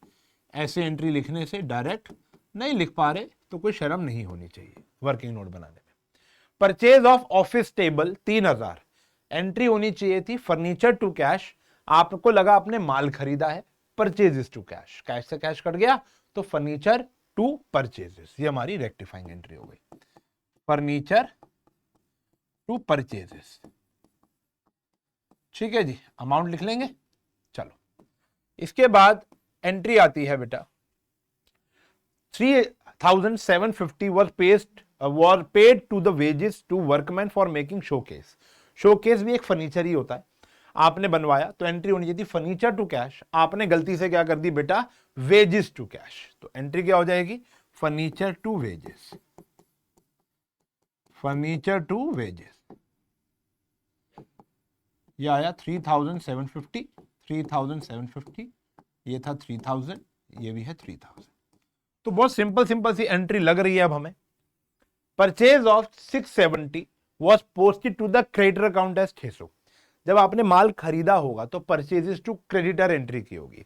ऐसे एंट्री लिखने से, डायरेक्ट नहीं लिख पा रहे तो कोई शर्म नहीं होनी चाहिए वर्किंग नोट बनाने में। Purchase of office table 3000, entry होनी चाहिए थी फर्नीचर टू कैश, आपको लगा आपने माल खरीदा है, परचेजेस टू कैश, कैश से कैश कट गया तो फर्नीचर टू परचेजेस, ये हमारी रेक्टिफाइंग एंट्री हो गई, फर्नीचर टू परचेजेस। ठीक है जी, अमाउंट लिख लेंगे। चलो, इसके बाद एंट्री आती है बेटा 3750 was paid to the wages to workmen for making showcase। Showcase भी एक फर्नीचर ही होता है, आपने बनवाया तो एंट्री होनी चाहिए थी फर्नीचर टू कैश, आपने गलती से क्या कर दी बेटा, वेजेस टू कैश, तो एंट्री क्या हो जाएगी, furniture to wages, furniture to wages. ये आया 3750, 3750, ये था 3000, ये भी है 3000। तो बहुत सिंपल सी एंट्री लग रही है अब हमें। Purchase of 670 was posted to the creditor account as 600। जब आपने माल खरीदा होगा तो परचेजेस टू क्रेडिटर एंट्री की होगी,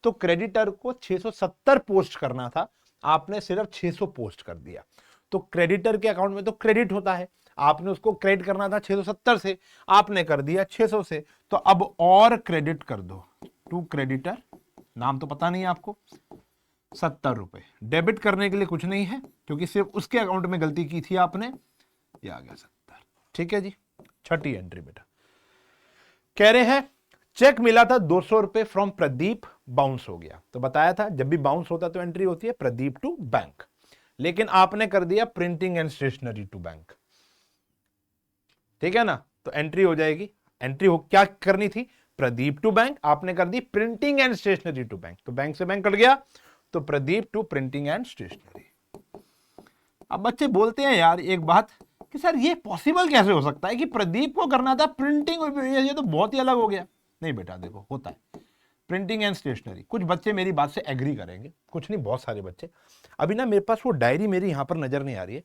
तो क्रेडिटर को 670 पोस्ट करना था, आपने सिर्फ 600 पोस्ट कर दिया, तो क्रेडिटर के अकाउंट में तो क्रेडिट होता है, आपने उसको क्रेडिट करना था 670 से, आपने कर दिया 600 से, तो अब और क्रेडिट कर दो टू क्रेडिटर, नाम तो पता नहीं है आपको, 70 रुपए। डेबिट करने के लिए कुछ नहीं है क्योंकि सिर्फ उसके अकाउंट में गलती की थी आपने, ये आ गया 70। ठीक है जी, छठी एंट्री बेटा, कह रहे हैं चेक मिला था 200 रुपए फ्रॉम प्रदीप, बाउंस हो गया। तो बताया था जब भी बाउंस होता तो एंट्री होती है प्रदीप टू बैंक, लेकिन आपने कर दिया printing and stationery to bank, ठीक है ना, तो एंट्री हो जाएगी, एंट्री हो क्या करनी थी, प्रदीप टू बैंक, आपने कर दी printing and stationery to bank, तो बैंक से बैंक कट गया, तो Pradeep to printing and stationery. अब बच्चे बोलते हैं यार एक बात कि सर ये पॉसिबल कैसे हो सकता है कि प्रदीप को करना था प्रिंटिंग, ये तो बहुत ही अलग हो गया। नहीं बेटा देखो, होता है प्रिंटिंग एंड स्टेशनरी। कुछ बच्चे मेरी बात से एग्री करेंगे, कुछ नहीं, बहुत सारे बच्चे। अभी ना मेरे पास वो डायरी मेरी यहां पर नजर नहीं आ रही है,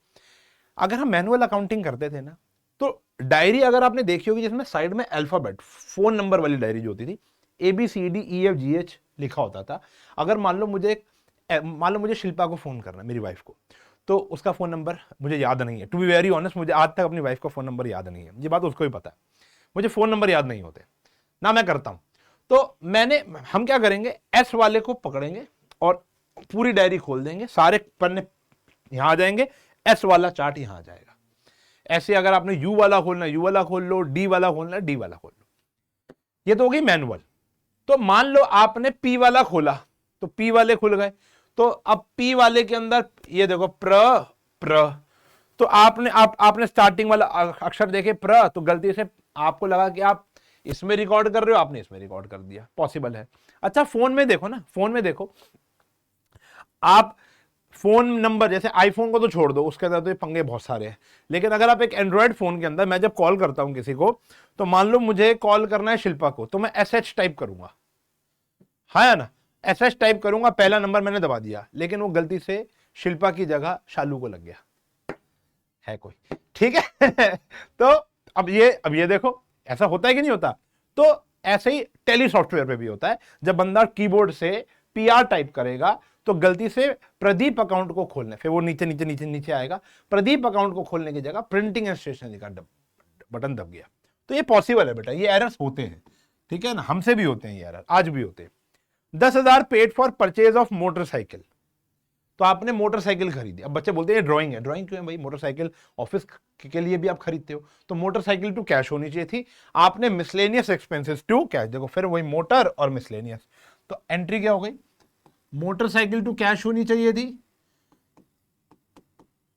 अगर हम मैनुअल अकाउंटिंग करते थे ना तो डायरी अगर आपने देखी होगी जिसमें साइड में अल्फाबेट फोन नंबर वाली डायरी जो होती थी, ABCDEFGH लिखा होता था। अगर मान लो मुझे शिल्पा को फोन करना, मेरी वाइफ को, तो उसका फोन नंबर मुझे याद नहीं है, टू बी वेरी ऑनेस्ट, मुझे आज तक अपनी वाइफ का फोन नंबर याद नहीं है, ये बात उसको ही पता है, मुझे फोन नंबर याद नहीं होते ना, मैं करता हूं। तो हम क्या करेंगे, एस वाले को पकड़ेंगे और पूरी डायरी खोल देंगे, सारे पन्ने यहां आ जाएंगे, एस वाला चार्ट यहां आ जाएगा, ऐसे अगर आपने यू वाला खोलना यू वाला खोल लो, डी वाला खोलना डी वाला खोल लो। ये तो हो गई मैनुअल। तो मान लो आपने पी वाला खोला तो पी वाले खुल गए। तो अब पी वाले के अंदर ये देखो प्र, तो आपने स्टार्टिंग वाला अक्षर देखे प्र, तो गलती से आपको लगा कि आप इसमें रिकॉर्ड कर रहे हो, आपने इसमें रिकॉर्ड कर दिया, पॉसिबल है। अच्छा फोन में देखो ना, फोन में देखो आप फोन नंबर, जैसे आईफोन को तो छोड़ दो, उसके अंदर तो ये पंगे बहुत सारे हैं, लेकिन अगर आप एक एंड्रॉयड फोन के अंदर, मैं जब कॉल करता हूं किसी को, तो मान लो मुझे कॉल करना है शिल्पा को, तो मैं SH टाइप करूंगा, हाँ ना, SH टाइप करूंगा, पहला नंबर मैंने दबा दिया, लेकिन वो गलती से शिल्पा की जगह शालू को लग गया है कोई, ठीक है। तो अब ये देखो ऐसा होता है कि नहीं होता। तो ऐसे ही टेली सॉफ्टवेयर पे भी होता है, जब बंदा कीबोर्ड से PR टाइप करेगा तो गलती से प्रदीप अकाउंट को खोलने, फिर वो नीचे नीचे नीचे नीचे आएगा, प्रदीप अकाउंट को खोलने की जगह प्रिंटिंग एंड स्टेशनरी का बटन दब गया। तो ये पॉसिबल है बेटा, ये एरर्स होते हैं, ठीक है ना, हमसे भी होते हैं ये एरर, आज भी होते हैं। 10,000 paid for purchase of motorcycle, तो आपने मोटरसाइकिल खरीदी। अब बच्चे बोलते हैं ड्राइंग है, ड्राइंग क्यों है भाई, मोटरसाइकिल ऑफिस के लिए भी आप खरीदते हो, तो मोटरसाइकिल टू कैश होनी चाहिए थी, आपने मिसलेनियस एक्सपेंसेस टू कैश, देखो फिर वही मोटर और मिसलेनियस, तो एंट्री क्या हो गई, मोटरसाइकिल टू कैश होनी चाहिए थी,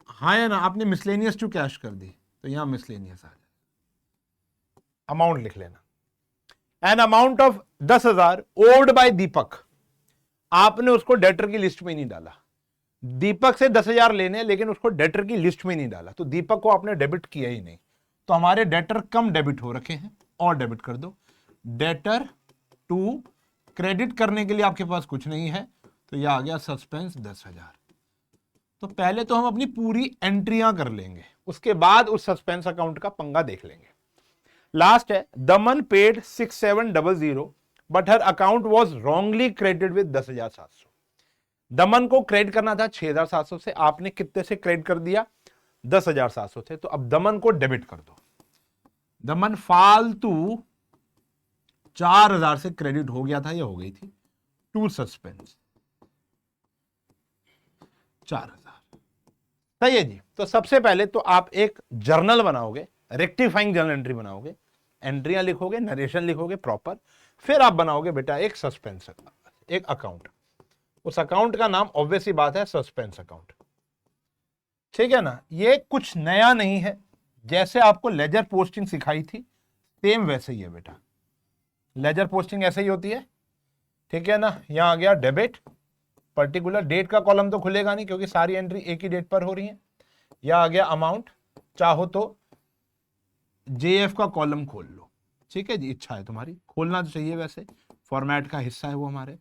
हाँ या ना, आपने मिसलेनियस टू कैश कर दी, तो यहां मिसलेनियस आ जाए, अमाउंट लिख लेना, an amount of 10,000 owed by Deepak, आपने उसको डेटर की लिस्ट में नहीं डाला, दीपक से 10,000 लेने, लेकिन उसको डेटर की लिस्ट में नहीं डाला, तो दीपक को आपने डेबिट किया ही नहीं, तो हमारे डेटर कम डेबिट हो रखे हैं, और डेबिट कर दो, डेटर टू, क्रेडिट करने के लिए आपके पास कुछ नहीं है, तो यह आ गया सस्पेंस 10,000। तो पहले तो हम अपनी पूरी एंट्रियां कर लेंगे, उसके बाद उस सस्पेंस अकाउंट का पंगा देख लेंगे। लास्ट है, दमन paid 6700 but her account was wrongly credit with 10,700। दमन को क्रेडिट करना था 6,700 से, आपने कितने से क्रेडिट कर दिया, 10,700 से, तो अब दमन को डेबिट कर दो। दमन फालतू 4,000 से क्रेडिट हो गया था, या हो गई थी, टू सस्पेंस 4,000, सही है जी। तो सबसे पहले तो आप एक जर्नल बनाओगे, रेक्टिफाइंग जर्नल एंट्री बनाओगे, एंट्रियां लिखोगे, नरेशन लिखोगे प्रॉपर, फिर आप बनाओगे बेटा एक सस्पेंस, एक अकाउंट, उस अकाउंट का नाम ऑब्वियस ही बात है सस्पेंस अकाउंट, ठीक है ना। ये कुछ नया नहीं है, जैसे आपको लेजर पोस्टिंग सिखाई थी सेम वैसे ही है बेटा, लेजर पोस्टिंग ऐसे ही होती है, ठीक है ना। यहां आ गया डेबिट, पर्टिकुलर डेट का कॉलम तो खुलेगा नहीं क्योंकि सारी एंट्री एक ही डेट पर हो रही है, यह आ गया अमाउंट, चाहो तो JF का कॉलम खोल लो, ठीक है जी, इच्छा है तुम्हारी, खोलना तो चाहिए, वैसे फॉर्मेट का हिस्सा है वो, हमारे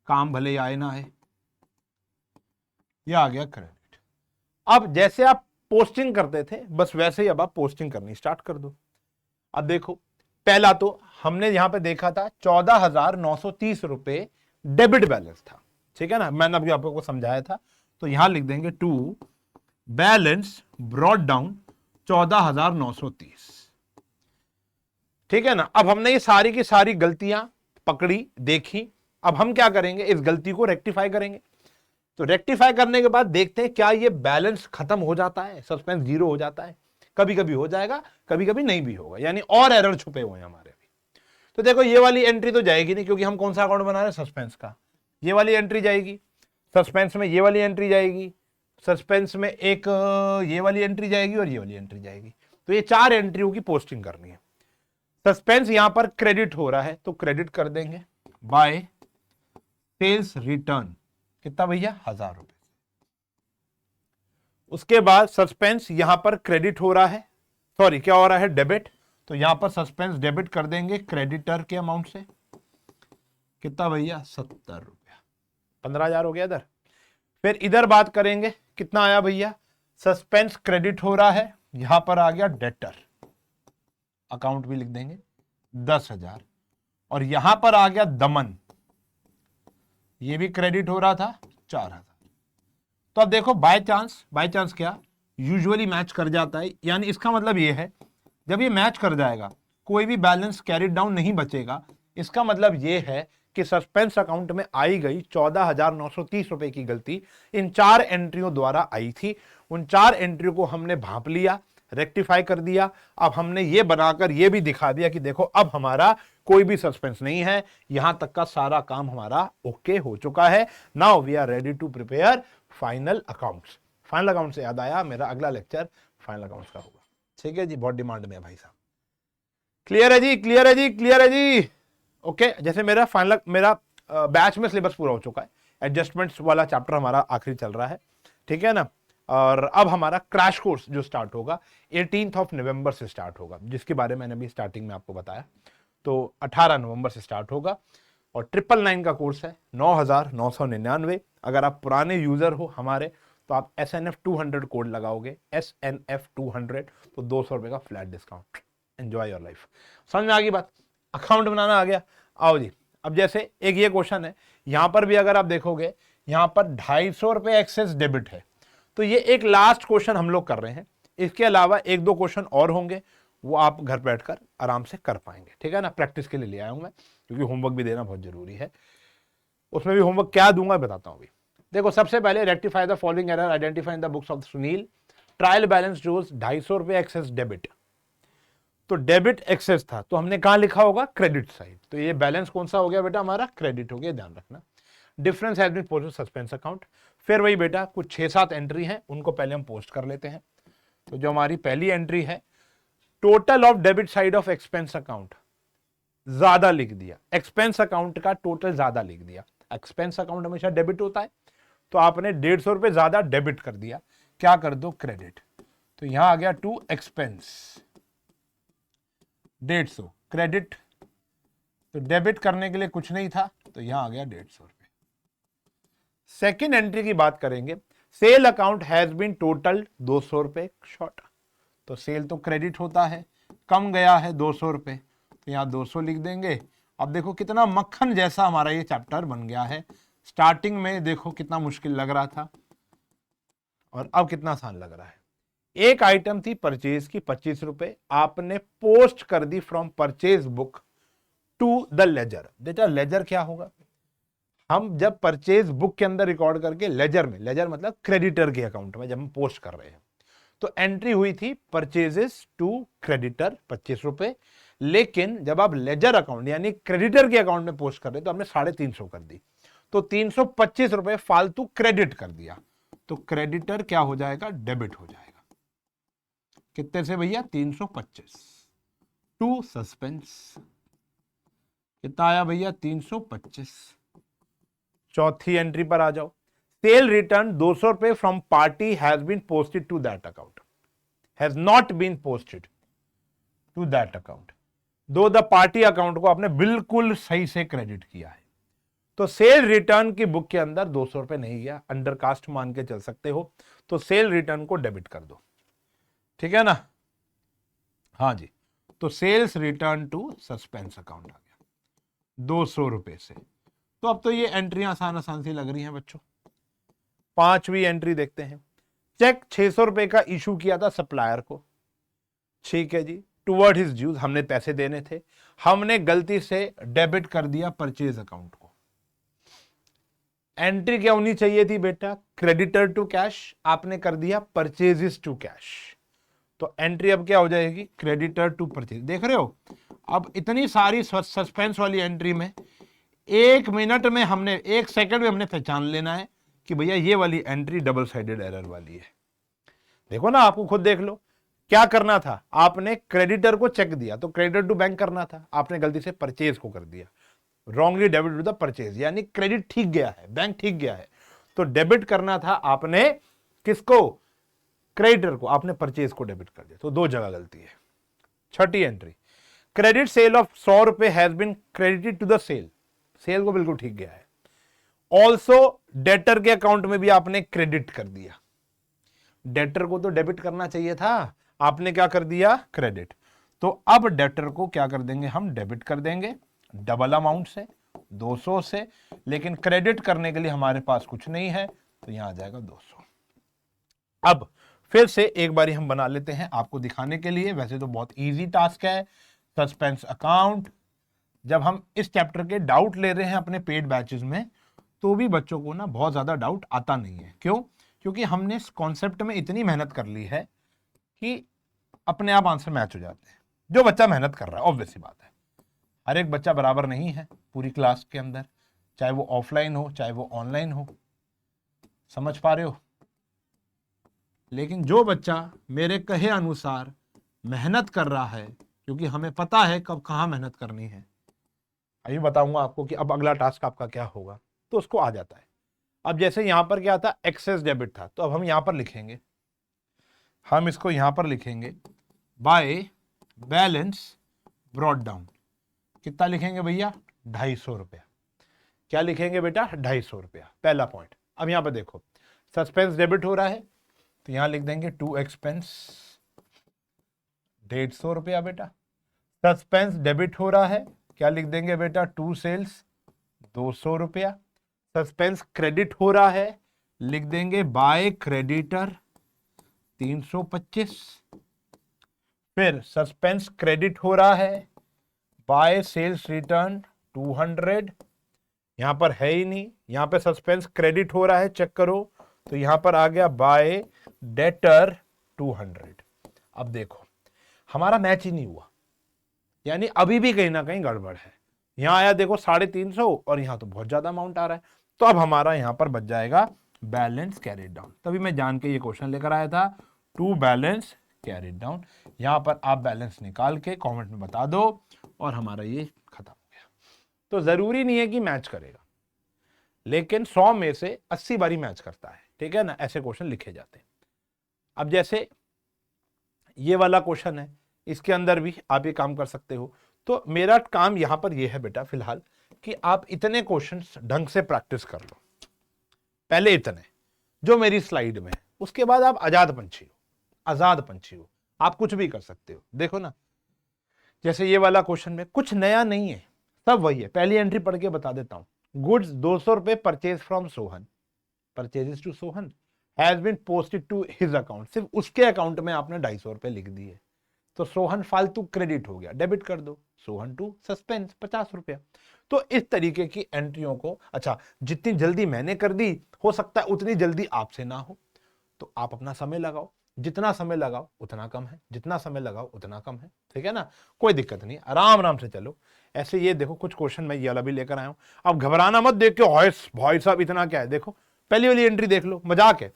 काम भले ही आए ना आए। यह आ गया क्रेडिट। अब जैसे आप पोस्टिंग करते थे बस वैसे ही अब आप पोस्टिंग करनी स्टार्ट कर दो। अब देखो पहला तो हमने यहां पे देखा था 14,930 रुपए डेबिट बैलेंस था, ठीक है ना, मैंने अभी आपको समझाया था, तो यहां लिख देंगे टू बैलेंस ब्रॉट डाउन 14,930, ठीक है ना। अब हमने ये सारी की सारी गलतियां पकड़ी देखी, अब हम क्या करेंगे, इस गलती को रेक्टिफाई करेंगे। तो रेक्टिफाई करने के बाद देखते हैं क्या ये बैलेंस खत्म हो जाता है, सस्पेंस जीरो हो जाता है, कभी कभी हो जाएगा, कभी कभी नहीं भी होगा, यानी और एरर छुपे हुए हैं हमारे भी। तो देखो ये वाली एंट्री तो जाएगी नहीं, क्योंकि हम कौन सा अकाउंट बना रहे हैं, सस्पेंस का, ये वाली एंट्री जाएगी, सस्पेंस में ये वाली एंट्री जाएगी, सस्पेंस में एक ये वाली एंट्री जाएगी और ये वाली एंट्री जाएगी, तो ये 4 एंट्रियों की पोस्टिंग करनी है। सस्पेंस यहां पर क्रेडिट हो रहा है तो क्रेडिट कर देंगे बाय सेल्स रिटर्न, कितना भैया, 1,000 रुपए। उसके बाद सस्पेंस यहां पर क्रेडिट हो रहा है, सॉरी क्या हो रहा है, डेबिट, तो यहां पर सस्पेंस डेबिट कर देंगे क्रेडिटर के अमाउंट से, कितना भैया, 70 रुपया, 15,000 हो गया इधर। फिर इधर बात करेंगे, कितना आया भैया, सस्पेंस क्रेडिट हो रहा है, यहां पर आ गया डेटर, अकाउंट भी लिख देंगे 10,000, और यहां पर आ गया दमन, ये भी क्रेडिट हो रहा था 4,000। तो अब देखो बाय चांस क्या, यूजुअली मैच कर जाता है, यानी इसका मतलब ये है जब ये मैच कर जाएगा कोई भी बैलेंस कैरी डाउन नहीं बचेगा, इसका मतलब ये है कि सस्पेंस अकाउंट में आई गई 14,930 रुपए की गलती इन 4 एंट्रियों द्वारा आई थी, उन 4 एंट्रियों को हमने भांप लिया, रेक्टिफाई कर दिया। अब हमने ये बनाकर ये भी दिखा दिया कि देखो अब हमारा कोई भी सस्पेंस नहीं है, यहां तक का सारा काम हमारा ओके हो चुका है। Now we are ready to prepare final accounts. Final account से याद आया, मेरा अगला लेक्चर फाइनल अकाउंट्स का होगा। ठीक है जी, बहुत डिमांड में है भाई साहब। क्लियर है जी, क्लियर है जी, क्लियर है जी। ओके, जैसे मेरा फाइनल मेरा बैच में सिलेबस पूरा हो चुका है, एडजस्टमेंट्स वाला चैप्टर हमारा आखिरी चल रहा है, ठीक है ना। और अब हमारा क्रैश कोर्स जो स्टार्ट होगा 18 नवंबर से स्टार्ट होगा, जिसके बारे में मैंने अभी स्टार्टिंग में आपको बताया। तो 18 नवंबर से स्टार्ट होगा और 999 का कोर्स है 9,999। अगर आप पुराने यूजर हो हमारे तो आप SNF 200 कोड लगाओगे, SNF 200, तो 200 रुपए का flat discount. Enjoy your life. समझ में आ गई बात? अकाउंट बनाना आ गया। आओ जी, अब जैसे एक ये क्वेश्चन है, यहां पर भी अगर आप देखोगे यहां पर 250 रुपए एक्सेस डेबिट है, तो ये एक लास्ट क्वेश्चन हम लोग कर रहे हैं। इसके अलावा एक दो क्वेश्चन और होंगे, वो आप घर बैठकर आराम से कर पाएंगे, ठीक है ना। प्रैक्टिस के लिए ले आया हूं मैं, क्योंकि होमवर्क भी देना बहुत जरूरी है। उसमें भी होमवर्क क्या दूंगा बताता हूं अभी। देखो, सबसे पहले rectify the following error identify in the books of Sunil. Trial balance shows 250 रुपए एक्सेस डेबिट। तो डेबिट एक्सेस था, तो हमने कहां लिखा होगा? Credit side. तो ये बैलेंस कौन सा हो गया बेटा? हमारा क्रेडिट हो गया, ध्यान रखना। Difference has been posted suspense account. फिर वही बेटा, कुछ 6-7 एंट्री हैं, उनको पहले हम पोस्ट कर लेते हैं। तो जो हमारी पहली एंट्री है, total of debit side of expense account, ज्यादा लिख दिया। एक्सपेंस अकाउंट का टोटल ज्यादा लिख दिया। एक्सपेंस अकाउंट हमेशा डेबिट होता है, तो आपने 150 रुपए ज्यादा डेबिट कर दिया, क्या कर दो? क्रेडिट। तो यहां आ गया टू एक्सपेंस 150, क्रेडिट। तो डेबिट करने के लिए कुछ नहीं था, तो यहां आ गया 150 रुपए। सेकेंड एंट्री की बात करेंगे, sale account has been total 200 रुपए शॉर्ट। तो सेल तो क्रेडिट होता है, कम गया है 200 रुपए, तो यहां 200 लिख देंगे। अब देखो कितना मक्खन जैसा हमारा ये चैप्टर बन गया है। स्टार्टिंग में देखो कितना मुश्किल लग रहा था, और अब कितना आसान लग रहा है। एक आइटम थी परचेज की 25 रुपए, आपने पोस्ट कर दी from purchase book to the ledger. बेटा लेजर क्या होगा? हम जब परचेज बुक के अंदर रिकॉर्ड करके लेजर में, लेजर मतलब क्रेडिटर के अकाउंट में जब हम पोस्ट कर रहे हैं, तो एंट्री हुई थी परचेजेस टू क्रेडिटर 25 रुपए। लेकिन जब आप लेजर अकाउंट यानी क्रेडिटर के अकाउंट में पोस्ट कर रहे, तो हमने 350 कर दी, तो 325 रुपए फालतू क्रेडिट कर दिया। तो क्रेडिटर क्या हो जाएगा? डेबिट हो जाएगा। कितने से भैया? 325 टू सस्पेंस। कितना आया भैया? 325। चौथी एंट्री पर आ जाओ, सेल रिटर्न 200 रुपए from party has been posted to that account, has not been posted to that account. दो द पार्टी अकाउंट को आपने बिल्कुल सही से क्रेडिट किया है, तो सेल रिटर्न की बुक के अंदर 200 रुपए नहीं गया, अंडरकास्ट मान के चल सकते हो। तो सेल रिटर्न को डेबिट कर दो, ठीक है ना। हाँ जी, तो sales return to suspense account आ गया 200 रुपए से। तो अब तो ये एंट्रियां आसान आसान सी लग रही हैं बच्चों। पांचवी एंट्री देखते हैं, चेक 600 रुपए का इशू किया था सप्लायर को, ठीक है जी, टुवर्ड हिज ड्यूज, हमने पैसे देने थे, हमने गलती से डेबिट कर दिया परचेज अकाउंट को। एंट्री क्या होनी चाहिए थी बेटा? क्रेडिटर टू कैश, आपने कर दिया परचेजेस टू कैश। तो एंट्री अब क्या हो जाएगी? Creditor to purchase. देख रहे हो, अब इतनी सारी सस्पेंस वाली एंट्री में 1 मिनट में हमने, 1 सेकंड में हमने पहचान लेना है कि भैया ये वाली एंट्री डबल साइडेड एरर वाली है। देखो ना, आपको खुद देख लो, क्या करना था? आपने क्रेडिटर को चेक दिया, तो क्रेडिटर टू बैंक करना था, आपने गलती से परचेज को कर दिया, wrongly debit to the purchase, यानी क्रेडिट ठीक गया है, बैंक ठीक गया है। तो डेबिट करना था आपने किसको? क्रेडिटर को, आपने परचेज को डेबिट कर दिया, तो 2 जगह गलती है। छठी एंट्री, क्रेडिट सेल ऑफ 100 रुपए has been credited to the sale, sale को बिल्कुल ठीक गया है। ऑल्सो डेटर के अकाउंट में भी आपने क्रेडिट कर दिया, डेटर को तो डेबिट करना चाहिए था, आपने क्या कर दिया? क्रेडिट। तो अब डेटर को क्या कर देंगे हम? डेबिट कर देंगे डबल अमाउंट से, 200 से, लेकिन क्रेडिट करने के लिए हमारे पास कुछ नहीं है, तो यहां आ जाएगा 200। अब फिर से एक बारी हम बना लेते हैं आपको दिखाने के लिए, वैसे तो बहुत इजी टास्क है। सस्पेंस अकाउंट, जब हम इस चैप्टर के डाउट ले रहे हैं अपने पेड बैचेस में, तो भी बच्चों को ना बहुत ज्यादा डाउट आता नहीं है। क्यों? क्योंकि हमने इस कॉन्सेप्ट में इतनी मेहनत कर ली है कि अपने आप आंसर मैच हो जाते हैं। जो बच्चा मेहनत कर रहा है, ऑब्वियस सी बात है, हर एक बच्चा बराबर नहीं है पूरी क्लास के अंदर, चाहे वो ऑफलाइन हो चाहे वो ऑनलाइन हो, समझ पा रहे हो। लेकिन जो बच्चा मेरे कहे अनुसार मेहनत कर रहा है, क्योंकि हमें पता है कब कहाँ मेहनत करनी है, अभी बताऊंगा आपको कि अब अगला टास्क आपका क्या होगा, तो उसको आ जाता है। अब जैसे यहां पर क्या था, एक्सेस डेबिट था, तो अब हम यहां पर लिखेंगे, हम इसको यहां पर लिखेंगे बाय बैलेंस ब्रॉट डाउन। कितना लिखेंगे भैया, 250 रुपया। क्या लिखेंगे बेटा, 250 रुपया, पहला पॉइंट। अब यहां पर देखो सस्पेंस डेबिट हो रहा है, तो यहां लिख देंगे टू एक्सपेंस 150 रुपया बेटा। सस्पेंस डेबिट हो रहा है, क्या लिख देंगे बेटा, टू सेल्स 200 रुपया। सस्पेंस क्रेडिट हो रहा है, लिख देंगे बाय क्रेडिटर 325। फिर सस्पेंस क्रेडिट हो रहा है, बाय सेल्स रिटर्न 200। यहां पर है ही नहीं, यहां पे सस्पेंस क्रेडिट हो रहा है, चेक करो, तो यहां पर आ गया बाय डेटर 200। अब देखो हमारा मैच ही नहीं हुआ, यानी अभी भी कहीं ना कहीं गड़बड़ है। यहां आया देखो 350 और यहां तो बहुत ज्यादा अमाउंट आ रहा है, तो अब हमारा यहां पर बच जाएगा बैलेंस कैरिड डाउन। तभी मैं जान के ये क्वेश्चन लेकर आया था, टू बैलेंस कैरिड डाउन। यहां पर आप बैलेंस निकाल के कमेंट में बता दो और हमारा ये खत्म हो गया। तो जरूरी नहीं है कि मैच करेगा, लेकिन 100 में से 80 बारी मैच करता है, ठीक है ना, ऐसे क्वेश्चन लिखे जाते हैं। अब जैसे ये वाला क्वेश्चन है, इसके अंदर भी आप ये काम कर सकते हो। तो मेरा काम यहां पर ये है बेटा फिलहाल कि आप इतने क्वेश्चंस ढंग से प्रैक्टिस कर लो, पहले इतने जो मेरी स्लाइड में है, उसके बाद आप आजाद पंछी हो, आजाद पंछी हो, आप कुछ भी कर सकते हो। देखो ना, जैसे ये वाला क्वेश्चन में कुछ नया नहीं है, सब वही है। पहली एंट्री पढ़ के बता देता हूं, गुड्स 200 रुपए purchase from Sohan, purchases to Sohan has been posted to his account, सिर्फ उसके अकाउंट में आपने 250 रुपए लिख दिए, तो सोहन फालतू क्रेडिट हो गया, डेबिट कर दो, सोहन टू सस्पेंस 50 रुपया। तो इस तरीके की एंट्रियों को, अच्छा जितनी जल्दी मैंने कर दी, हो सकता है उतनी जल्दी आपसे ना हो, तो आप अपना समय लगाओ, जितना समय लगाओ उतना कम है, जितना समय लगाओ उतना कम है, ठीक है ना, कोई दिक्कत नहीं, आराम आराम से चलो। ऐसे ये देखो कुछ क्वेश्चन मैं ये वाला भी लेकर आया हूं, अब घबराना मत देख के भाई साहब इतना क्या है। देखो पहली वाली एंट्री देख लो, मजाक है,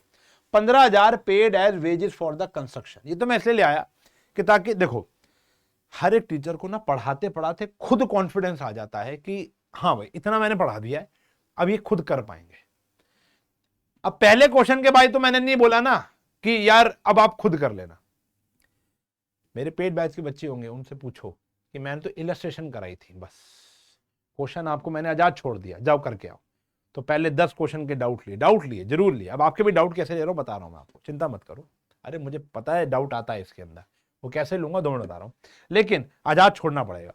15,000 paid as wages for the construction. ये तो मैं इसलिए ले आया कि ताकि देखो हर एक टीचर को ना पढ़ाते पढ़ाते खुद कॉन्फिडेंस आ जाता है कि हाँ भाई इतना मैंने पढ़ा दिया है, अब ये खुद कर पाएंगे। अब पहले क्वेश्चन के बाद तो मैंने नहीं बोला ना कि यार अब आप खुद कर लेना। मेरे पेड बैच के बच्चे होंगे, उनसे पूछो कि मैंने तो इलस्ट्रेशन कराई थी, बस क्वेश्चन आपको मैंने आजाद छोड़ दिया, जाओ करके आओ। तो पहले 10 क्वेश्चन के डाउट लिए जरूर लिए। अब आपके भी डाउट कैसे ले रहा हूं बता रहा हूं मैं आपको, चिंता मत करो। अरे मुझे पता है डाउट आता है इसके अंदर, वो कैसे लूंगा 2 मिनट बता रहा हूं, लेकिन आजाद छोड़ना पड़ेगा।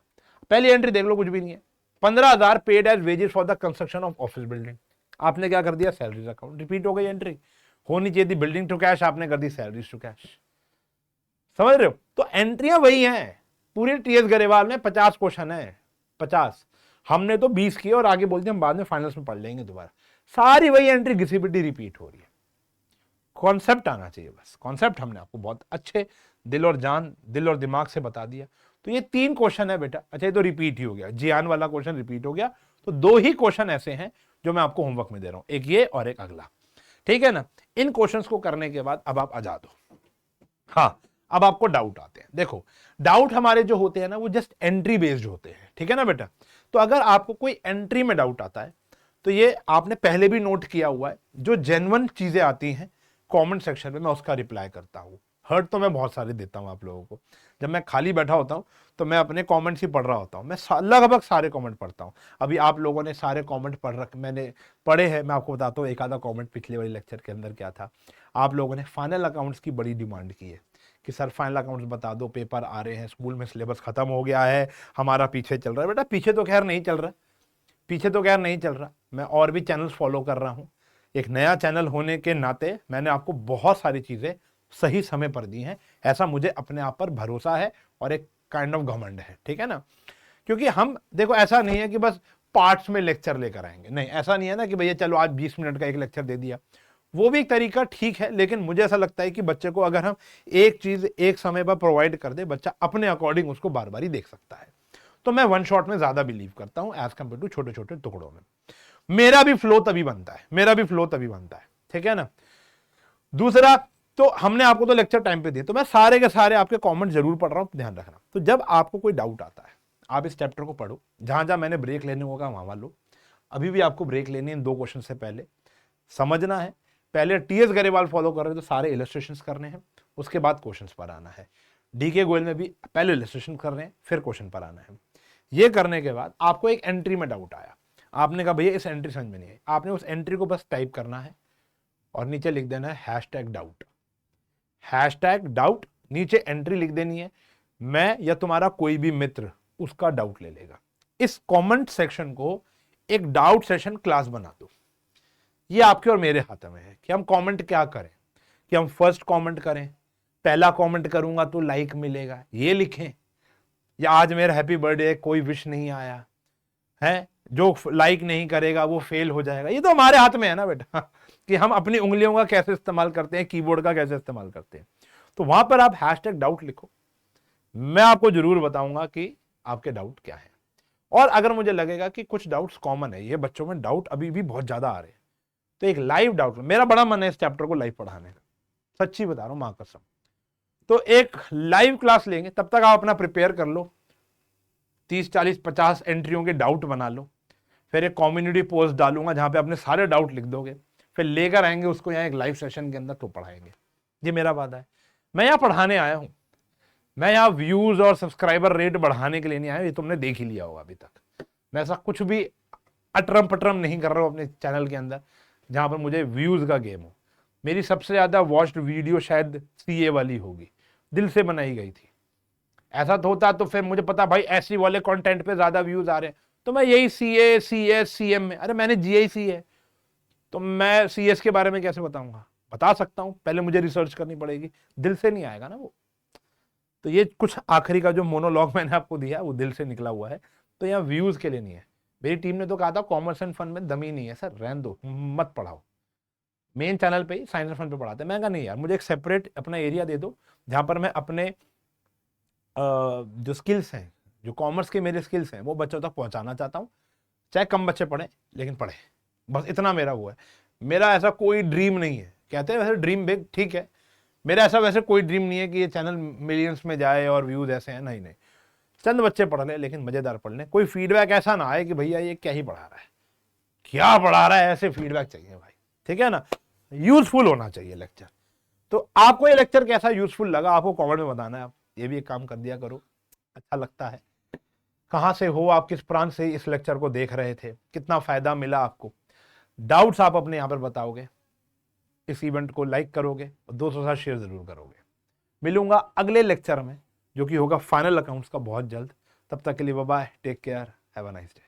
पहली एंट्री देख लो, कुछ भी नहीं है, 15,000 paid as wages for the construction of office building. आपने क्या कर दिया, सैलरीज अकाउंट, रिपीट हो गई एंट्री, होनी चाहिए थी बिल्डिंग टू कैश, आपने कर दी सैलरीज टू कैश। समझ रहे हो, तो एंट्रियां वही हैं। पूरे टीएस गरेवाल में 50 क्वेश्चन है, 50, हमने तो 20 किए और आगे बोलते हम बाद में फाइनल्स में पढ़ लेंगे दोबारा। सारी वही एंट्री घिसी पिटी रिपीट हो रही है। कॉन्सेप्ट आना चाहिए, बस कॉन्सेप्ट हमने आपको बहुत अच्छे दिल और जान, दिल और दिमाग से बता दिया। तो ये 3 क्वेश्चन है बेटा, अच्छा ये तो रिपीट ही हो गया, जियान वाला क्वेश्चन रिपीट हो गया, तो 2 ही क्वेश्चन ऐसे हैं जो मैं आपको होमवर्क में दे रहा हूं, एक ये और एक अगला, ठीक है ना। इन क्वेश्चंस को करने के बाद अब आप आजाद हो। हाँ, अब आपको डाउट आते हैं। देखो डाउट हमारे जो होते हैं ना, वो जस्ट एंट्री बेस्ड होते हैं, ठीक है ना बेटा। तो अगर आपको कोई एंट्री में डाउट आता है, तो ये आपने पहले भी नोट किया हुआ है, जो जेन्युइन चीजें आती हैं कमेंट सेक्शन में मैं उसका रिप्लाई करता हूं। हर्ट तो मैं बहुत सारे देता हूं आप लोगों को, जब मैं खाली बैठा होता हूं तो मैं अपने कमेंट्स ही पढ़ रहा होता हूं, मैं लगभग सारे कमेंट पढ़ता हूं। अभी आप लोगों ने सारे कमेंट मैंने पढ़े हैं, मैं आपको बताता हूं एक आधा कमेंट पिछले वाले लेक्चर के अंदर क्या था। आप लोगों ने फाइनल अकाउंट्स की बड़ी डिमांड की है कि सर फाइनल अकाउंट्स बता दो, पेपर आ रहे हैं, स्कूल में सिलेबस खत्म हो गया है, हमारा पीछे चल रहा है। बेटा पीछे तो खैर नहीं चल रहा, पीछे तो खैर नहीं चल रहा, मैं और भी चैनल्स फॉलो कर रहा हूं। एक नया चैनल होने के नाते मैंने आपको बहुत सारी चीजें सही समय पर दी हैं, ऐसा मुझे अपने आप पर भरोसा है और एक काइंड ऑफ घमंड है, ठीक है ना। क्योंकि हम देखो ऐसा नहीं है कि बस पार्ट्स में लेक्चर लेकर आएंगे, नहीं ऐसा नहीं है ना कि भैया चलो आज 20 मिनट का एक लेक्चर दे दिया। वो भी एक तरीका ठीक है, लेकिन मुझे ऐसा लगता है कि बच्चे को अगर हम एक चीज एक समय पर प्रोवाइड कर दे, बच्चा अपने अकॉर्डिंग उसको बार बार ही देख सकता है। तो मैं वन शॉट में ज्यादा बिलीव करता हूं एज कंपेयर टू छोटे छोटे टुकड़ों में। मेरा भी फ्लो तभी बनता है, ठीक है ना। दूसरा, तो हमने आपको तो लेक्चर टाइम पे दिए, तो मैं सारे के सारे आपके कमेंट जरूर पढ़ रहा हूं, ध्यान रखना। तो जब आपको कोई डाउट आता है, आप इस चैप्टर को पढ़ो, जहां जहां मैंने ब्रेक लेने को कहा वहां लो। अभी भी आपको ब्रेक लेनी है इन 2 क्वेश्चन से पहले, समझना है। पहले टीएस गरेवाल फॉलो कर रहे हैं तो सारे इलस्ट्रेशंस करने हैं, उसके बाद क्वेश्चंस पर आना है। डीके गोयल में भी पहले इलस्ट्रेशन कर रहे हैं, फिर क्वेश्चन पर आना है। ये करने के बाद आपको एक एंट्री में डाउट आया, आपने कहा भैया इस एंट्री समझ में नहीं आई, आपने उस एंट्री को बस टाइप करना है और नीचे लिख देना है #डाउट। नीचे एंट्री लिख देनी है, मैं या तुम्हारा कोई भी मित्र उसका डाउट ले लेगा। इस कमेंट सेक्शन को एक डाउट सेशन क्लास बना दो। ये आपके और मेरे हाथ में है कि हम कमेंट क्या करें, कि हम फर्स्ट कमेंट करें, पहला कमेंट करूंगा तो लाइक मिलेगा, ये लिखें, या आज मेरा हैप्पी बर्थडे है कोई विश नहीं आया है, जो लाइक नहीं करेगा वो फेल हो जाएगा। ये तो हमारे हाथ में है ना बेटा कि हम अपनी उंगलियों का कैसे इस्तेमाल करते हैं, कीबोर्ड का कैसे इस्तेमाल करते हैं। तो वहां पर आप #डाउट लिखो, मैं आपको जरूर बताऊंगा कि आपके डाउट क्या है। और अगर मुझे लगेगा कि कुछ डाउट्स कॉमन है, ये बच्चों में डाउट अभी भी बहुत ज्यादा आ रहे हैं, तो एक लाइव डाउट, मेरा बड़ा मन है इस चैप्टर को लाइव पढ़ाने का, सच्ची बता रहा हूं मां कसम। तो एक लाइव क्लास लेंगे, तब तक आप अपना प्रिपेयर कर लो, 30 40 50 एंट्रियों के डाउट बना लो, फिर एक कम्युनिटी पोस्ट डालूंगा जहां पे अपने सारे डाउट लिख दोगे, फिर लेकर आएंगे उसको यहाँ एक लाइव सेशन के अंदर, तो पढ़ाएंगे। ये मेरा वादा है। मैं यहाँ पढ़ाने आया हूं, मैं यहाँ व्यूज और सब्सक्राइबर रेट बढ़ाने के लिए नहीं आया, ये तुमने देख ही लिया होगा अभी तक। मैं ऐसा कुछ भी अटरम पटरम नहीं कर रहा हूं अपने चैनल के अंदर जहां पर मुझे व्यूज का गेम हो। मेरी सबसे ज्यादा वॉच्ड वीडियो शायद सीए वाली होगी, दिल से बनाई गई थी। ऐसा तो होता तो फिर मुझे पता भाई ऐसी वाले कंटेंट पे ज्यादा व्यूज आ रहे हैं, तो मैं यही सीए सीएस सीएम में, अरे मैंने जीआईसी है तो मैं सीएस के बारे में कैसे बताऊंगा, बता सकता हूं, पहले मुझे रिसर्च करनी पड़ेगी, दिल से नहीं आएगा ना वो। तो ये कुछ आखिरी का जो मोनोलॉग मैंने आपको दिया वो दिल से निकला हुआ है, तो यहाँ व्यूज के लिए नहीं है। मेरी टीम ने तो कहा था कॉमर्स एंड फन में दम ही नहीं है सर, रहने दो मत पढ़ाओ, मेन चैनल पे ही साइंस एंड फन पे पढ़ाते हैं। मैं कहा नहीं यार, मुझे एक सेपरेट अपना एरिया दे दो जहां पर मैं अपने जो स्किल्स हैं, जो कॉमर्स के मेरे स्किल्स हैं, वो बच्चों तक पहुंचाना चाहता हूँ। चाहे कम बच्चे पढ़ें लेकिन पढ़े, बस इतना मेरा वो है। मेरा ऐसा कोई ड्रीम नहीं है, कहते हैं वैसे ड्रीम बिग, ठीक है, मेरा ऐसा वैसे कोई ड्रीम नहीं है कि ये चैनल मिलियंस में जाए और व्यूज ऐसे हैं, नहीं नहीं, चंद बच्चे पढ़ लें लेकिन मजेदार पढ़ लें। कोई फीडबैक ऐसा ना आए कि भैया ये क्या ही पढ़ा रहा है, क्या पढ़ा रहा है, ऐसे फीडबैक चाहिए भाई, ठीक है ना, यूजफुल होना चाहिए लेक्चर। तो आपको ये लेक्चर कैसा यूजफुल लगा आपको कमेंट में बताना है। आप ये भी एक काम कर दिया करो, अच्छा लगता है, कहां से हो आप, किस प्रांत से इस लेक्चर को देख रहे थे, कितना फायदा मिला आपको, डाउट्स आप अपने यहां पर बताओगे, इस इवेंट को लाइक करोगे और दोस्तों के साथ शेयर जरूर करोगे। मिलूंगा अगले लेक्चर में जो कि होगा फाइनल अकाउंट्स का बहुत जल्द। तब तक के लिए bye bye, take care, have a nice day.